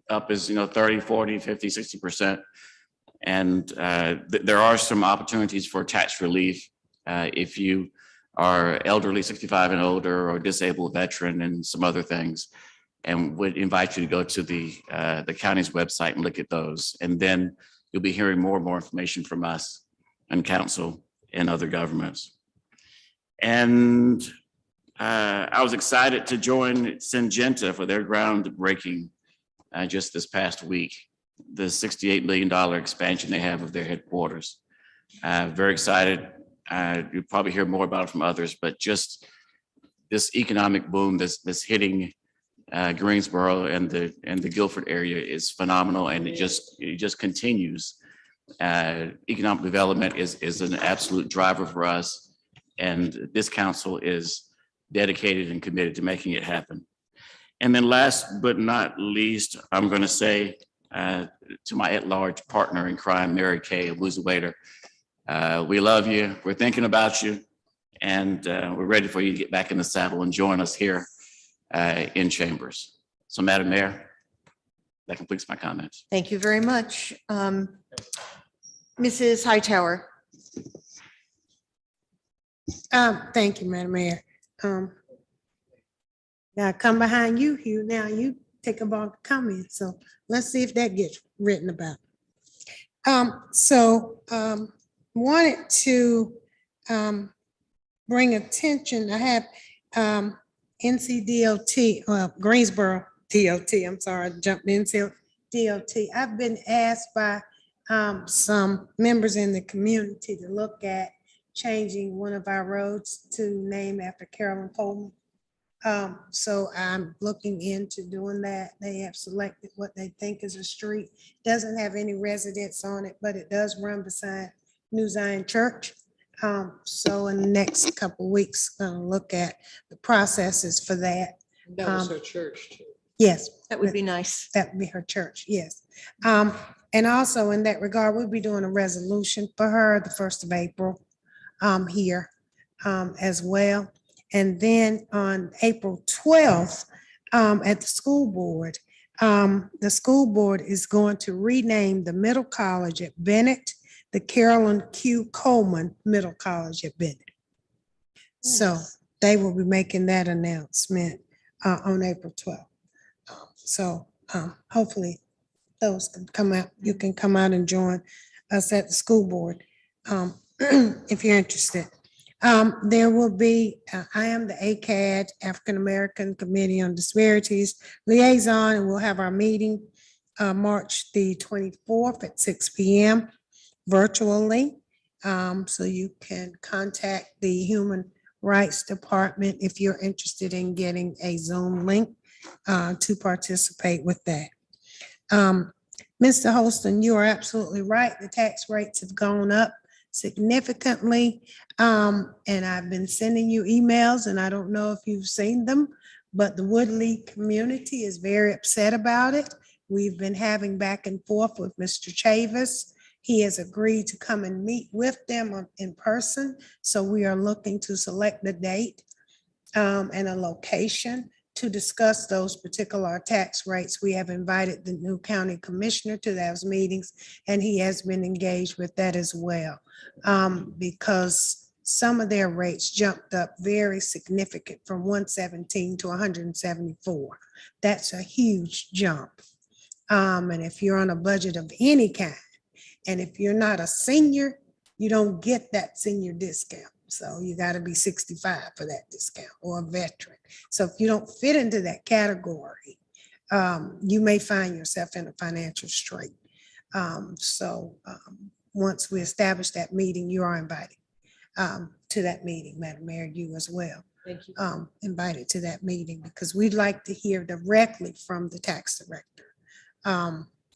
up as 30, 40, 50, 60%. And there are some opportunities for tax relief if you are elderly, 65 and older, or disabled veteran, and some other things. And would invite you to go to the county's website and look at those. And then you'll be hearing more and more information from us and council and other governments. And I was excited to join Syngenta for their groundbreaking just this past week, the $68 million expansion they have of their headquarters. Very excited. You'll probably hear more about it from others, but just this economic boom that's hitting Greensboro and the Guilford area is phenomenal, and it just continues. Economic development is an absolute driver for us, and this council is dedicated and committed to making it happen. And then last but not least, I'm going to say to my at-large partner in crime, Mary Kay Wuzuwaiter. We love you. We're thinking about you. And we're ready for you to get back in the saddle and join us here in chambers. So Madam Mayor, that completes my comments. Thank you very much. Mrs. Hightower. Thank you, Madam Mayor. Now I come behind you, Hugh. Now you take about the comment. So let's see if that gets written about. Wanted to bring attention. I have NCDOT, Greensboro DOT. I'm sorry, I jumped into DOT. I've been asked by some members in the community to look at changing one of our roads to name after Carolyn Coleman. So I'm looking into doing that. They have selected what they think is a street. Doesn't have any residents on it, but it does run beside New Zion Church. So in the next couple of weeks, gonna look at the processes for that. That was her church too. Yes. That would be nice. That would be her church, yes. And also in that regard, we'll be doing a resolution for her the 1st of April here as well. And then on April 12th, at the school board is going to rename the middle college at Bennett, the Carolyn Q. Coleman Middle College at Bennett. So they will be making that announcement on April 12th. Hopefully those can come out. You can come out and join us at the school board if you're interested. There will be, I am the ACAD, African American Committee on Disparities Liaison, and we'll have our meeting March the 24th at 6 p.m. virtually. So you can contact the Human Rights Department if you're interested in getting a Zoom link to participate with that. Mr. Holston, you are absolutely right. The tax rates have gone up significantly. And I've been sending you emails, and I don't know if you've seen them, but the Woodley community is very upset about it. We've been having back and forth with Mr. Chavis. He has agreed to come and meet with them in person. So we are looking to select the date and a location to discuss those particular tax rates. We have invited the new county commissioner to those meetings, and he has been engaged with that as well. Because some of their rates jumped up very significant from 117 to 174. That's a huge jump. And if you're on a budget of any kind, and if you're not a senior, you don't get that senior discount. So you got to be 65 for that discount, or a veteran. So if you don't fit into that category, you may find yourself in a financial strait. Once we establish that meeting, you are invited to that meeting, Madam Mayor, you as well. Thank you. Invited to that meeting, because we'd like to hear directly from the tax director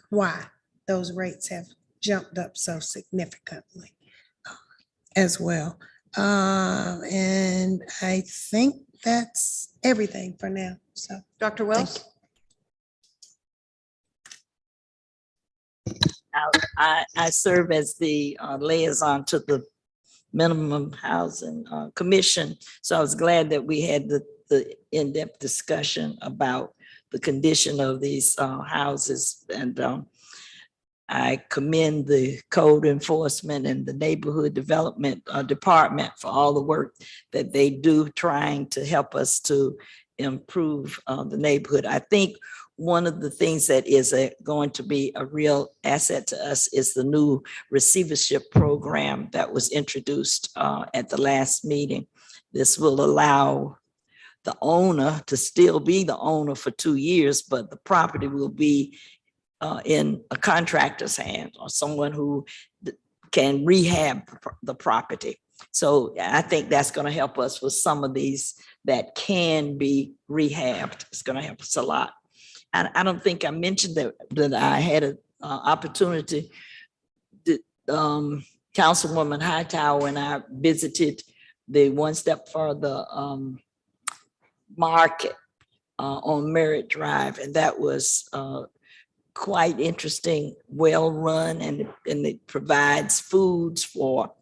why those rates have jumped up so significantly as well. And I think that's everything for now. So, Dr. Wells? I serve as the liaison to the Minimum Housing Commission. So I was glad that we had the in-depth discussion about the condition of these houses. And I commend the code enforcement and the neighborhood development department for all the work that they do, trying to help us to improve the neighborhood. I think one of the things that is going to be a real asset to us is the new receivership program that was introduced at the last meeting. This will allow the owner to still be the owner for 2 years, but the property will be in a contractor's hand, or someone who can rehab the property. So I think that's going to help us with some of these that can be rehabbed. It's going to help us a lot. And I don't think I mentioned that I had an opportunity. Councilwoman Hightower and I visited the One Step Further market on Merritt Drive, and that was quite interesting, well-run, and it provides foods for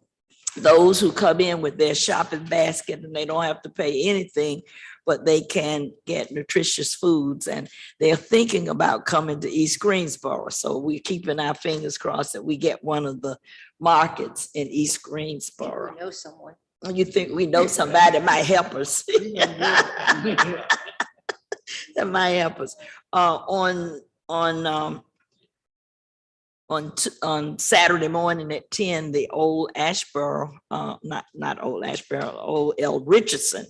those who come in with their shopping basket, and they don't have to pay anything, but they can get nutritious foods, and they're thinking about coming to East Greensboro. So we're keeping our fingers crossed that we get one of the markets in East Greensboro. Know someone. You think we know somebody that might help us? That might help us. On Saturday morning at 10, the old Ashboro, not old Ashboro, old L. Richardson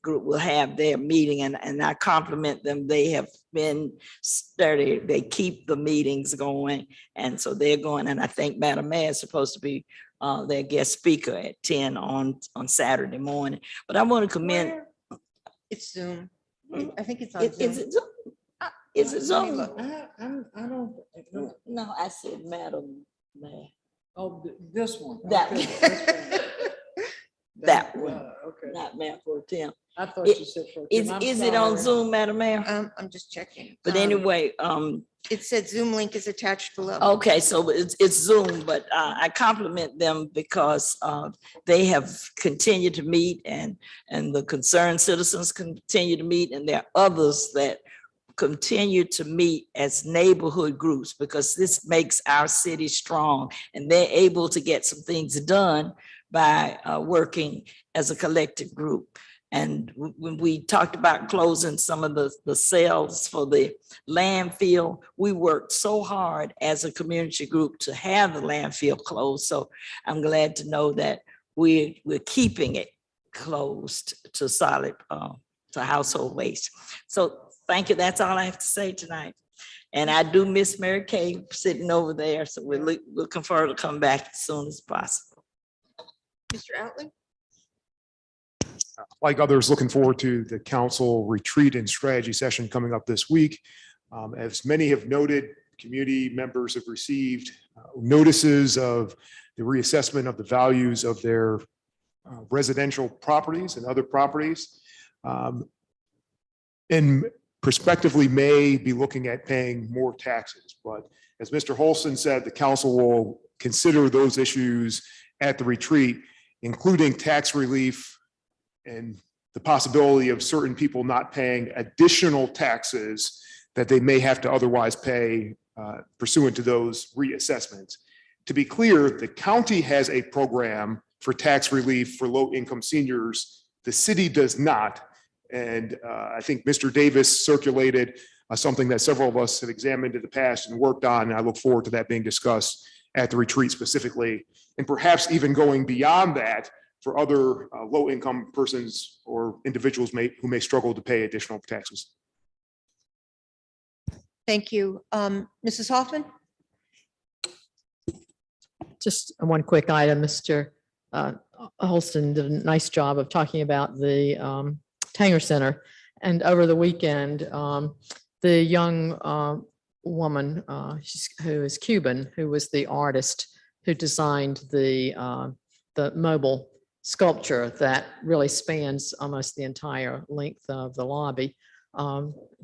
group will have their meeting, and I compliment them. They have been sturdy. They keep the meetings going, and so they're going. And I think Madam Mayor is supposed to be their guest speaker at 10 on Saturday morning. But I want to commend. It's Zoom. I think it's on Is Zoom. it Zoom? Is it Let me Zoom? look. I don't. No, I said Madam Mayor. Oh, this one. That Okay, one. this one. That one, Okay. not Mayor Pro Tem. I thought It- you said. for- Is I'm it on sorry. Zoom, Madam Mayor? I'm just checking. But anyway, It said Zoom link is attached below. okay, so it's Zoom, but I compliment them because they have continued to meet, and the concerned citizens continue to meet, and there are others that continue to meet as neighborhood groups, because this makes our city strong, and they're able to get some things done by working as a collective group. And when we talked about closing some of the sales for the landfill, we worked so hard as a community group to have the landfill closed. So I'm glad to know that we're keeping it closed to solid, to household waste. So thank you. That's all I have to say tonight. And I do miss Mary Kay sitting over there. So we're looking for her to come back as soon as possible. Mr. Outley? Like others, looking forward to the council retreat and strategy session coming up this week. As many have noted, community members have received notices of the reassessment of the values of their residential properties and other properties. And prospectively may be looking at paying more taxes. But as Mr. Holston said, the council will consider those issues at the retreat, including tax relief and the possibility of certain people not paying additional taxes that they may have to otherwise pay pursuant to those reassessments. To be clear, the county has a program for tax relief for low-income seniors. The city does not. And I think Mr. Davis circulated something that several of us have examined in the past and worked on. And I look forward to that being discussed at the retreat specifically, and perhaps even going beyond that for other low-income persons or individuals who may struggle to pay additional taxes. Thank you. Mrs. Hoffman? Just one quick item, Mr. Holston did a nice job of talking about the Tanger Center. And over the weekend, the young woman who is Cuban, who was the artist who designed the mobile sculpture that really spans almost the entire length of the lobby,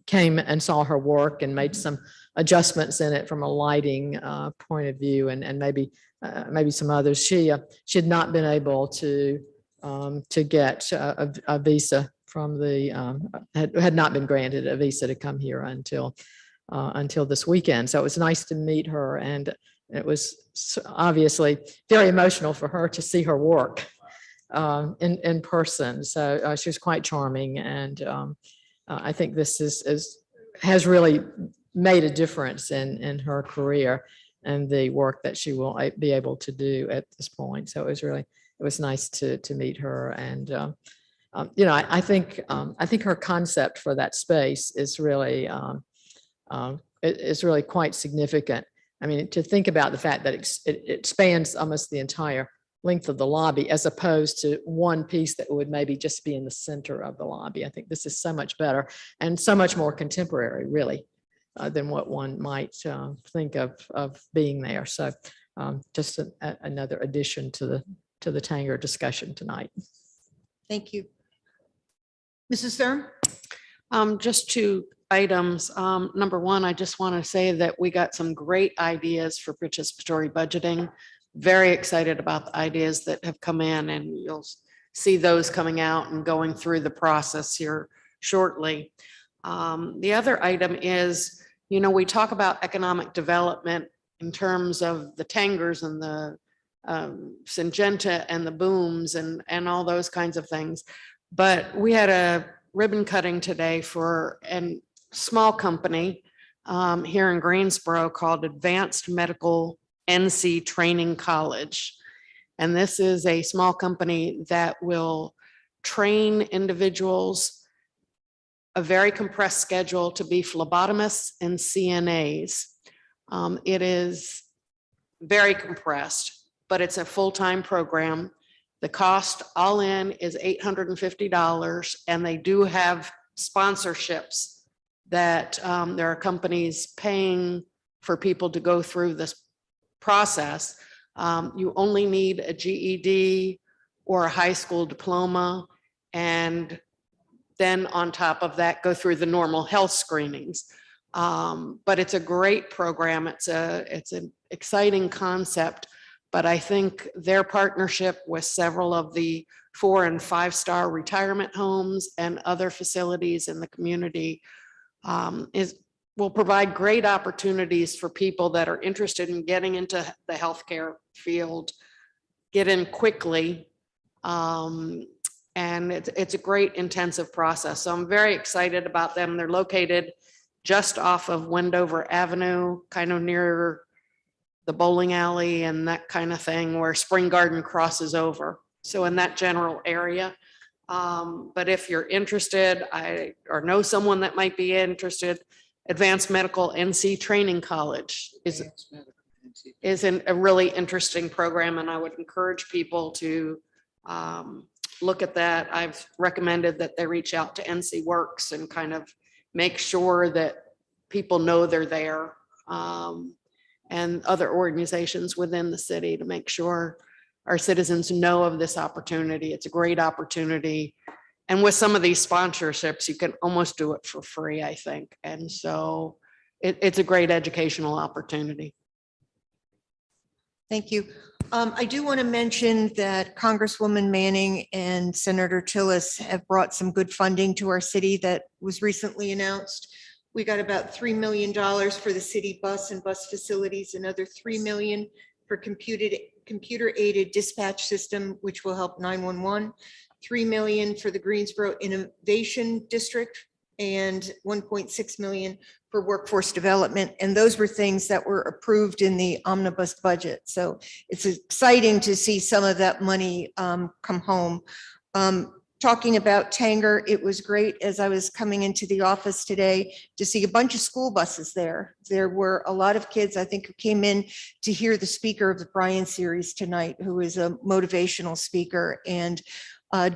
came and saw her work and made some adjustments in it from a lighting point of view, and maybe some others. She had not been able to get a visa from the had not been granted a visa to come here until this weekend. So it was nice to meet her, and it was obviously very emotional for her to see her work in person. So she was quite charming, and I think this has really made a difference in her career and the work that she will be able to do at this point. So it was nice to meet her, and I think her concept for that space is really quite significant. I mean, to think about the fact that it spans almost the entire length of the lobby, as opposed to one piece that would maybe just be in the center of the lobby. I think this is so much better and so much more contemporary, really, than what one might think of being there. So just another addition to the Tanger discussion tonight. Thank you. Mrs. Thurm? Just two items. Number one, I just want to say that we got some great ideas for participatory budgeting. Very excited about the ideas that have come in, and you'll see those coming out and going through the process here shortly. The other item is, we talk about economic development in terms of the Tangers and the Syngenta and the booms and all those kinds of things. But we had a ribbon cutting today for a small company here in Greensboro called Advanced Medical NC Training College. And this is a small company that will train individuals, a very compressed schedule, to be phlebotomists and CNAs. It is very compressed, but it's a full-time program. The cost all in is $850, and they do have sponsorships that there are companies paying for people to go through this process. You only need a GED or a high school diploma, and then on top of that, go through the normal health screenings. But it's a great program. It's an exciting concept. But I think their partnership with several of the 4- and 5-star retirement homes and other facilities in the community will provide great opportunities for people that are interested in getting into the healthcare field, get in quickly. And it's a great intensive process. So I'm very excited about them. They're located just off of Wendover Avenue, kind of near the bowling alley and that kind of thing, where Spring Garden crosses over. So in that general area. But if you're interested, or know someone that might be interested, Advanced Medical NC Training College is a really interesting program, and I would encourage people to look at that. I've recommended that they reach out to NC Works and kind of make sure that people know they're there, and other organizations within the city, to make sure our citizens know of this opportunity. It's a great opportunity. And with some of these sponsorships, you can almost do it for free, I think. And so it's a great educational opportunity. Thank you. I do want to mention that Congresswoman Manning and Senator Tillis have brought some good funding to our city that was recently announced. We got about $3 million for the city bus and bus facilities, another $3 million for computer-aided dispatch system, which will help 911, $3 million for the Greensboro Innovation District, and $1.6 million for workforce development. And those were things that were approved in the omnibus budget. So it's exciting to see some of that money come home. Talking about Tanger, it was great as I was coming into the office today to see a bunch of school buses there. There were a lot of kids, I think, who came in to hear the speaker of the Bryan series tonight, who is a motivational speaker. And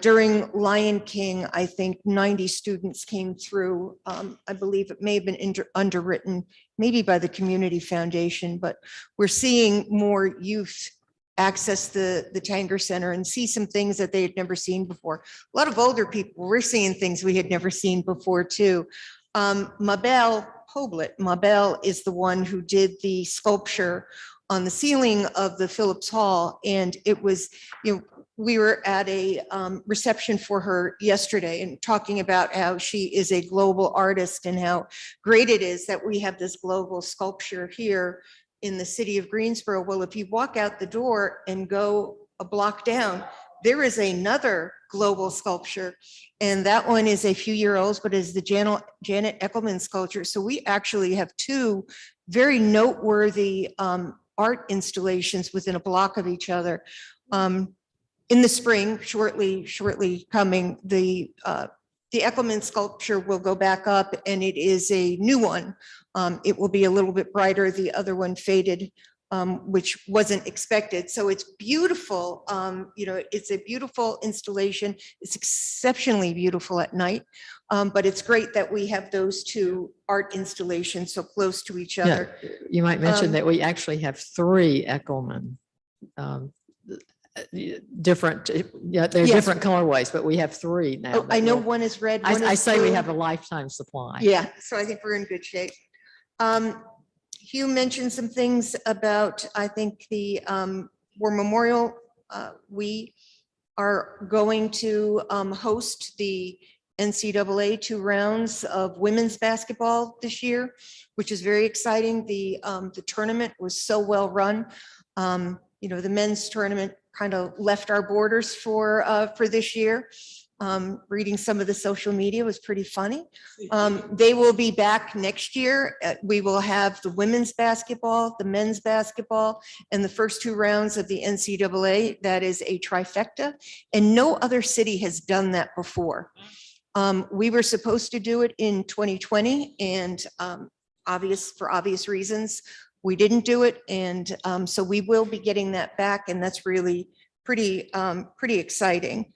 during Lion King, I think 90 students came through. I believe it may have been underwritten maybe by the Community Foundation, but we're seeing more youth access the Tanger Center and see some things that they had never seen before. A lot of older people, we're seeing things we had never seen before too. Mabel Hoblet, Mabel is the one who did the sculpture on the ceiling of the Phillips Hall. And it was, we were at a reception for her yesterday and talking about how she is a global artist and how great it is that we have this global sculpture here in the city of Greensboro. Well, if you walk out the door and go a block down, there is another global sculpture. And that one is a few years old, but is the Janet Eckelman sculpture. So we actually have two very noteworthy art installations within a block of each other. In the spring, shortly coming, the Eckelman sculpture will go back up, and it is a new one. It will be a little bit brighter. The other one faded, which wasn't expected. So it's beautiful. It's a beautiful installation. It's exceptionally beautiful at night. But it's great that we have those two art installations so close to each other. You might mention that we actually have 3 Eckelman different, yeah, they're Yes. different colorways, but we have three now. Oh, I that know will- one is red. one I is say we blue. have a lifetime supply. Yeah, so I think we're in good shape. Hugh mentioned some things about, I think, the War Memorial. We are going to host the NCAA 2 rounds of women's basketball this year, which is very exciting. The tournament was so well run. You know, the men's tournament kind of left our borders for this year. Reading some of the social media was pretty funny. They will be back next year. We will have the women's basketball, the men's basketball, and the first 2 rounds of the NCAA. That is a trifecta, and no other city has done that before. We were supposed to do it in 2020, and for obvious reasons, we didn't do it. And so we will be getting that back, and that's really pretty exciting.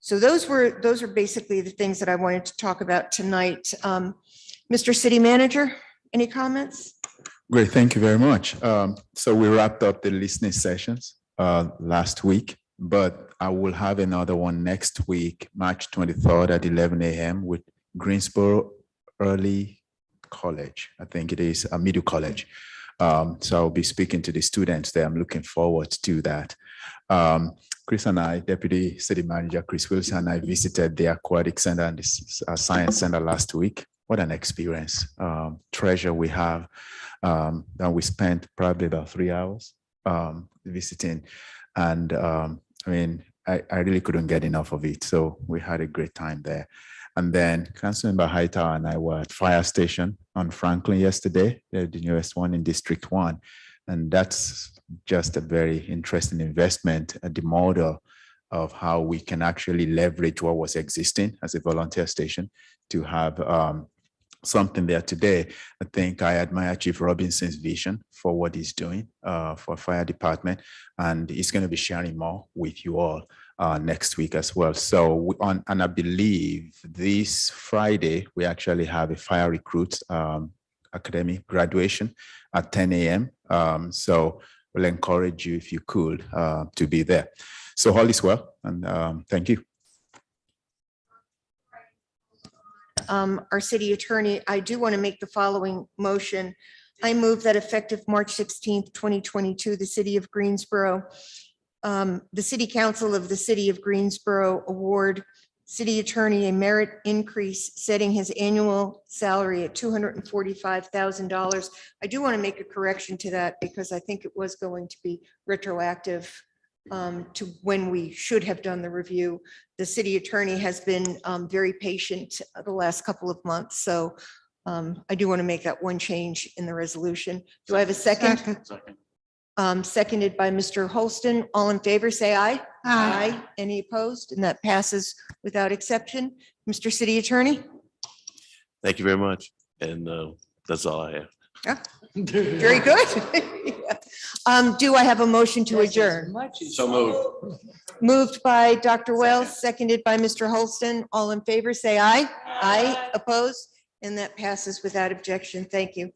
So those are basically the things that I wanted to talk about tonight. Mr. City Manager, any comments? Great, thank you very much. So we wrapped up the listening sessions last week, but I will have another one next week, March 23rd at 11 a.m. with Greensboro Early College. I think it is a middle college. So I'll be speaking to the students there. I'm looking forward to that. Chris and I, Deputy City Manager Chris Wilson and I visited the Aquatic Center and the Science Center last week. What an experience. Treasure we have. And we spent probably about 3 hours visiting. And I mean, I really couldn't get enough of it. So we had a great time there. And then Councilmember Hightower and I were at Fire Station on Franklin yesterday, the newest one in District 1. And that's just a very interesting investment at the model of how we can actually leverage what was existing as a volunteer station to have something there today. I think I admire Chief Robinson's vision for what he's doing for fire department, and he's going to be sharing more with you all next week as well. So and I believe this Friday, we actually have a fire recruit academy graduation at 10 a.m. So we'll encourage you, if you could, to be there. So all is well, and thank you. Our city attorney, I do want to make the following motion. I move that effective March 16th, 2022, the city of Greensboro, the city council of the city of Greensboro award city attorney a merit increase, setting his annual salary at $245,000. I do want to make a correction to that because I think it was going to be retroactive to when we should have done the review. The city attorney has been very patient the last couple of months. So I do want to make that one change in the resolution. Do I have a second? Seconded by Mr. Holston. All in favor, say aye. Aye. Any opposed? And that passes without exception. Mr. City Attorney? Thank you very much. And that's all I have. Yeah. Very good. Do I have a motion to adjourn? So moved. Moved by Dr. Wells, seconded by Mr. Holston. All in favor, say aye. Aye. Opposed? And that passes without objection. Thank you.